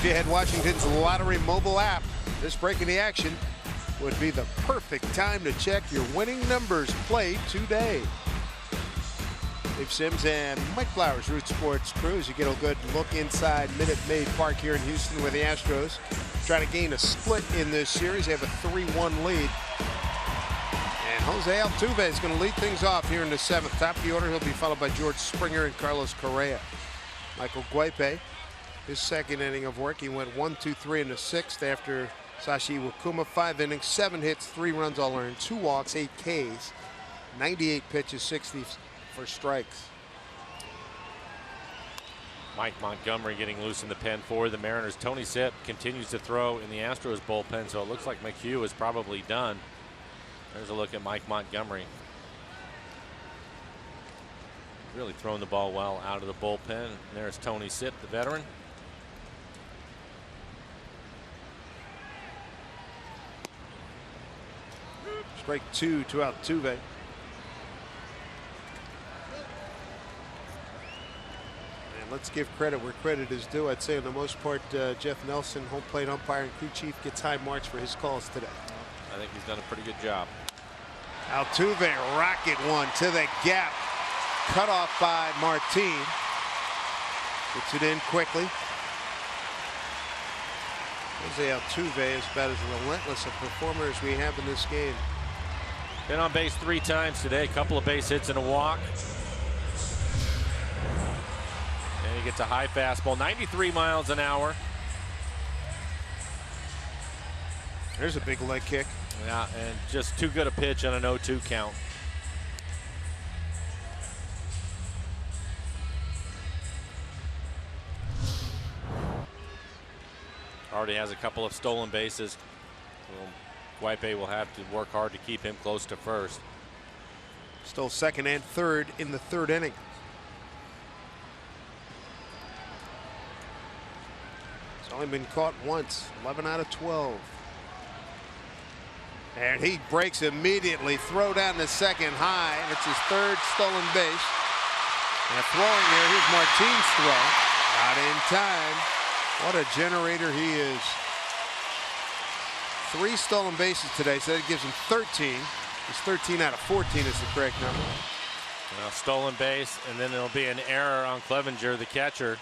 If you had Washington's lottery mobile app, this break in the action would be the perfect time to check your winning numbers. Play today. Dave Sims and Mike Flowers, Root Sports crew, as you get a good look inside Minute Maid Park here in Houston with the Astros trying to gain a split in this series. They have a 3-1 lead. And Jose Altuve is going to lead things off here in the 7th. Top of the order, he'll be followed by George Springer and Carlos Correa. Michael Guipe, his second inning of work. He went 1-2-3 in the 6th after Sashi Wakuma. 5 innings, 7 hits, 3 runs all earned, 2 walks, 8 Ks, 98 pitches, 60 for strikes. Mike Montgomery getting loose in the pen for the Mariners. Tony Sipp continues to throw in the Astros bullpen, so it looks like McHugh is probably done. There's a look at Mike Montgomery. Really throwing the ball well out of the bullpen. And there's Tony Sipp, the veteran. Strike 2 to Altuve. And let's give credit where credit is due. I'd say, for the most part, Jeff Nelson, home plate umpire and crew chief, gets high marks for his calls today. I think he's done a pretty good job. Altuve, rocket one to the gap. Cut off by Martin. Puts it in quickly. Jose Altuve is about as relentless a performer as we have in this game. Been on base 3 times today. A couple of base hits and a walk. And he gets a high fastball, 93 miles an hour. There's a big leg kick. Yeah, and just too good a pitch on an 0-2 count. Already has a couple of stolen bases. Guaipe will have to work hard to keep him close to first. Stole second and third in the 3rd inning. It's only been caught once. 11 out of 12. And he breaks immediately. Throw down to second high. And it's his 3rd stolen base. And throwing there. Here's Martin's throw. Not in time. What a generator he is. 3 stolen bases today, so that gives him 13. It's 13 out of 14 is the correct number. Well, stolen base, and then there'll be an error on Clevenger, the catcher.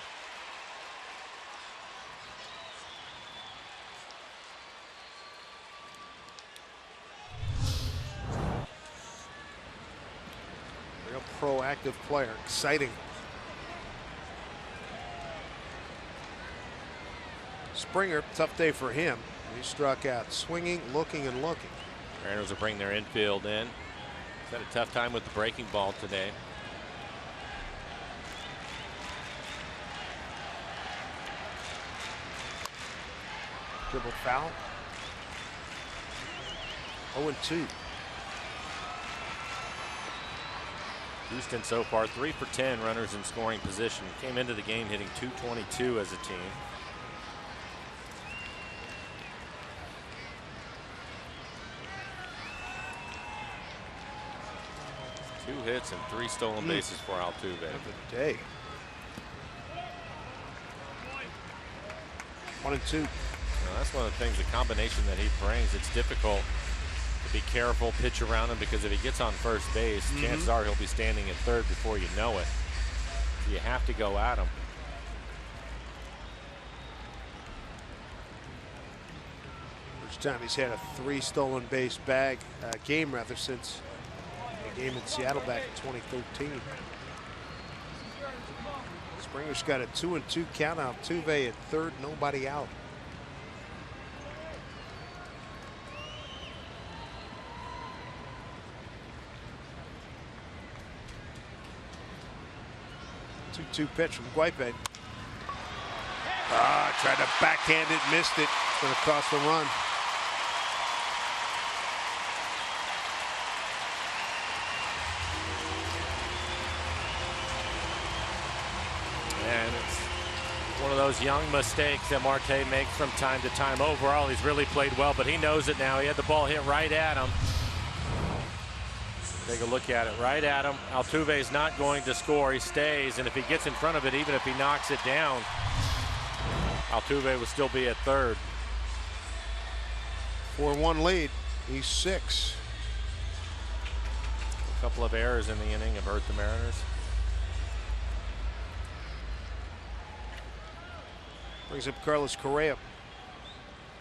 Real proactive player, exciting. Springer, tough day for him. He struck out, swinging, looking, and looking. Mariners will bring their infield in. He's had a tough time with the breaking ball today. Dribble foul. 0-2. Houston so far 3 for 10 runners in scoring position. Came into the game hitting .222 as a team. 2 hits and 3 stolen bases for Altuve. Good day. 1-2. Now, that's one of the things, the combination that he brings. It's difficult to be careful, pitch around him, because if he gets on first base, chances are he'll be standing at third before you know it. So you have to go at him. First time he's had a 3 stolen base game rather since a game in Seattle back in 2013. Springer's got a 2-2 count. Altuve at third, nobody out. Two pitch from Guaipe. Tried to backhand it, missed it. It's going to cost a run. And it's one of those young mistakes that Marte makes from time to time. Overall, he's really played well, but he knows it now. He had the ball hit right at him. Take a look at it, right at him. Altuve's not going to score. He stays, and if he gets in front of it, even if he knocks it down, Altuve will still be at third. 4-1 lead. He's 6. A couple of errors in the inning have hurt the Mariners. Brings up Carlos Correa.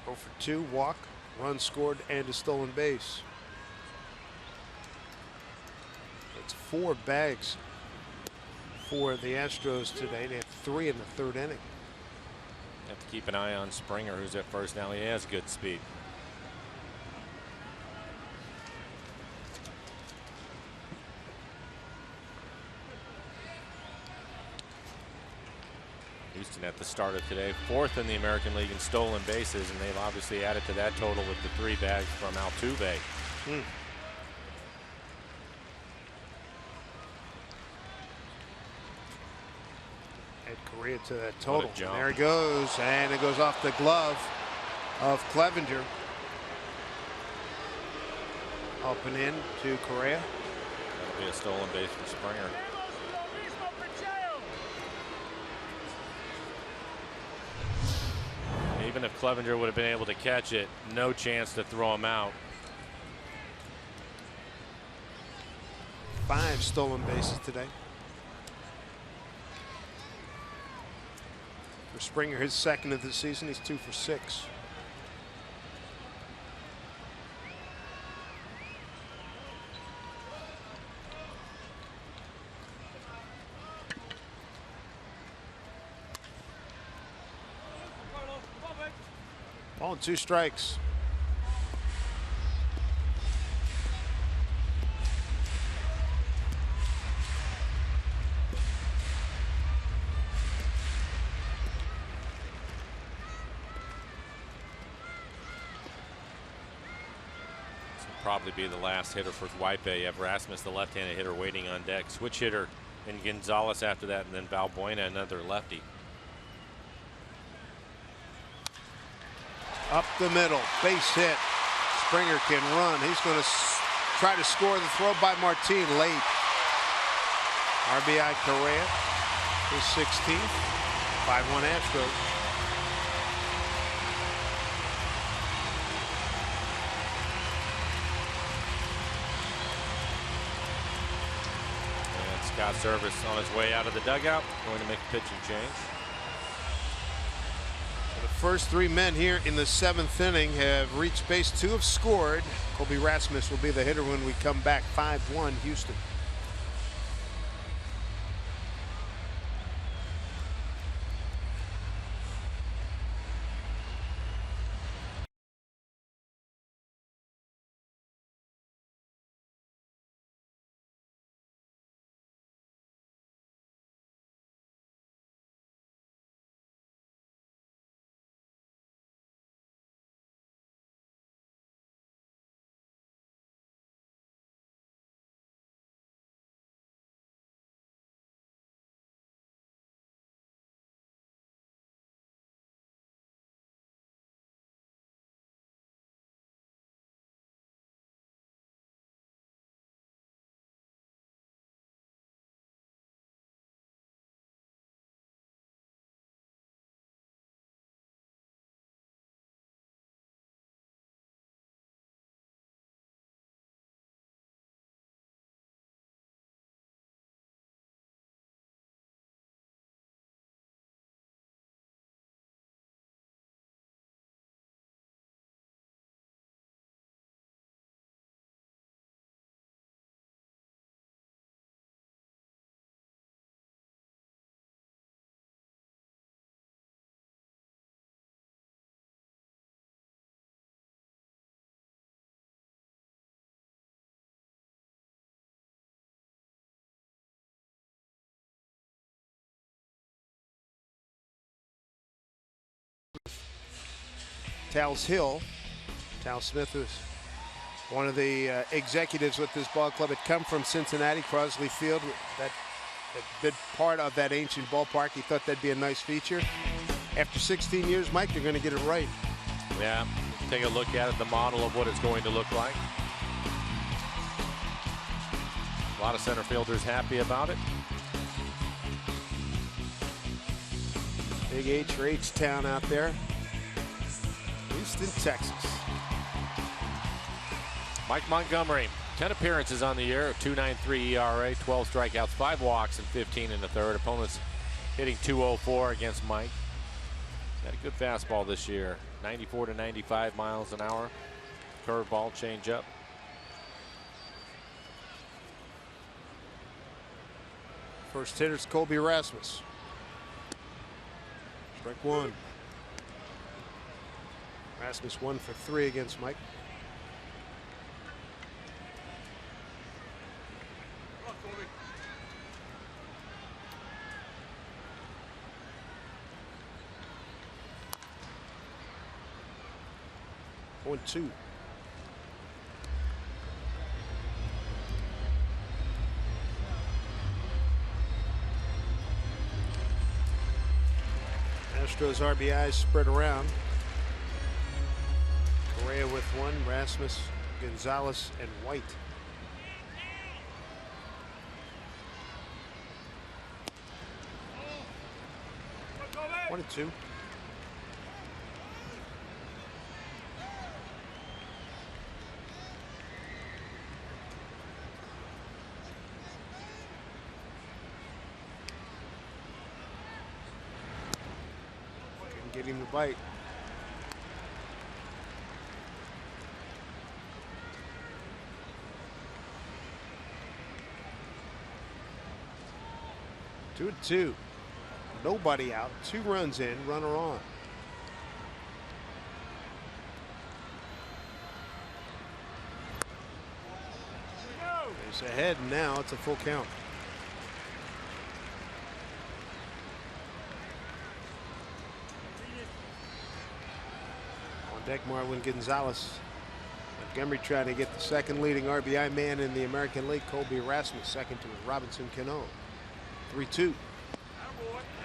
0 for 2, walk, run scored, and a stolen base. It's 4 bags for the Astros today. They had 3 in the 3rd inning. Have to keep an eye on Springer, who's at first now. He has good speed. Houston at the start of today, 4th in the American League in stolen bases, and they've obviously added to that total with the 3 bags from Altuve. Add Correa to that total. There he goes, and it goes off the glove of Clevenger. Up and in to Correa. That'll be a stolen base for Springer. Even if Clevenger would have been able to catch it, no chance to throw him out. 5 stolen bases today. For Springer, his 2nd of the season. He's 2 for 6. Ball and 2 strikes. Probably be the last hitter for White Bay. You have Rasmus, the left-handed hitter, waiting on deck. Switch hitter and Gonzalez after that, and then Valbuena, another lefty. Up the middle, base hit. Springer can run. He's going to try to score. The throw by Martin late. RBI Correa, his 16th. 5-1 Astros. Scott Service on his way out of the dugout, going to make a pitching change. The first 3 men here in the 7th inning have reached base. 2 have scored. Colby Rasmus will be the hitter when we come back. 5-1 Houston. Tal's Hill. Tal Smith was one of the executives with this ball club. Had come from Cincinnati, Crosley Field. That been part of that ancient ballpark. He thought that'd be a nice feature. After 16 years, Mike, they're going to get it right. Yeah, take a look at it, the model of what it's going to look like. A lot of center fielders happy about it. Big H for H-Town out there. Houston, Texas. Mike Montgomery, 10 appearances on the year, a 2.93 ERA, 12 strikeouts, 5 walks, and 15 in the third. Opponents hitting .204 against Mike. He's had a good fastball this year, 94 to 95 miles an hour. Curveball, changeup. First hitter's Colby Rasmus. Strike 1. Rasmus 1 for 3 against Mike. 0-2. Astros RBIs spread around. Correa with one, Rasmus, Gonzalez, and White. One and two. Couldn't get him to bite. Two and two. Nobody out. 2 runs in. Runner on. He's ahead now. It's a full count. On deck, Marlon Gonzalez. Montgomery trying to get the second leading RBI man in the American League. Colby Rasmus second to Robinson Cano. 3-2.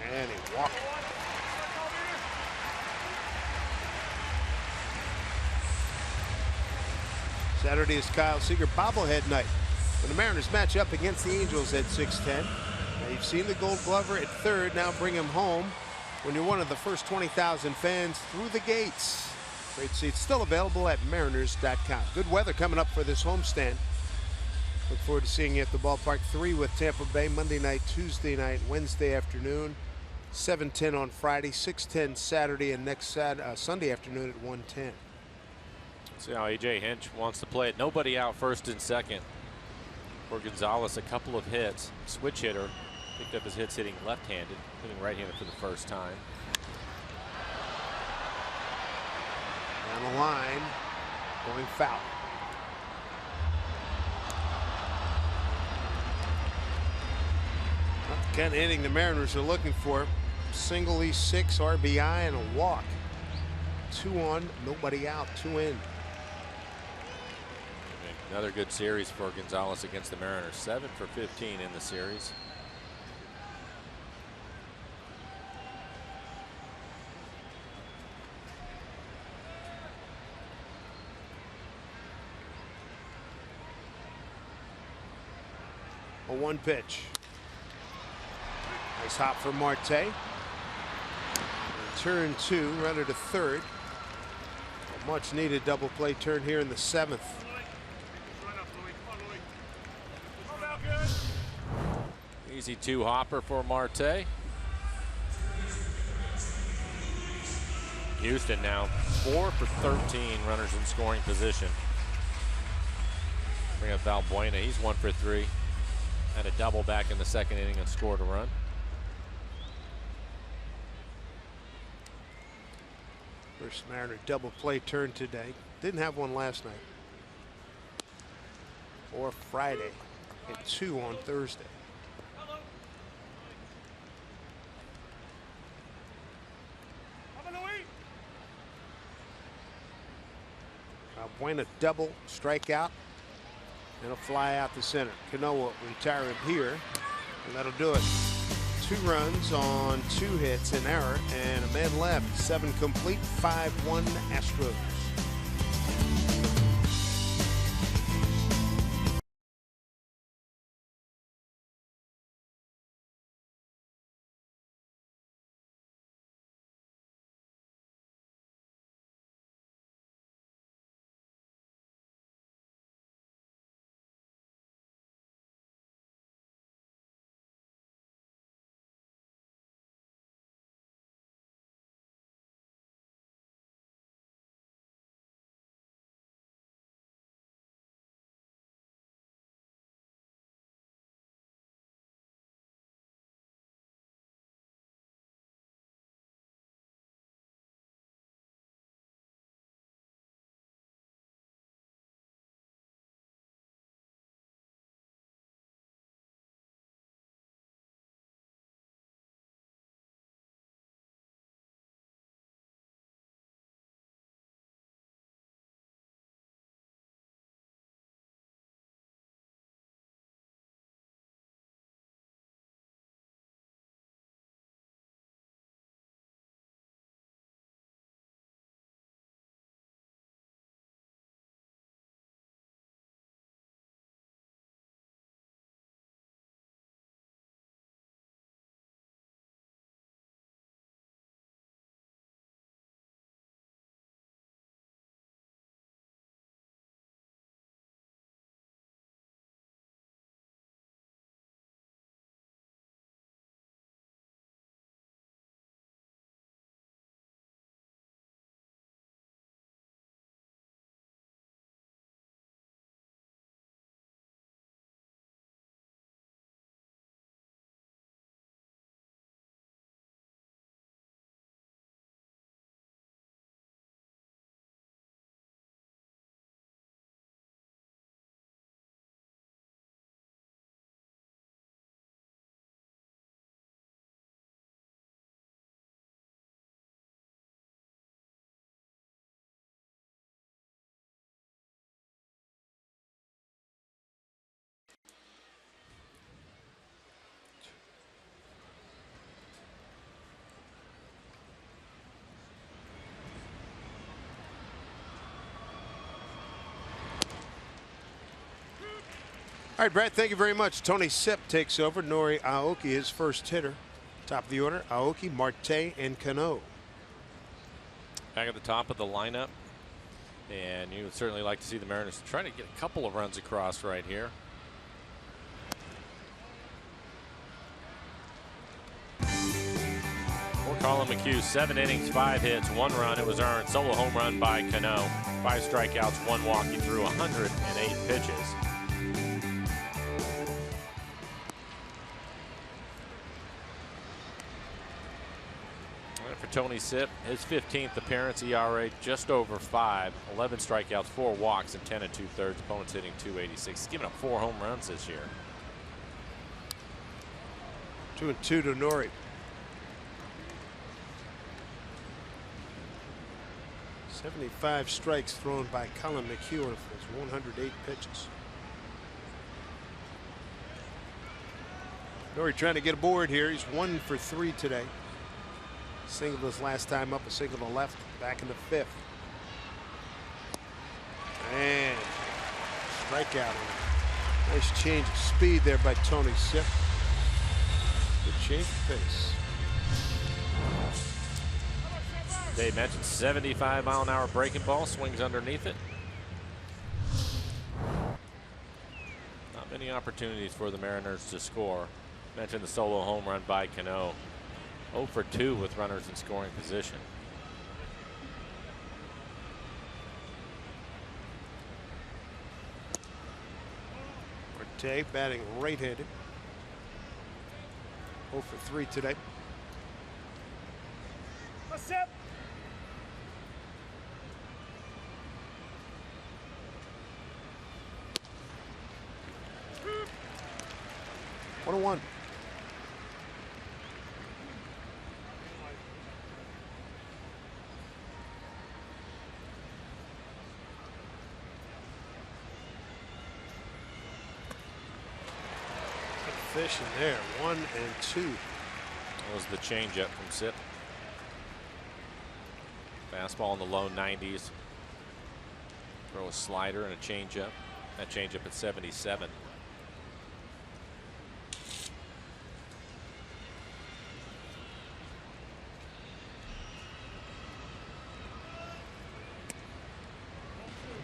And he walked. Saturday is Kyle Seager bobblehead night when the Mariners match up against the Angels at 6:10. Now you've seen the Gold Glover at third. Now bring him home when you're one of the first 20,000 fans through the gates. Great seats still available at mariners.com. Good weather coming up for this homestand. Look forward to seeing you at the ballpark. 3 with Tampa Bay Monday night, Tuesday night, Wednesday afternoon. 7:10 on Friday, 6:10 Saturday, and next Sunday afternoon at 1:10. See how A.J. Hinch wants to play it. Nobody out first and second. For Gonzalez, a couple of hits. Switch hitter. Picked up his hits hitting left-handed, hitting right-handed for the first time. Down the line, going foul. Not the kind of hitting the Mariners are looking for. Single E6 RBI and a walk. 2 on, nobody out, 2 in. Another good series for Gonzalez against the Mariners. 7 for 15 in the series. A 1 pitch. Nice hop for Marte. Turn 2, runner to third. A much needed double play turn here in the 7th. Easy 2 hopper for Marte. Houston now 4 for 13 runners in scoring position. Bring up Valbuena. He's 1 for 3. Had a double back in the second inning and scored a run. First Mariner double play turn today. Didn't have one last night. Or Friday. And 2 on Thursday. Buena double, strikeout, and a fly out the center. Cano will retire him here, and that'll do it. 2 runs on 2 hits, an error, and a man left. 7 complete, 5-1 Astros. All right, Brad, thank you very much. Tony Sipp takes over. Nori Aoki, his first hitter. Top of the order, Aoki, Marte, and Cano. Back at the top of the lineup. And you would certainly like to see the Mariners try to get a couple of runs across right here. For Colin McHugh, 7 innings, 5 hits, 1 run. It was earned. Solo home run by Cano. 5 strikeouts, 1 walk. He threw 108 pitches. For Tony Sipp, his 15th appearance, ERA just over 5, 11 strikeouts, 4 walks, and 10 2/3. Opponents hitting .286. He's given up 4 home runs this year. 2-2 to Nori. 75 strikes thrown by Colin McHugh in his 108 pitches. Nori trying to get aboard here. He's 1 for 3 today. Singled his last time up, a single to left, back in the 5th. And strikeout. Nice change of speed there by Tony Sipp. Good change of pace. Dave mentioned 75-mile-an-hour breaking ball, swings underneath it. Not many opportunities for the Mariners to score. Mentioned the solo home run by Cano. 0 for 2 with runners in scoring position. Marte batting right-handed. 0 for 3 today. What's up? One. Fish in there, 1 and 2. That was the changeup from Sipp. Fastball in the low 90s. Throw a slider and a changeup. That changeup at 77.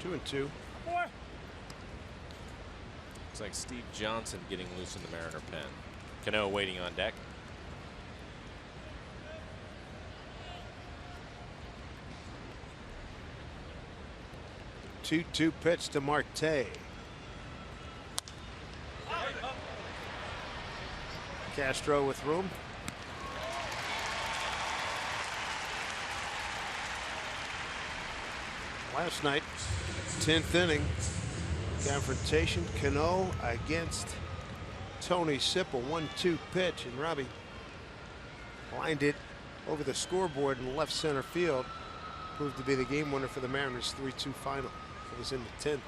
Two and 2. Looks like Steve Johnson getting loose in the Mariner pen. Cano waiting on deck. Two pitch to Marte. Castro with room. Last night, 10th inning. Confrontation, Cano against Tony Sipp, a 1-2 pitch, and Robbie lined it over the scoreboard in left center field. Proved to be the game winner for the Mariners' 3-2 final. It was in the 10th.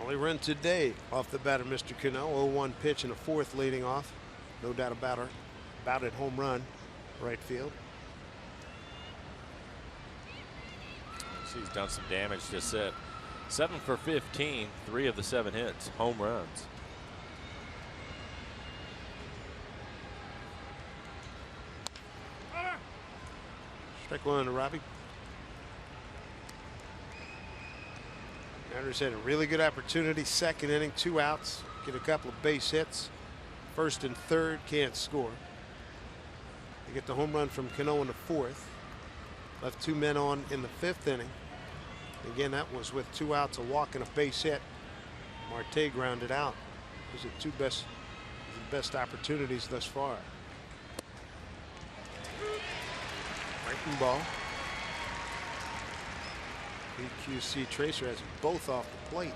Only run today off the batter, Mr. Cano. 0-1 pitch in the 4th leading off. No doubt about it, home run. Right field. He's done some damage to Sipp. 7 for 15, 3 of the 7 hits, home runs. Strike 1 to Robbie. Mariners had a really good opportunity. 2nd inning, 2 outs, get a couple of base hits. 1st and 3rd, can't score. They get the home run from Cano in the 4th. Left 2 men on in the 5th inning. Again, that was with 2 outs, a walk, and a base hit. Marte grounded out. Those are the best opportunities thus far. Breaking ball. BQC Tracer has them both off the plate.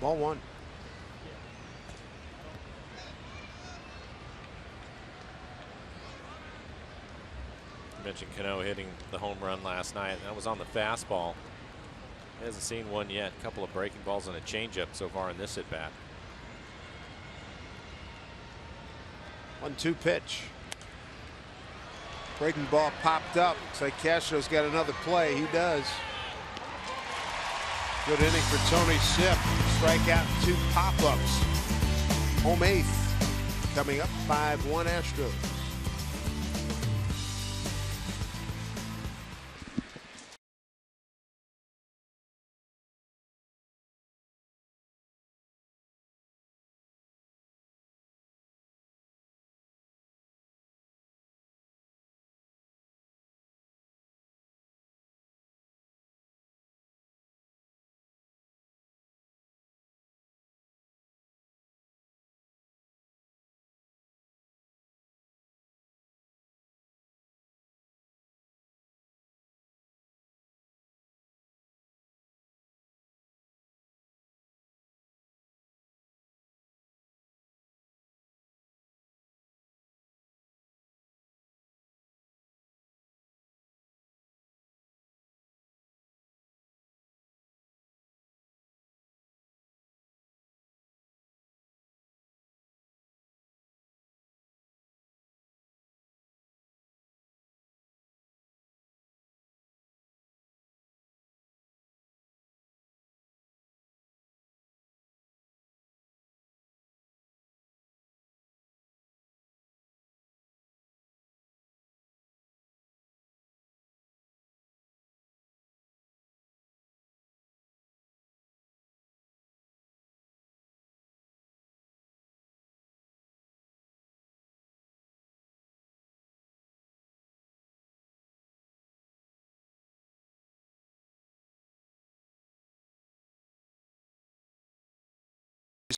Ball 1. mentioned Cano hitting the home run last night. That was on the fastball. He hasn't seen one yet. A couple of breaking balls and a changeup so far in this at bat. 1-2 pitch. Breaking ball popped up. Looks like Castro's got another play. He does. Good inning for Tony Sipp. Strikeout, 2 pop-ups. Home 8th. Coming up 5-1 Astros.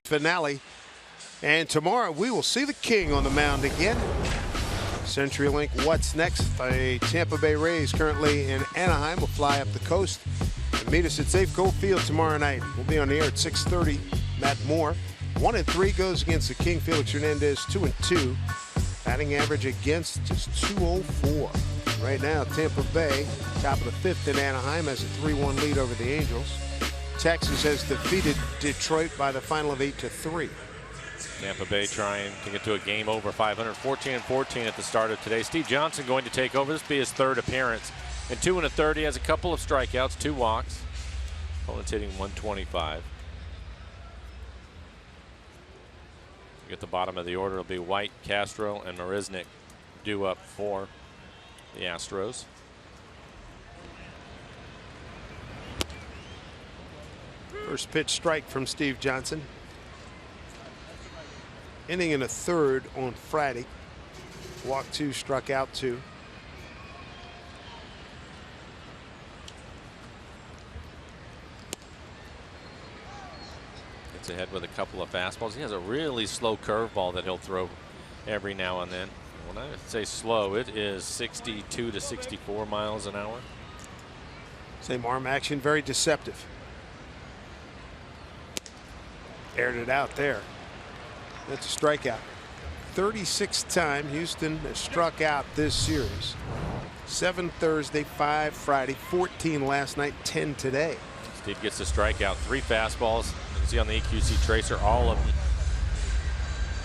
Finale, and tomorrow we will see the King on the mound again. CenturyLink What's Next? The Tampa Bay Rays, currently in Anaheim, will fly up the coast and meet us at Safeco Field tomorrow night. We'll be on the air at 6:30. Matt Moore, 1-3, goes against the King. Felix Hernandez, 2-2. Batting average against just 204. Right now, Tampa Bay, top of the 5th in Anaheim, has a 3-1 lead over the Angels. Texas has defeated Detroit by the final of 8-3. Tampa Bay trying to get to a game over 500, 14-14 at the start of today. Steve Johnson going to take over. This will be his 3rd appearance. In 2 1/3, he has a couple of strikeouts, 2 walks. Opponent's hitting 125. At the bottom of the order, it'll be White, Castro, and Marisnick due up for the Astros. First pitch strike from Steve Johnson. Inning in a 3rd on Friday. Walked 2, struck out 2. Gets ahead with a couple of fastballs. He has a really slow curveball that he'll throw every now and then. When I say slow, it is 62 to 64 miles an hour. Same arm action, very deceptive. Aired it out there. That's a strikeout. 36th time Houston has struck out this series. 7 Thursday, 5 Friday, 14 last night, 10 today. Steve gets the strikeout. 3 fastballs. You can see on the EQC tracer, all of them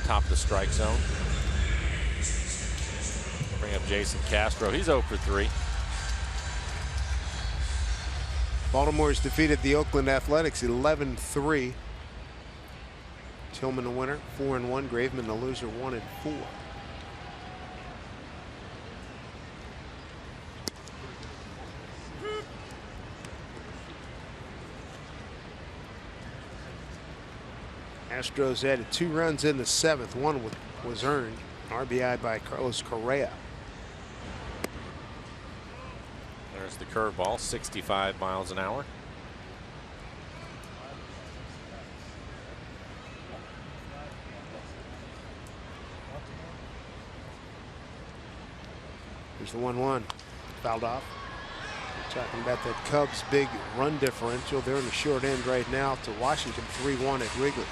top of the strike zone. Bring up Jason Castro. He's 0 for 3. Baltimore's defeated the Oakland Athletics 11-3. Tillman the winner, 4-1. Graveman the loser, 1-4. Astros added 2 runs in the 7th. 1 was earned. RBI by Carlos Correa. There's the curveball, 65 miles an hour. Here's the 1-1. Fouled off. We're talking about that Cubs' big run differential. They're in the short end right now to Washington, 3-1 at Wrigley.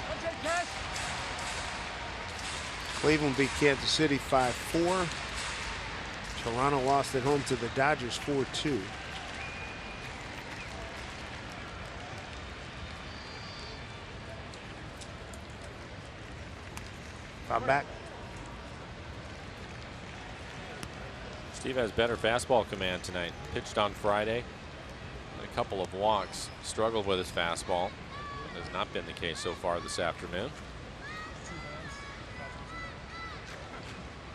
Cleveland beat Kansas City 5-4. Toronto lost at home to the Dodgers 4-2. I'm back. Steve has better fastball command tonight. Pitched on Friday. A couple of walks. Struggled with his fastball. That has not been the case so far this afternoon.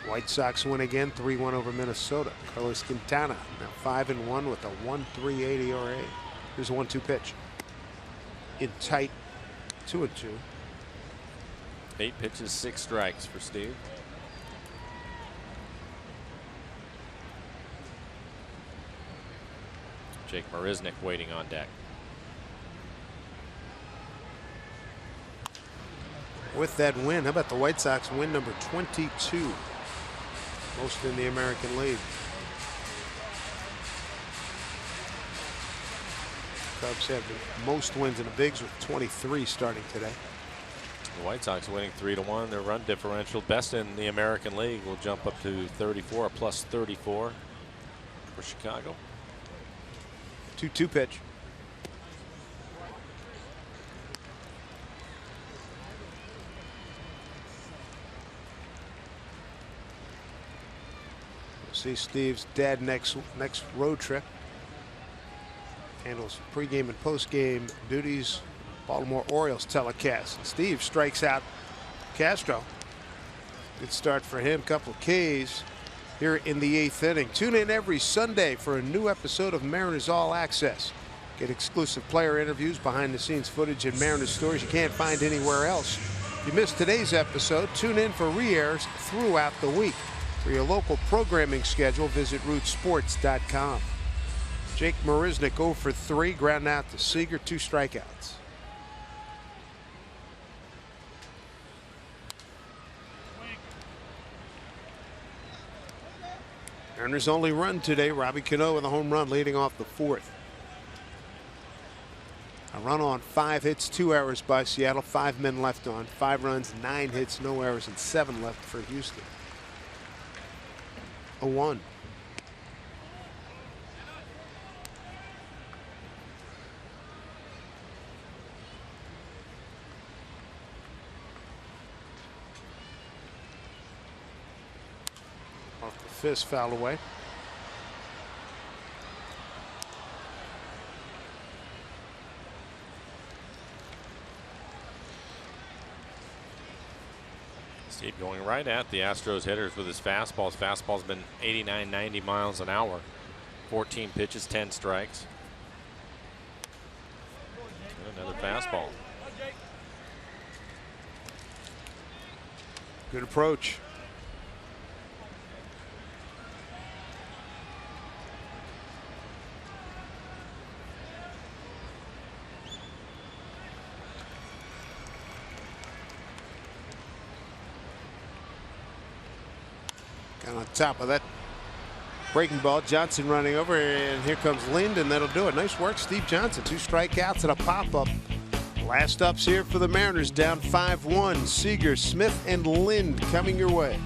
White Sox win again, 3-1 over Minnesota. Carlos Quintana now 5-1 with a 1.38 ERA. Here's a 1-2 pitch. In tight, 2-2. 8 pitches, 6 strikes for Steve. Jake Marisnick waiting on deck. With that win, how about the White Sox win number 22? Most in the American League. Cubs have the most wins in the bigs with 23 starting today. The White Sox winning 3-1. Their run differential, best in the American League, will jump up to 34, a plus 34 for Chicago. 2-2 pitch. We'll see Steve's dad next road trip. Handles pregame and postgame duties. Baltimore Orioles telecast. Steve strikes out Castro. Good start for him. Couple of Ks here in the 8th inning. Tune in every Sunday for a new episode of Mariners All Access. Get exclusive player interviews, behind the scenes footage, and Mariners stories you can't find anywhere else. If you missed today's episode, tune in for re-airs throughout the week. For your local programming schedule, visit rootsports.com. Jake Marisnick 0 for 3, ground out to Seager, 2 strikeouts. Mariners only run today. Robbie Cano with a home run leading off the 4th. A run on 5 hits, 2 errors by Seattle. 5 men left on. 5 runs, 9 hits, no errors, and 7 left for Houston. 0-1. Off the fist, foul away. Steve going right at the Astros hitters with his fastball. His fastball's been 89, 90 miles an hour. 14 pitches, 10 strikes. And another fastball. Good approach. Got on top of that breaking ball. Johnson running over, and here comes Lind, and that'll do it. Nice work, Steve Johnson. 2 strikeouts and a pop-up. Last ups here for the Mariners, down 5-1. Seager, Smith, and Lind coming your way.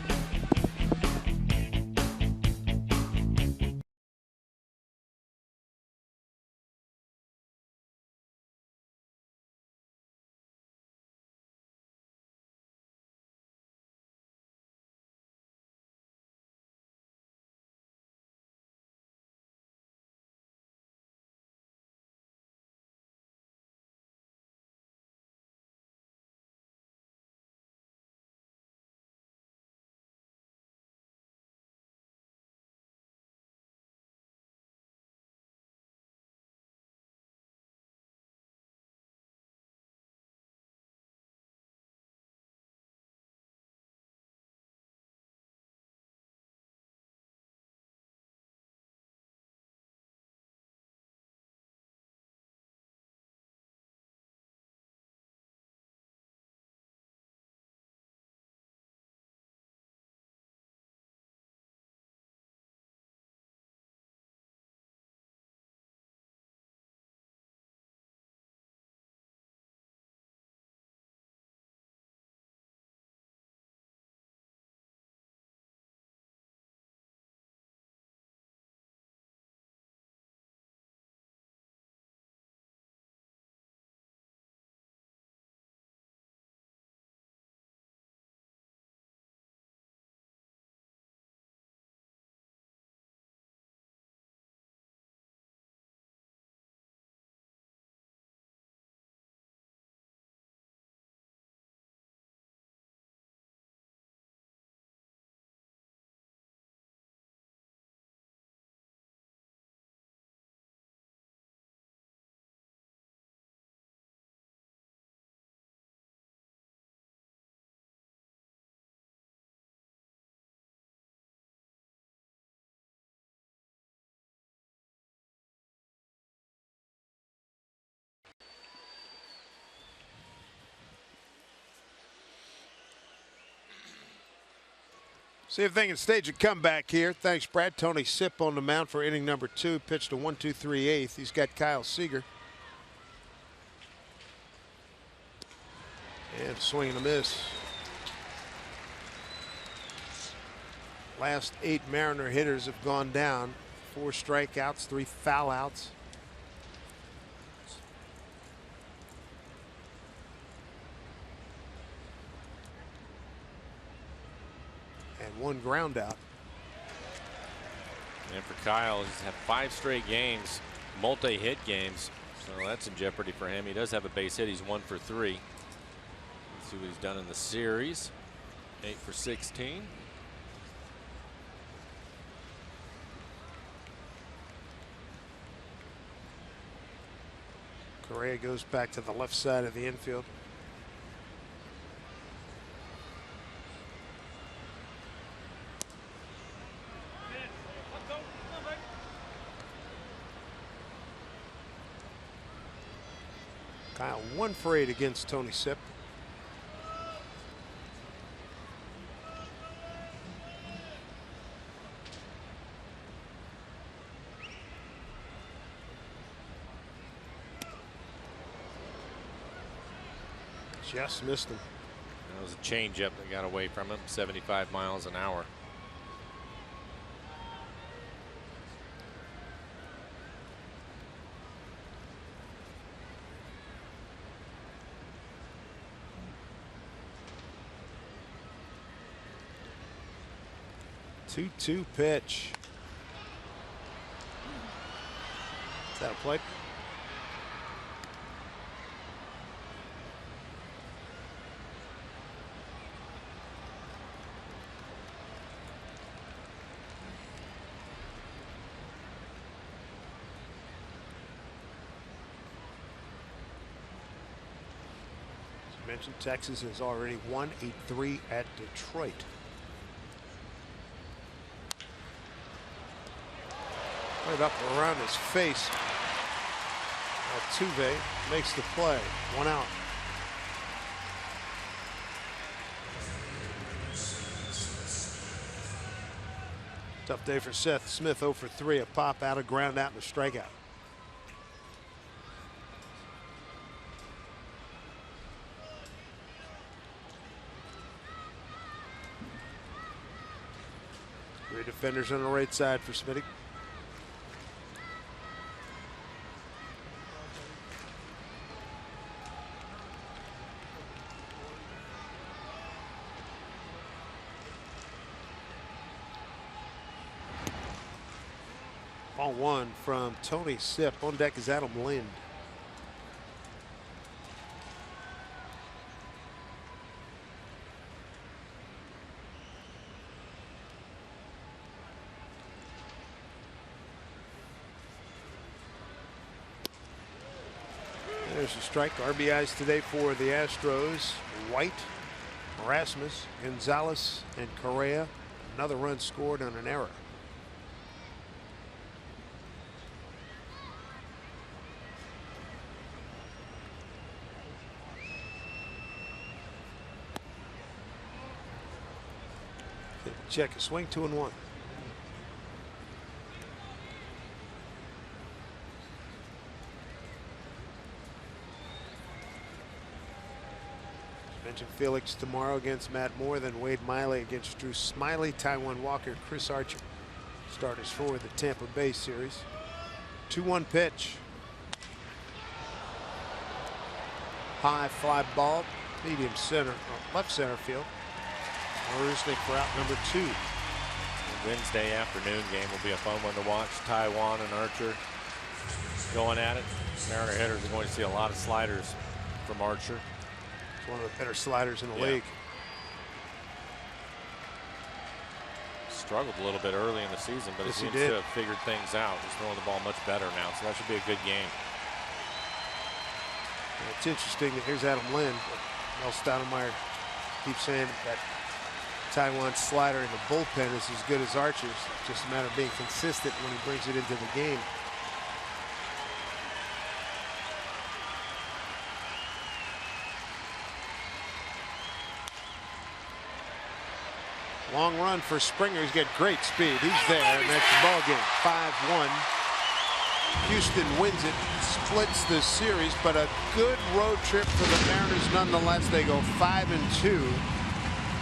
See if they can stage a comeback here. Thanks, Brad. Tony Sipp on the mound for inning number 2. Pitched a 1-2-3/8. He's got Kyle Seager. And swing and a miss. Last 8 Mariner hitters have gone down. 4 strikeouts, 3 foul outs. And 1 ground out. And for Kyle, he's had 5 straight games, multi-hit games. So that's in jeopardy for him. He does have a base hit. He's 1 for 3. Let's see what he's done in the series. 8 for 16. Correa goes back to the left side of the infield. Kyle 1 for 8 against Tony Sipp. Just missed him. That was a changeup that got away from him, 75 miles an hour. Two-two pitch. Is that a play? Mentioned Texas has already won 8-3 at Detroit. Right up around his face. Altuve makes the play. 1 out. Tough day for Seth Smith. 0 for 3. A pop out, a ground out, and a strikeout. Three defenders on the right side for Smitty. Ball 1 from Tony Sipp. On deck is Adam Lind. There's a strike. RBIs today for the Astros. White, Rasmus, Gonzalez, and Correa. Another run scored on an error. Check a swing, 2-1. Mentioned Felix tomorrow against Matt Moore, then Wade Miley against Drew Smiley, Taijuan Walker, Chris Archer. Starters for the Tampa Bay series. 2-1 pitch. High fly ball, medium center, left center field. Rusnick for out number 2. The Wednesday afternoon game will be a fun one to watch. Taijuan and Archer going at it. Mariner hitters are going to see a lot of sliders from Archer. It's one of the better sliders in the league. Struggled a little bit early in the season, but he seems to have figured things out. He's throwing the ball much better now, so that should be a good game. And it's interesting that here's Adam Lind. Mel Stoudemire keeps saying that Taijuan's slider in the bullpen is as good as Archer's. It's just a matter of being consistent when he brings it into the game. Long run for Springer. He's got great speed. He's there, and that's the ball game. 5-1. Houston wins it, splits the series, but a good road trip for the Mariners nonetheless. They go 5-2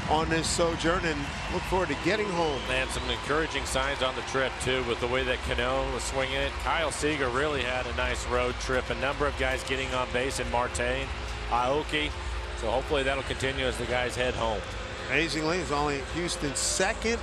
on this sojourn and look forward to getting home. And some encouraging signs on the trip too, with the way that Cano was swinging it. Kyle Seager really had a nice road trip. A number of guys getting on base in Marte, Aoki. So hopefully that'll continue as the guys head home. Amazingly, it's only Houston's second